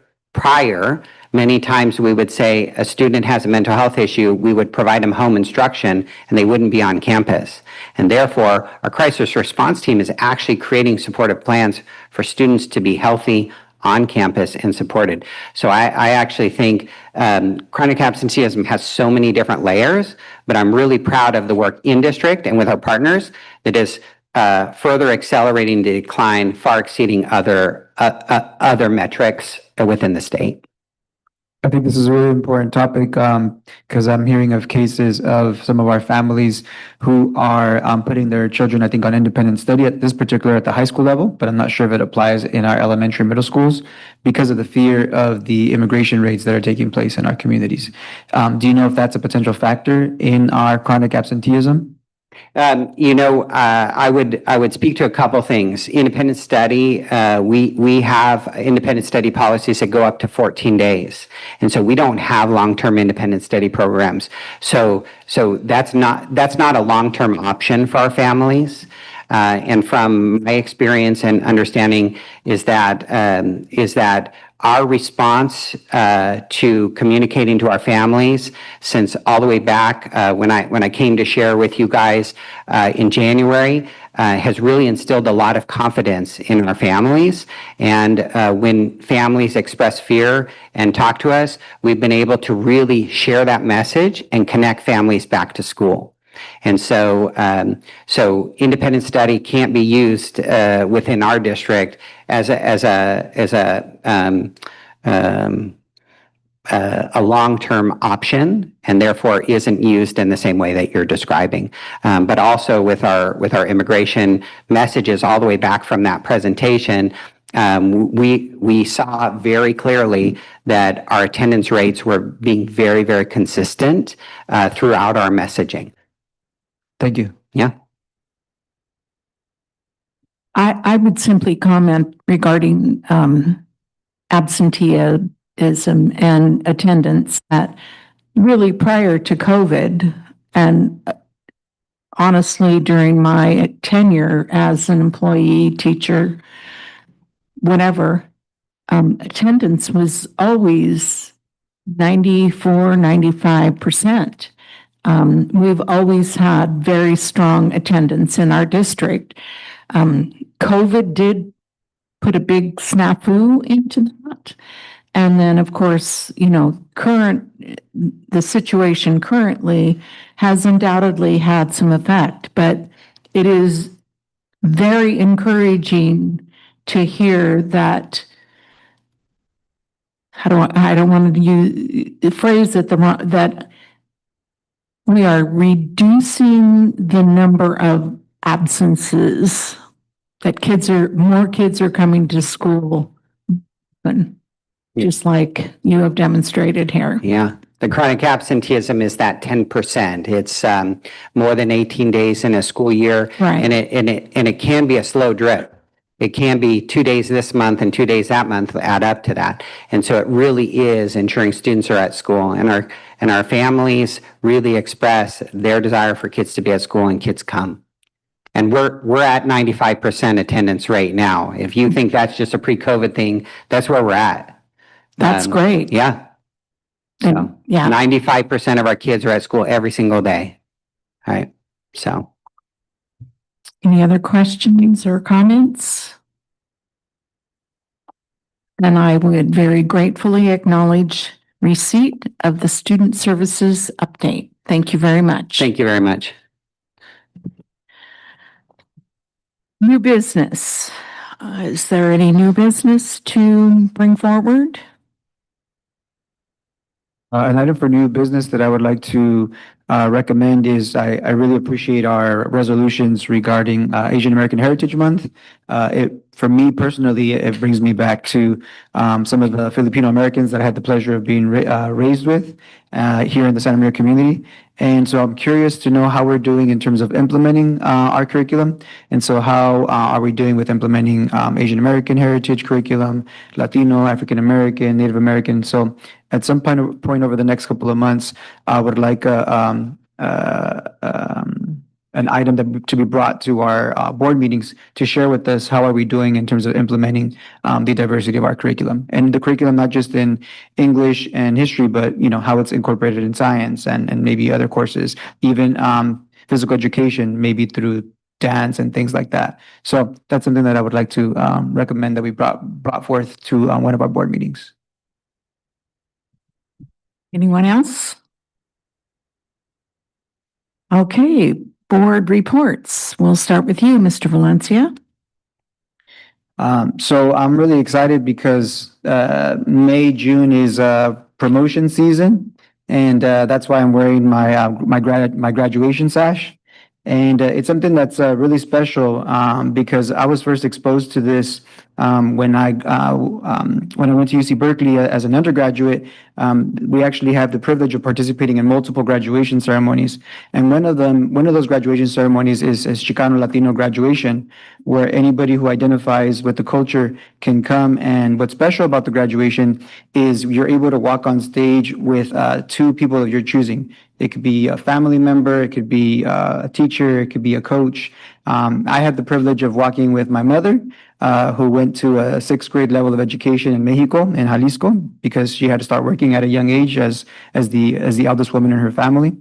many times we would say a student has a mental health issue, we would provide them home instruction and they wouldn't be on campus. And therefore, our crisis response team is actually creating supportive plans for students to be healthy on campus and supported. So I actually think chronic absenteeism has so many different layers, but I'm really proud of the work in district and with our partners that is further accelerating the decline, far exceeding other metrics within the state. I think this is a really important topic because I'm hearing of cases of some of our families who are putting their children, I think, on independent study at the high school level, but I'm not sure if it applies in our elementary and middle schools because of the fear of the immigration rates that are taking place in our communities. Do you know if that's a potential factor in our chronic absenteeism? I would speak to a couple things. Independent study, we have independent study policies that go up to 14 days. And so we don't have long-term independent study programs. So that's not a long-term option for our families. And from my experience and understanding is that our response to communicating to our families since all the way back when I came to share with you guys in January has really instilled a lot of confidence in our families. And when families express fear and talk to us, we've been able to really share that message and connect families back to school. And so, independent study can't be used within our district as a long-term option, and therefore isn't used in the same way that you're describing. But also with our immigration messages all the way back from that presentation, we saw very clearly that our attendance rates were being very, very consistent throughout our messaging. Thank you. Yeah. I would simply comment regarding absenteeism and attendance that really prior to COVID and honestly during my tenure as an employee, teacher, whatever, attendance was always 94, 95%. We've always had very strong attendance in our district. COVID did put a big snafu into that. And then, of course, the situation currently has undoubtedly had some effect, but it is very encouraging to hear that I don't want to use the phrase that we are reducing the number of absences, that more kids are coming to school, just like you have demonstrated here. Yeah. The chronic absenteeism is that 10%. It's more than 18 days in a school year. Right. And it can be a slow drip. It can be 2 days this month and 2 days that month add up to that. And so it really is ensuring students are at school, and our families really express their desire for kids to be at school, and kids come. And we're at 95% attendance right now. If you think that's just a pre-COVID thing, that's where we're at. That's great. Yeah. So Yeah. 95% of our kids are at school every single day. All right. So. Any other questions or comments? And I would very gratefully acknowledge receipt of the student services update. Thank you very much. Thank you very much. New business. Is there any new business to bring forward? An item for new business that I would like to recommend is I really appreciate our resolutions regarding Asian American Heritage Month. For me personally, it brings me back to some of the Filipino Americans that I had the pleasure of being raised with here in the Santa Maria community. And so I'm curious to know how we're doing in terms of implementing our curriculum. And so how are we doing with implementing Asian American heritage curriculum, Latino, African American, Native American. So at some point over the next couple of months, I would like an item to be brought to our board meetings to share with us how are we doing in terms of implementing the diversity of our curriculum. And the curriculum, not just in English and history, but how it's incorporated in science and maybe other courses, even physical education, maybe through dance and things like that. So that's something that I would like to recommend that we brought forth to one of our board meetings. Anyone else? Okay, board reports. We'll start with you, Mr. Valencia. So I'm really excited because May, June is promotion season, and that's why I'm wearing my graduation sash. And it's something that's really special because I was first exposed to this when I went to UC Berkeley as an undergraduate. We actually have the privilege of participating in multiple graduation ceremonies, and one of those graduation ceremonies is Chicano Latino graduation, where anybody who identifies with the culture can come. And what's special about the graduation is you're able to walk on stage with two people of your choosing. It could be a family member, it could be a teacher, it could be a coach. I had the privilege of walking with my mother, who went to a 6th grade level of education in Mexico, in Jalisco, because she had to start working at a young age as the eldest woman in her family.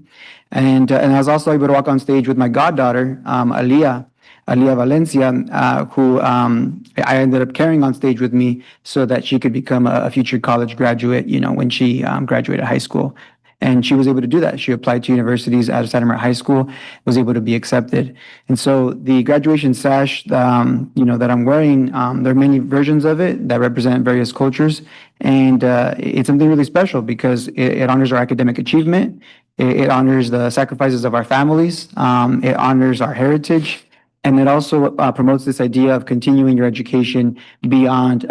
And I was also able to walk on stage with my goddaughter, Aliyah Valencia, who I ended up carrying on stage with me so that she could become a future college graduate, when she graduated high school. And she was able to do that. She applied to universities out of Santa Maria High School, was able to be accepted. And so the graduation sash, that I'm wearing, there are many versions of it that represent various cultures. And it's something really special because it honors our academic achievement. It honors the sacrifices of our families. It honors our heritage. And it also promotes this idea of continuing your education beyond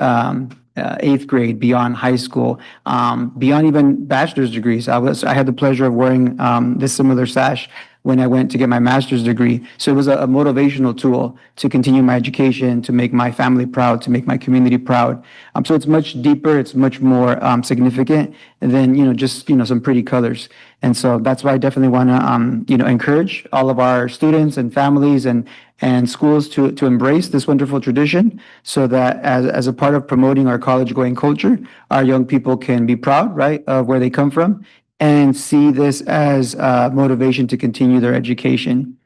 8th grade, beyond high school, beyond even bachelor's degrees. I had the pleasure of wearing this similar sash when I went to get my master's degree. So it was a motivational tool to continue my education, to make my family proud, to make my community proud. So it's much deeper, it's much more significant than just some pretty colors. And so that's why I definitely want to encourage all of our students and families and schools to embrace this wonderful tradition, so that as a part of promoting our college going culture, our young people can be proud, right, of where they come from and see this as motivation to continue their education.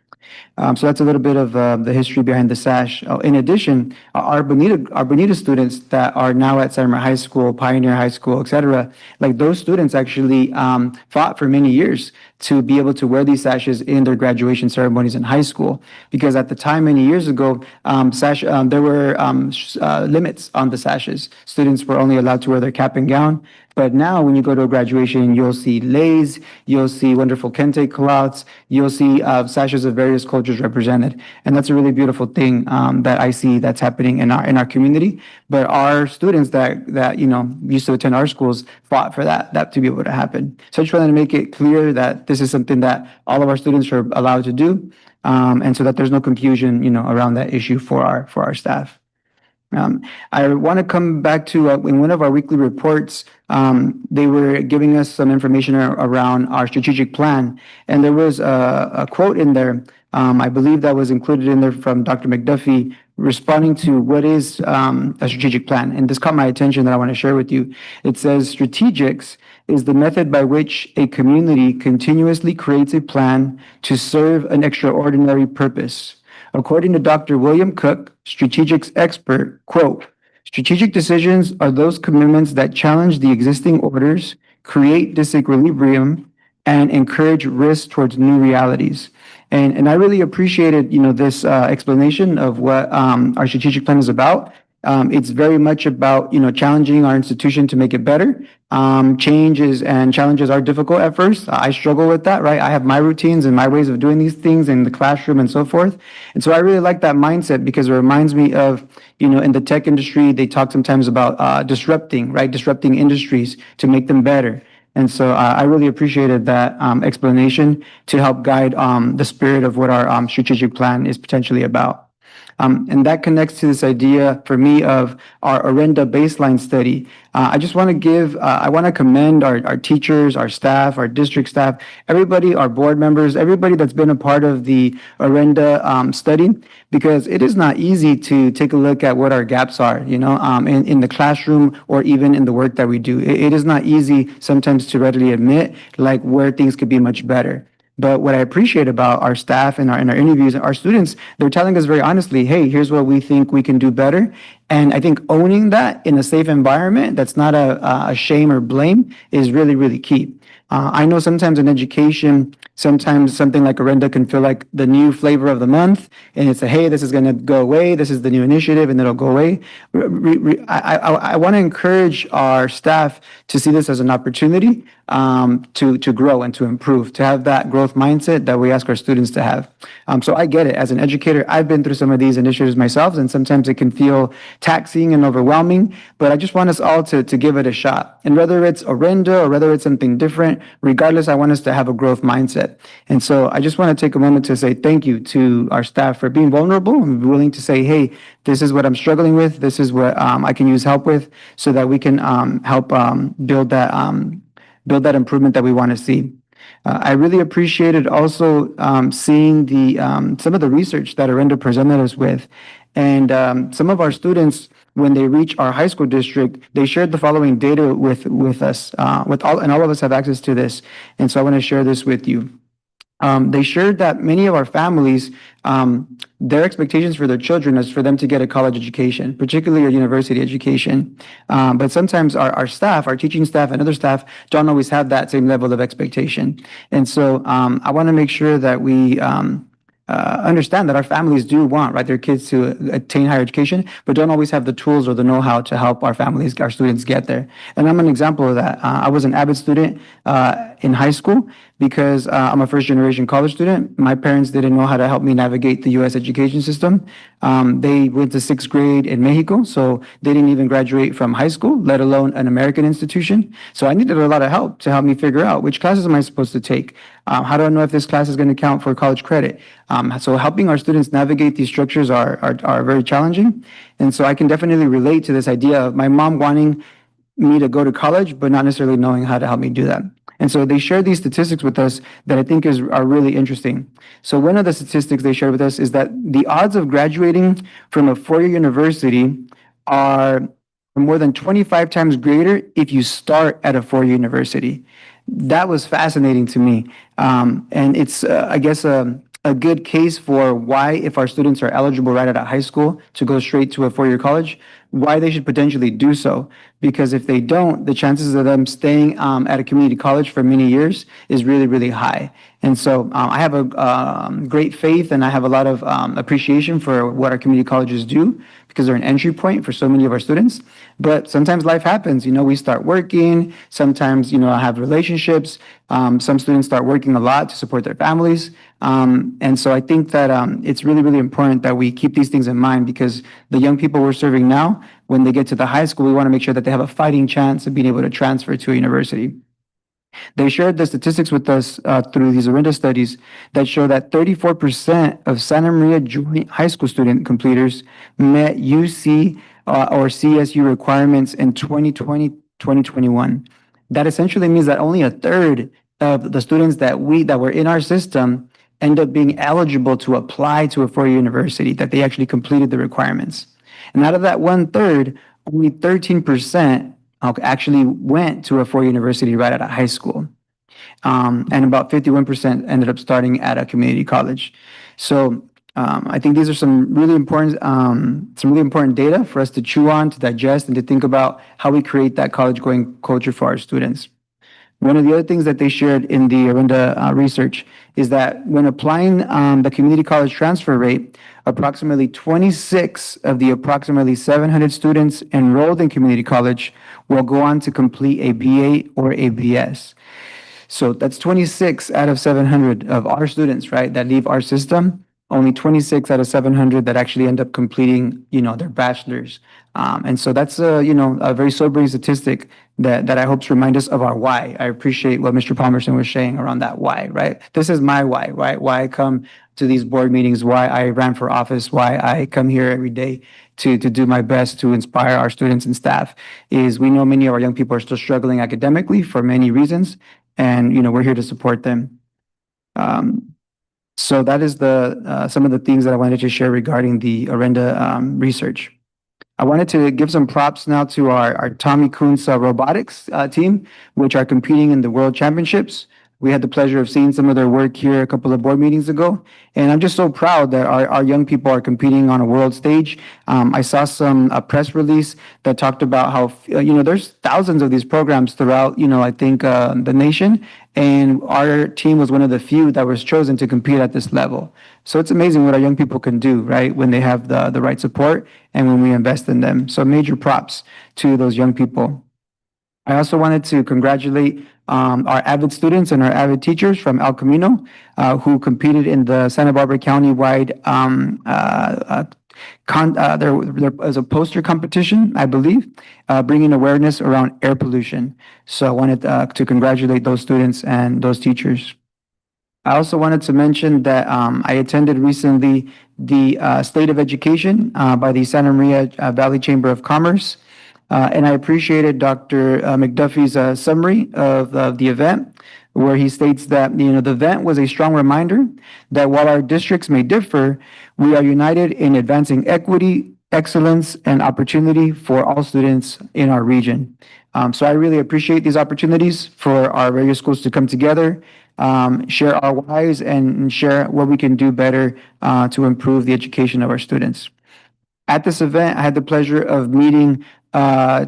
So that's a little bit of the history behind the sash. In addition, our Bonita students that are now at Santa Maria High School, Pioneer High School, et cetera, like those students actually fought for many years to be able to wear these sashes in their graduation ceremonies in high school. Because at the time, many years ago, there were limits on the sashes. Students were only allowed to wear their cap and gown. But now when you go to a graduation, you'll see leis, you'll see wonderful kente cloths, you'll see sashes of various cultures represented. And that's a really beautiful thing that I see that's happening in our community. But our students that used to attend our schools fought for that to be able to happen. So I just wanted to make it clear that this is something that all of our students are allowed to do, and so that there's no confusion around that issue for our staff. I want to come back to in one of our weekly reports, they were giving us some information around our strategic plan, and there was a quote in there. I believe that was included in there from Dr. McDuffie responding to what is a strategic plan, and this caught my attention that I want to share with you. It says strategics is the method by which a community continuously creates a plan to serve an extraordinary purpose. According to Dr. William Cook, strategics expert, quote, strategic decisions are those commitments that challenge the existing orders, create disequilibrium, and encourage risk towards new realities. And I really appreciated, this explanation of what our strategic plan is about. It's very much about, challenging our institution to make it better. Changes and challenges are difficult at first. I struggle with that, right? I have my routines and my ways of doing these things in the classroom and so forth. And so I really like that mindset because it reminds me of, in the tech industry, they talk sometimes about disrupting, right? Disrupting industries to make them better. And so I really appreciated that explanation to help guide the spirit of what our strategic plan is potentially about. And that connects to this idea for me of our Orenda baseline study. I just want to I want to commend our teachers, our staff, our district staff, everybody, our board members, everybody that's been a part of the Orenda study, because it is not easy to take a look at what our gaps are, in the classroom or even in the work that we do. It is not easy sometimes to readily admit like where things could be much better. But what I appreciate about our staff and our interviews, our students, they're telling us very honestly, hey, here's what we think we can do better. And I think owning that in a safe environment that's not a shame or blame is really, really key. I know sometimes in education, sometimes something like Orenda can feel like the new flavor of the month, and it's hey, this is going to go away, this is the new initiative, and it'll go away. I want to encourage our staff to see this as an opportunity to grow and to improve, to have that growth mindset that we ask our students to have. So I get it. As an educator, I've been through some of these initiatives myself, and sometimes it can feel taxing and overwhelming, but I just want us all to give it a shot. And whether it's Orenda or whether it's something different, regardless, I want us to have a growth mindset. And so I just want to take a moment to say thank you to our staff for being vulnerable and willing to say, hey, this is what I'm struggling with. This is what I can use help with so that we can help build that improvement that we want to see. I really appreciated also seeing some of the research that Orenda presented us with. And some of our students, when they reach our high school district, they shared the following data with us, and all of us have access to this. And so I want to share this with you. They shared that many of our families, their expectations for their children is for them to get a college education, particularly a university education. But sometimes our staff, our teaching staff and other staff don't always have that same level of expectation. And so I want to make sure that we understand that our families do want, right, their kids to attain higher education, but don't always have the tools or the know-how to help our families, our students get there. And I'm an example of that. I was an avid student in high school because I'm a first-generation college student. My parents didn't know how to help me navigate the U.S. education system. They went to sixth grade in Mexico, so they didn't even graduate from high school, let alone an American institution. So I needed a lot of help to help me figure out which classes am I supposed to take? How do I know if this class is going to count for college credit? So helping our students navigate these structures are very challenging. And so I can definitely relate to this idea of my mom wanting me to go to college, but not necessarily knowing how to help me do that. And so they shared these statistics with us that I think are really interesting. So one of the statistics they shared with us is that the odds of graduating from a four-year university are more than 25 times greater if you start at a four-year university. That was fascinating to me. And it's, I guess, a good case for why, if our students are eligible right out of high school to go straight to a four-year college, why they should potentially do so. Because if they don't, the chances of them staying at a community college for many years is really, really high. And so I have a great faith and I have a lot of appreciation for what our community colleges do because they're an entry point for so many of our students. But sometimes life happens, we start working, sometimes, I have relationships. Some students start working a lot to support their families. And so I think that it's really, really important that we keep these things in mind because the young people we're serving now, when they get to the high school, we want to make sure that they have a fighting chance of being able to transfer to a university. They shared the statistics with us through these Orenda studies that show that 34% of Santa Maria Joint High School student completers met UC or CSU requirements in 2020, 2021. That essentially means that only a third of the students that were in our system end up being eligible to apply to a four-year university, that they actually completed the requirements. And out of that one third, only 13% actually went to a four-year university right out of high school. And about 51% ended up starting at a community college. So I think these are some really important data for us to chew on, to digest, and to think about how we create that college-going culture for our students. One of the other things that they shared in the Orinda research is that when applying the community college transfer rate, approximately 26 of the approximately 700 students enrolled in community college will go on to complete a BA or a BS. So that's 26 out of 700 of our students, right, that leave our system. Only 26 out of 700 that actually end up completing, their bachelor's. And so that's a very sobering statistic that I hope to remind us of our why. I appreciate what Mr. Palmerson was saying around that why, right? This is my why, right? Why I come to these board meetings, why I ran for office, why I come here every day to do my best to inspire our students and staff, is we know many of our young people are still struggling academically for many reasons, and we're here to support them. So that is some of the things that I wanted to share regarding the Orinda research. I wanted to give some props now to our Tommy Kuntz robotics team, which are competing in the World Championships. We had the pleasure of seeing some of their work here a couple of board meetings ago. And I'm just so proud that our young people are competing on a world stage. I saw a press release that talked about how, there's thousands of these programs throughout, I think the nation. And our team was one of the few that was chosen to compete at this level. So it's amazing what our young people can do, right, when they have the right support and when we invest in them. So major props to those young people. I also wanted to congratulate our AVID students and our AVID teachers from El Camino who competed in the Santa Barbara County-wide there was a poster competition, I believe, bringing awareness around air pollution. So I wanted to congratulate those students and those teachers. I also wanted to mention that I attended recently the State of Education by the Santa Maria Valley Chamber of Commerce. And I appreciated Dr. McDuffie's summary of the event, where he states that, the event was a strong reminder that while our districts may differ, we are united in advancing equity, excellence, and opportunity for all students in our region. So I really appreciate these opportunities for our various schools to come together, share our whys, and share what we can do better to improve the education of our students. At this event, I had the pleasure of meeting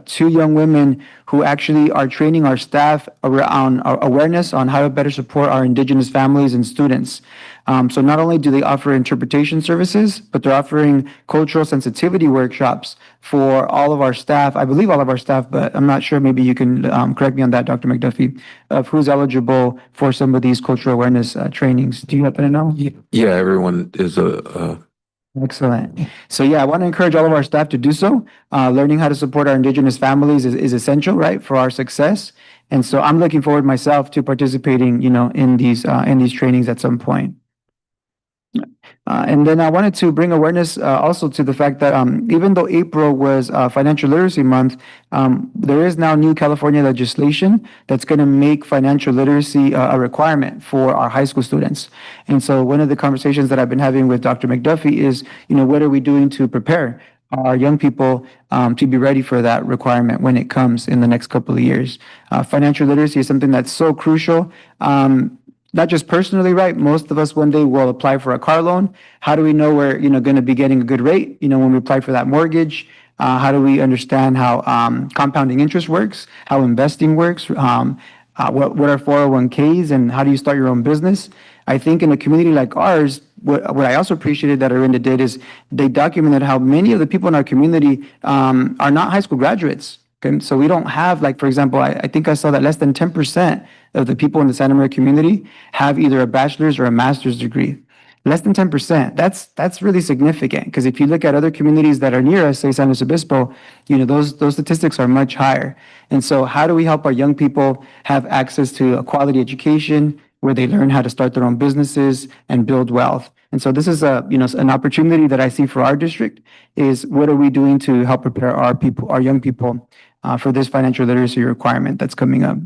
two young women who actually are training our staff around awareness on how to better support our Indigenous families and students. So not only do they offer interpretation services, but they're offering cultural sensitivity workshops for all of our staff. I believe all of our staff, but I'm not sure. Maybe you can correct me on that, Dr. McDuffie, of who's eligible for some of these cultural awareness trainings. Do you happen to know? Yeah, everyone is Excellent. So yeah, I want to encourage all of our staff to do so. Learning how to support our Indigenous families is essential, right, for our success. And so I'm looking forward myself to participating, in these trainings at some point. And then I wanted to bring awareness also to the fact that even though April was Financial Literacy Month, there is now new California legislation that's going to make financial literacy a requirement for our high school students. And so one of the conversations that I've been having with Dr. McDuffie is, what are we doing to prepare our young people to be ready for that requirement when it comes in the next couple of years? Financial literacy is something that's so crucial. Not just personally, right? Most of us one day will apply for a car loan. How do we know we're, going to be getting a good rate, when we apply for that mortgage? How do we understand how compounding interest works, how investing works, what are 401ks, and how do you start your own business? I think in a community like ours, what I also appreciated that Orinda did is they documented how many of the people in our community are not high school graduates. Okay? So we don't have, like, for example, I think I saw that less than 10% of the people in the Santa Maria community have either a bachelor's or a master's degree. Less than 10%. That's really significant, because if you look at other communities that are near us, say San Luis Obispo, those statistics are much higher. And so how do we help our young people have access to a quality education where they learn how to start their own businesses and build wealth? And so this is an opportunity that I see for our district is what are we doing to help prepare our people, our young people, for this financial literacy requirement that's coming up.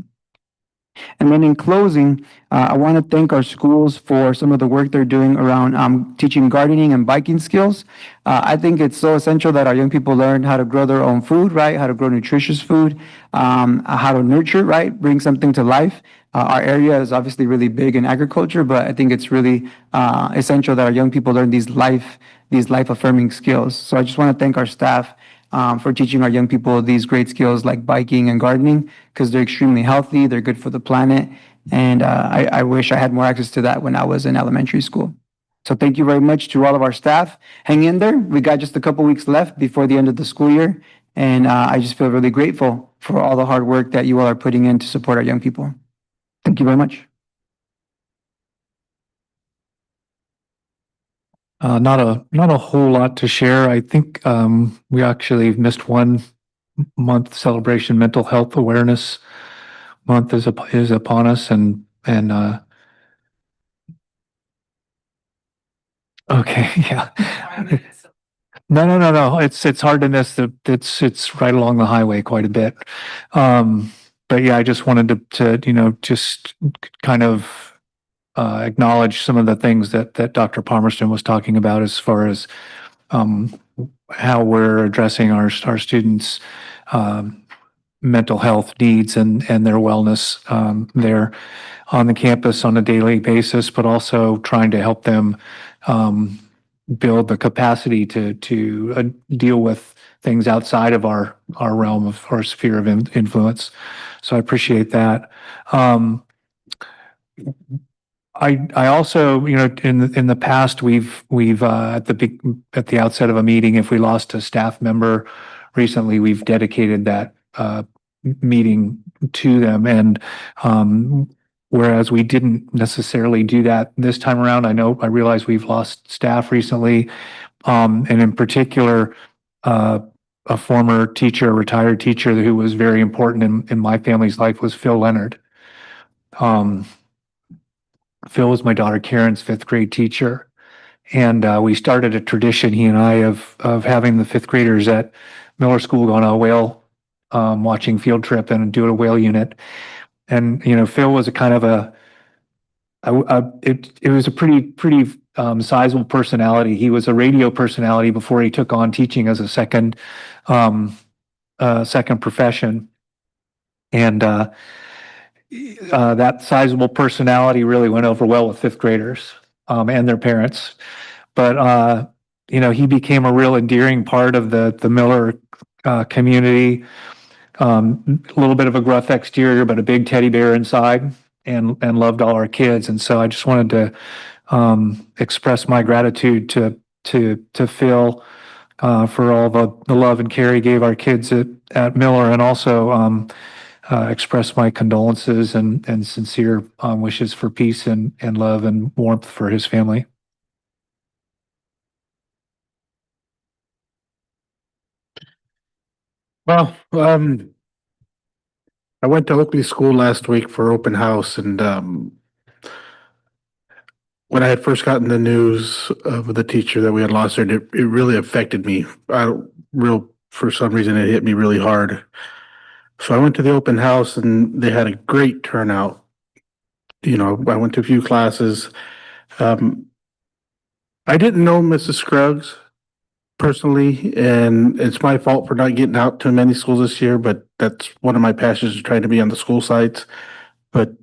And then in closing, I want to thank our schools for some of the work they're doing around teaching gardening and biking skills. I think it's so essential that our young people learn how to grow their own food, right? How to grow nutritious food, how to nurture, right? Bring something to life. Our area is obviously really big in agriculture, but I think it's really essential that our young people learn these life affirming skills. So I just want to thank our staff for teaching our young people these great skills like biking and gardening, because they're extremely healthy, they're good for the planet, and I wish I had more access to that when I was in elementary school. So thank you very much to all of our staff. Hang in there. We got just a couple weeks left before the end of the school year, and I just feel really grateful for all the hard work that you all are putting in to support our young people. Thank you very much. Not a whole lot to share. I think we actually missed one month celebration. Mental Health Awareness Month is upon us, and okay, yeah. No. It's hard to miss. It's right along the highway quite a bit. But yeah, I just wanted to just kind of acknowledge some of the things that Dr. Palmerston was talking about as far as how we're addressing our students' mental health needs and their wellness there on the campus on a daily basis, but also trying to help them build the capacity to deal with things outside of our realm of our sphere of influence. So I appreciate that. I also, in the past, we've at the outset of a meeting, if we lost a staff member recently, we've dedicated that meeting to them. And whereas we didn't necessarily do that this time around, I realize we've lost staff recently, and in particular, a former teacher, a retired teacher who was very important in my family's life was Phil Leonard. Phil was my daughter Karen's fifth grade teacher, and we started a tradition, he and I, of having the fifth graders at Miller School go on a whale watching field trip and do a whale unit. And Phil was a kind of it was a pretty sizable personality. He was a radio personality before he took on teaching as a second profession, and that sizable personality really went over well with fifth graders and their parents. But he became a real endearing part of the Miller community. A little bit of a gruff exterior, but a big teddy bear inside, and loved all our kids. And so I just wanted to express my gratitude to Phil for all the love and care he gave our kids at Miller, and also express my condolences and sincere wishes for peace and love and warmth for his family. Well, I went to Oakley School last week for open house, and when I had first gotten the news of the teacher that we had lost her, it really affected me. For some reason, it hit me really hard. So I went to the open house, and they had a great turnout. I went to a few classes. I didn't know Mrs. Scruggs personally, and it's my fault for not getting out to many schools this year, but that's one of my passions, is trying to be on the school sites. But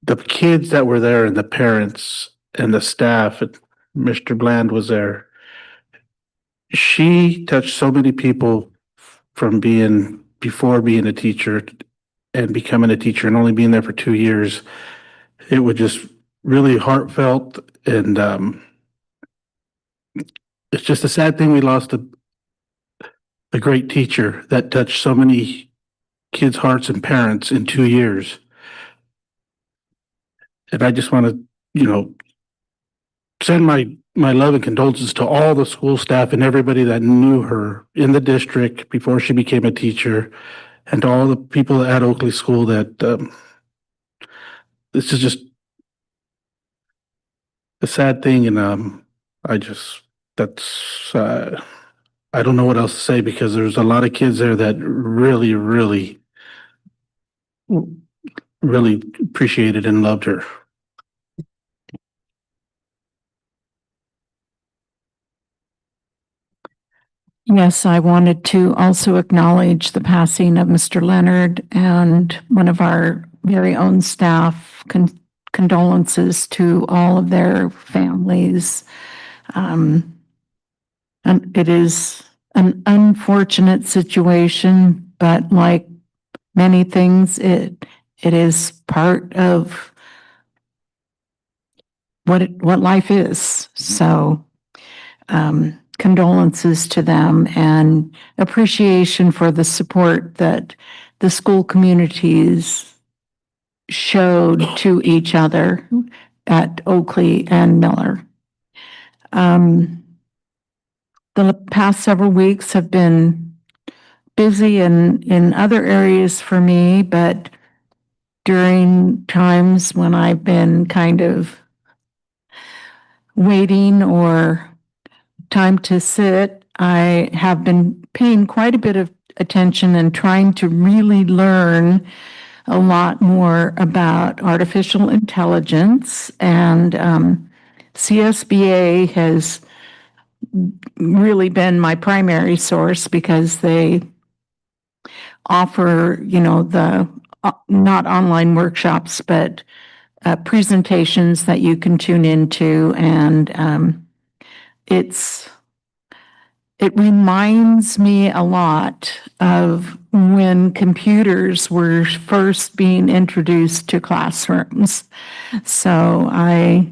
the kids that were there and the parents and the staff, and Mr. Bland was there. She touched so many people from before being a teacher and becoming a teacher and only being there for 2 years. It was just really heartfelt, and it's just a sad thing we lost a great teacher that touched so many kids' hearts and parents in 2 years. And I just want to, send my love and condolences to all the school staff and everybody that knew her in the district before she became a teacher, and to all the people at Oakley School that this is just a sad thing, and I don't know what else to say because there's a lot of kids there that really, really, really appreciated and loved her. Yes, I wanted to also acknowledge the passing of Mr. Leonard and one of our very own staff. Condolences to all of their families. And it is an unfortunate situation, but like many things, it is part of what life is. So, condolences to them and appreciation for the support that the school communities showed to each other at Oakley and Miller. The past several weeks have been busy in other areas for me, but during times when I've been kind of waiting or time to sit, I have been paying quite a bit of attention and trying to really learn a lot more about artificial intelligence. And CSBA has really been my primary source because they offer, the not online workshops, but presentations that you can tune into. And it reminds me a lot of when computers were first being introduced to classrooms. So I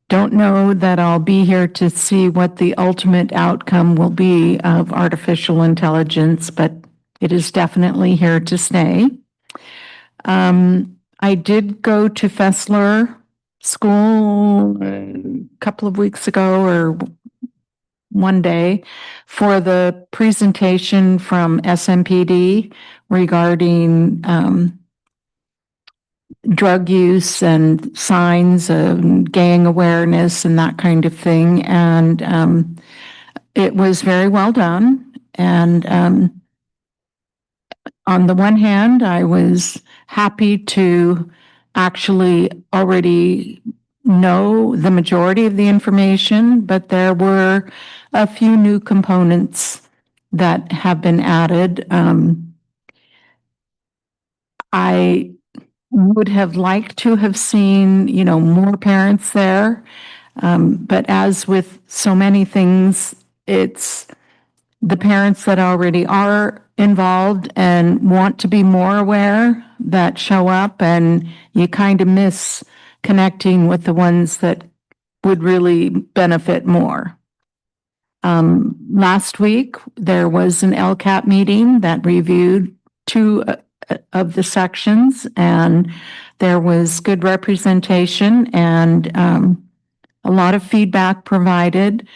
don't know that I'll be here to see what the ultimate outcome will be of artificial intelligence, but it is definitely here to stay. I did go to Fessler School a couple of weeks ago or one day for the presentation from SMPD regarding drug use and signs of gang awareness and that kind of thing. And it was very well done. And on the one hand, I was happy to actually already know the majority of the information, but there were a few new components that have been added. I would have liked to have seen, more parents there. But as with so many things, it's the parents that already are involved and want to be more aware that show up, and you kind of miss connecting with the ones that would really benefit more. Last week, there was an LCAP meeting that reviewed two of the sections, and there was good representation and a lot of feedback provided.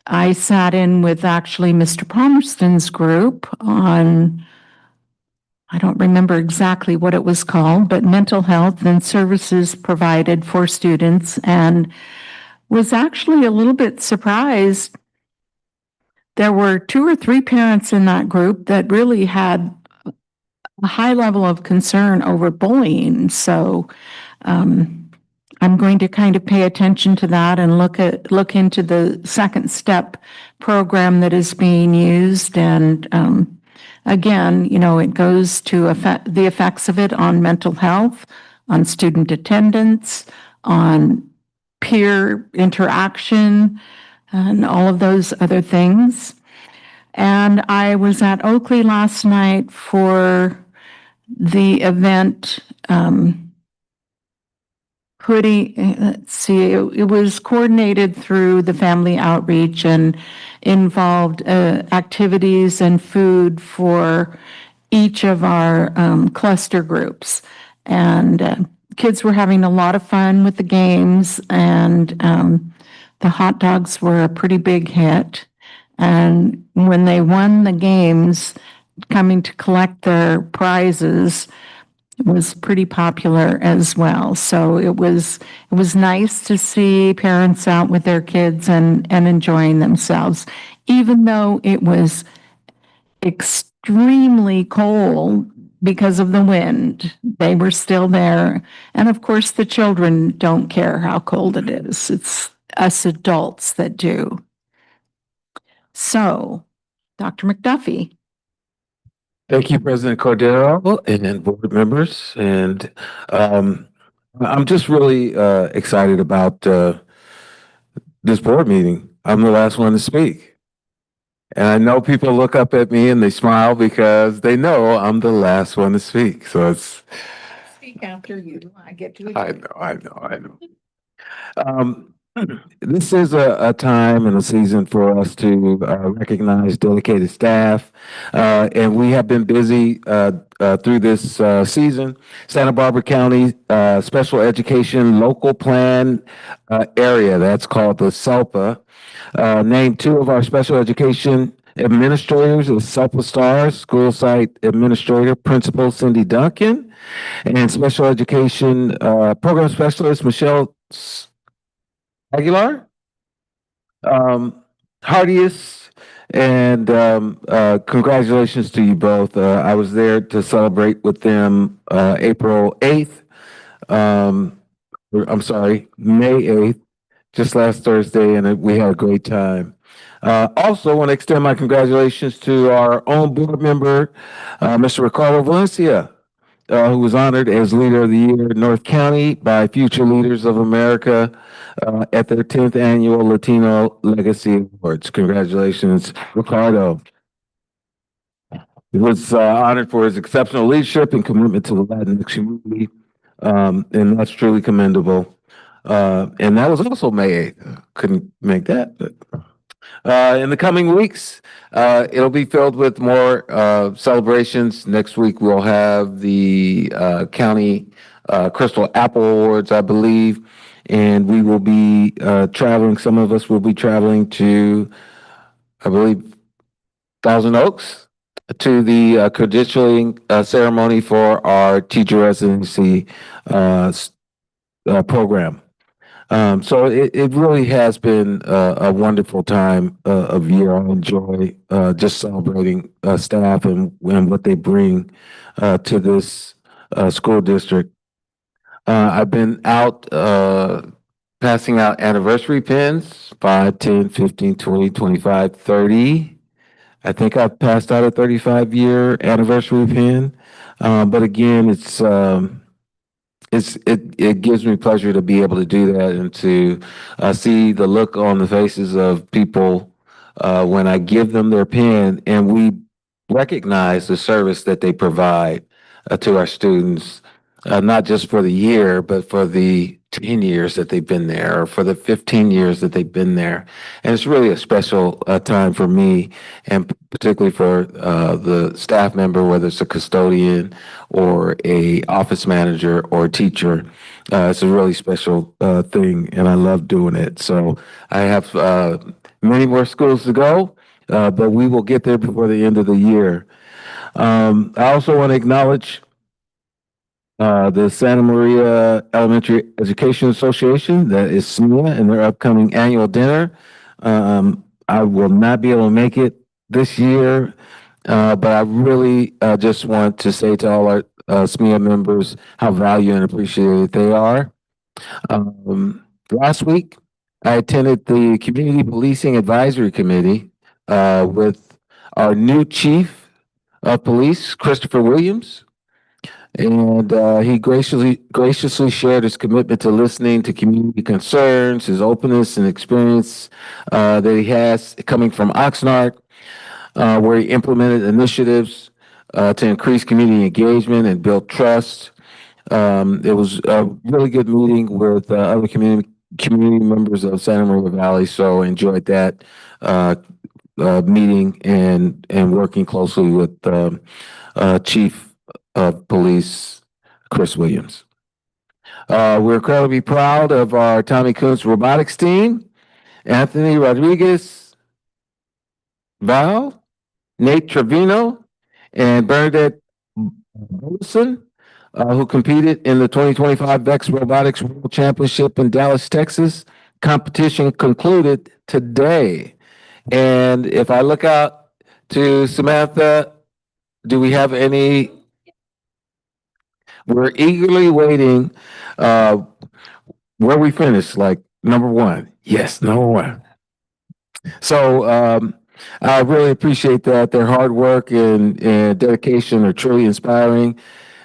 I sat in with actually Mr. Palmerston's group on, I don't remember exactly what it was called, but mental health and services provided for students, and was actually a little bit surprised. There were 2 or 3 parents in that group that really had a high level of concern over bullying. So I'm going to kind of pay attention to that and look into the second step program that is being used. And again, it goes to the effects of it on mental health, on student attendance, on peer interaction, and all of those other things. And I was at Oakley last night for the event, it was coordinated through the family outreach and involved activities and food for each of our cluster groups. And kids were having a lot of fun with the games, and the hot dogs were a pretty big hit. And when they won the games, coming to collect their prizes, was pretty popular as well. So it was nice to see parents out with their kids and enjoying themselves, even though it was extremely cold because of the wind. They were still there. And of course, the children don't care how cold it is. It's us adults that do. So, Dr. McDuffie. Thank you, President Cordero and board members. And I'm just really excited about this board meeting. I'm the last one to speak. And I know people look up at me and they smile because they know I'm the last one to speak. So it's. Speak after you. I get to. I know. This is a time and a season for us to recognize dedicated staff, and we have been busy through this season. Santa Barbara County Special Education Local Plan Area, that's called the SELPA, named two of our special education administrators as SELPA stars, school site administrator, Principal Cindy Duncan, and special education program specialist Michelle Aguilar, hardiest, and congratulations to you both. I was there to celebrate with them April 8th. I'm sorry, May 8th, just last Thursday, and we had a great time. Also, want to extend my congratulations to our own board member, Mr. Ricardo Valencia, who was honored as Leader of the Year in North County by Future Leaders of America at their 10th Annual Latino Legacy Awards. Congratulations, Ricardo. He was honored for his exceptional leadership and commitment to the Latinx community, and that's truly commendable. And that was also May 8th. Couldn't make that, but in the coming weeks, it'll be filled with more celebrations. Next week, we'll have the County Crystal Apple Awards, I believe, and we will be traveling. Some of us will be traveling to, I believe, Thousand Oaks to the credentialing ceremony for our teacher residency program. So it really has been a wonderful time of year. I enjoy just celebrating staff and what they bring to this school district. I've been out passing out anniversary pins, 5, 10, 15, 20, 25, 30. I think I've passed out a 35-year anniversary pin. But again, it gives me pleasure to be able to do that and to see the look on the faces of people when I give them their pen and we recognize the service that they provide to our students, not just for the year, but for the 10 years that they've been there or for the 15 years that they've been there. And it's really a special time for me and particularly for the staff member, whether it's a custodian or a office manager or a teacher. It's a really special thing and I love doing it. So I have many more schools to go, but we will get there before the end of the year. I also want to acknowledge the Santa Maria Elementary Education Association, that is SMBSD, and their upcoming annual dinner. I will not be able to make it this year, but I really just want to say to all our SMBSD members how valued and appreciated they are. Last week, I attended the Community Policing Advisory Committee with our new Chief of Police, Christopher Williams. And he graciously shared his commitment to listening to community concerns, his openness and experience that he has coming from Oxnard, where he implemented initiatives to increase community engagement and build trust. It was a really good meeting with other community members of Santa Maria Valley, so enjoyed that meeting and working closely with Chief of Police Chris Williams. We're incredibly proud of our Tommy Kuntz robotics team, Anthony Rodriguez, Val, Nate Trevino, and Bernadette Wilson who competed in the 2025 VEX Robotics World Championship in Dallas, Texas. Competition concluded today. And if I look out to Samantha, do we have any? We're eagerly waiting. Where we finished, like number one. Yes, number one. So I really appreciate that. Their hard work and dedication are truly inspiring.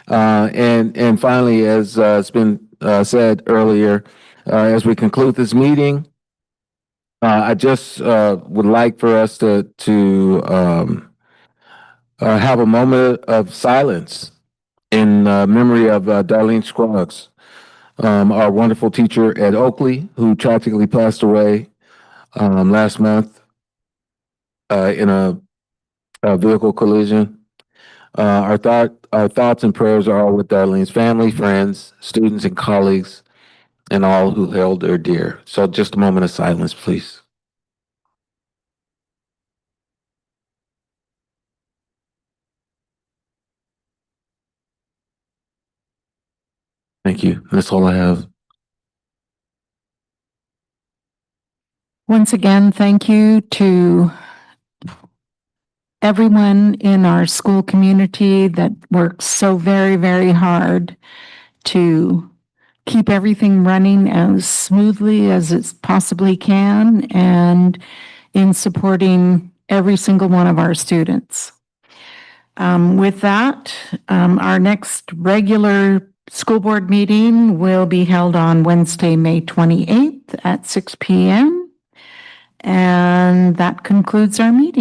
And finally, as it's been said earlier, as we conclude this meeting, I just would like for us to have a moment of silence in memory of Darlene Scruggs, our wonderful teacher at Oakley, who tragically passed away last month in a vehicle collision. Our thoughts and prayers are all with Darlene's family, friends, students, and colleagues, and all who held her dear. So just a moment of silence, please. Thank you. That's all I have. Once again, thank you to everyone in our school community that works so very, very hard to keep everything running as smoothly as it possibly can and in supporting every single one of our students. With that, our next regular school board meeting will be held on Wednesday, May 28th at 6 p.m. And that concludes our meeting.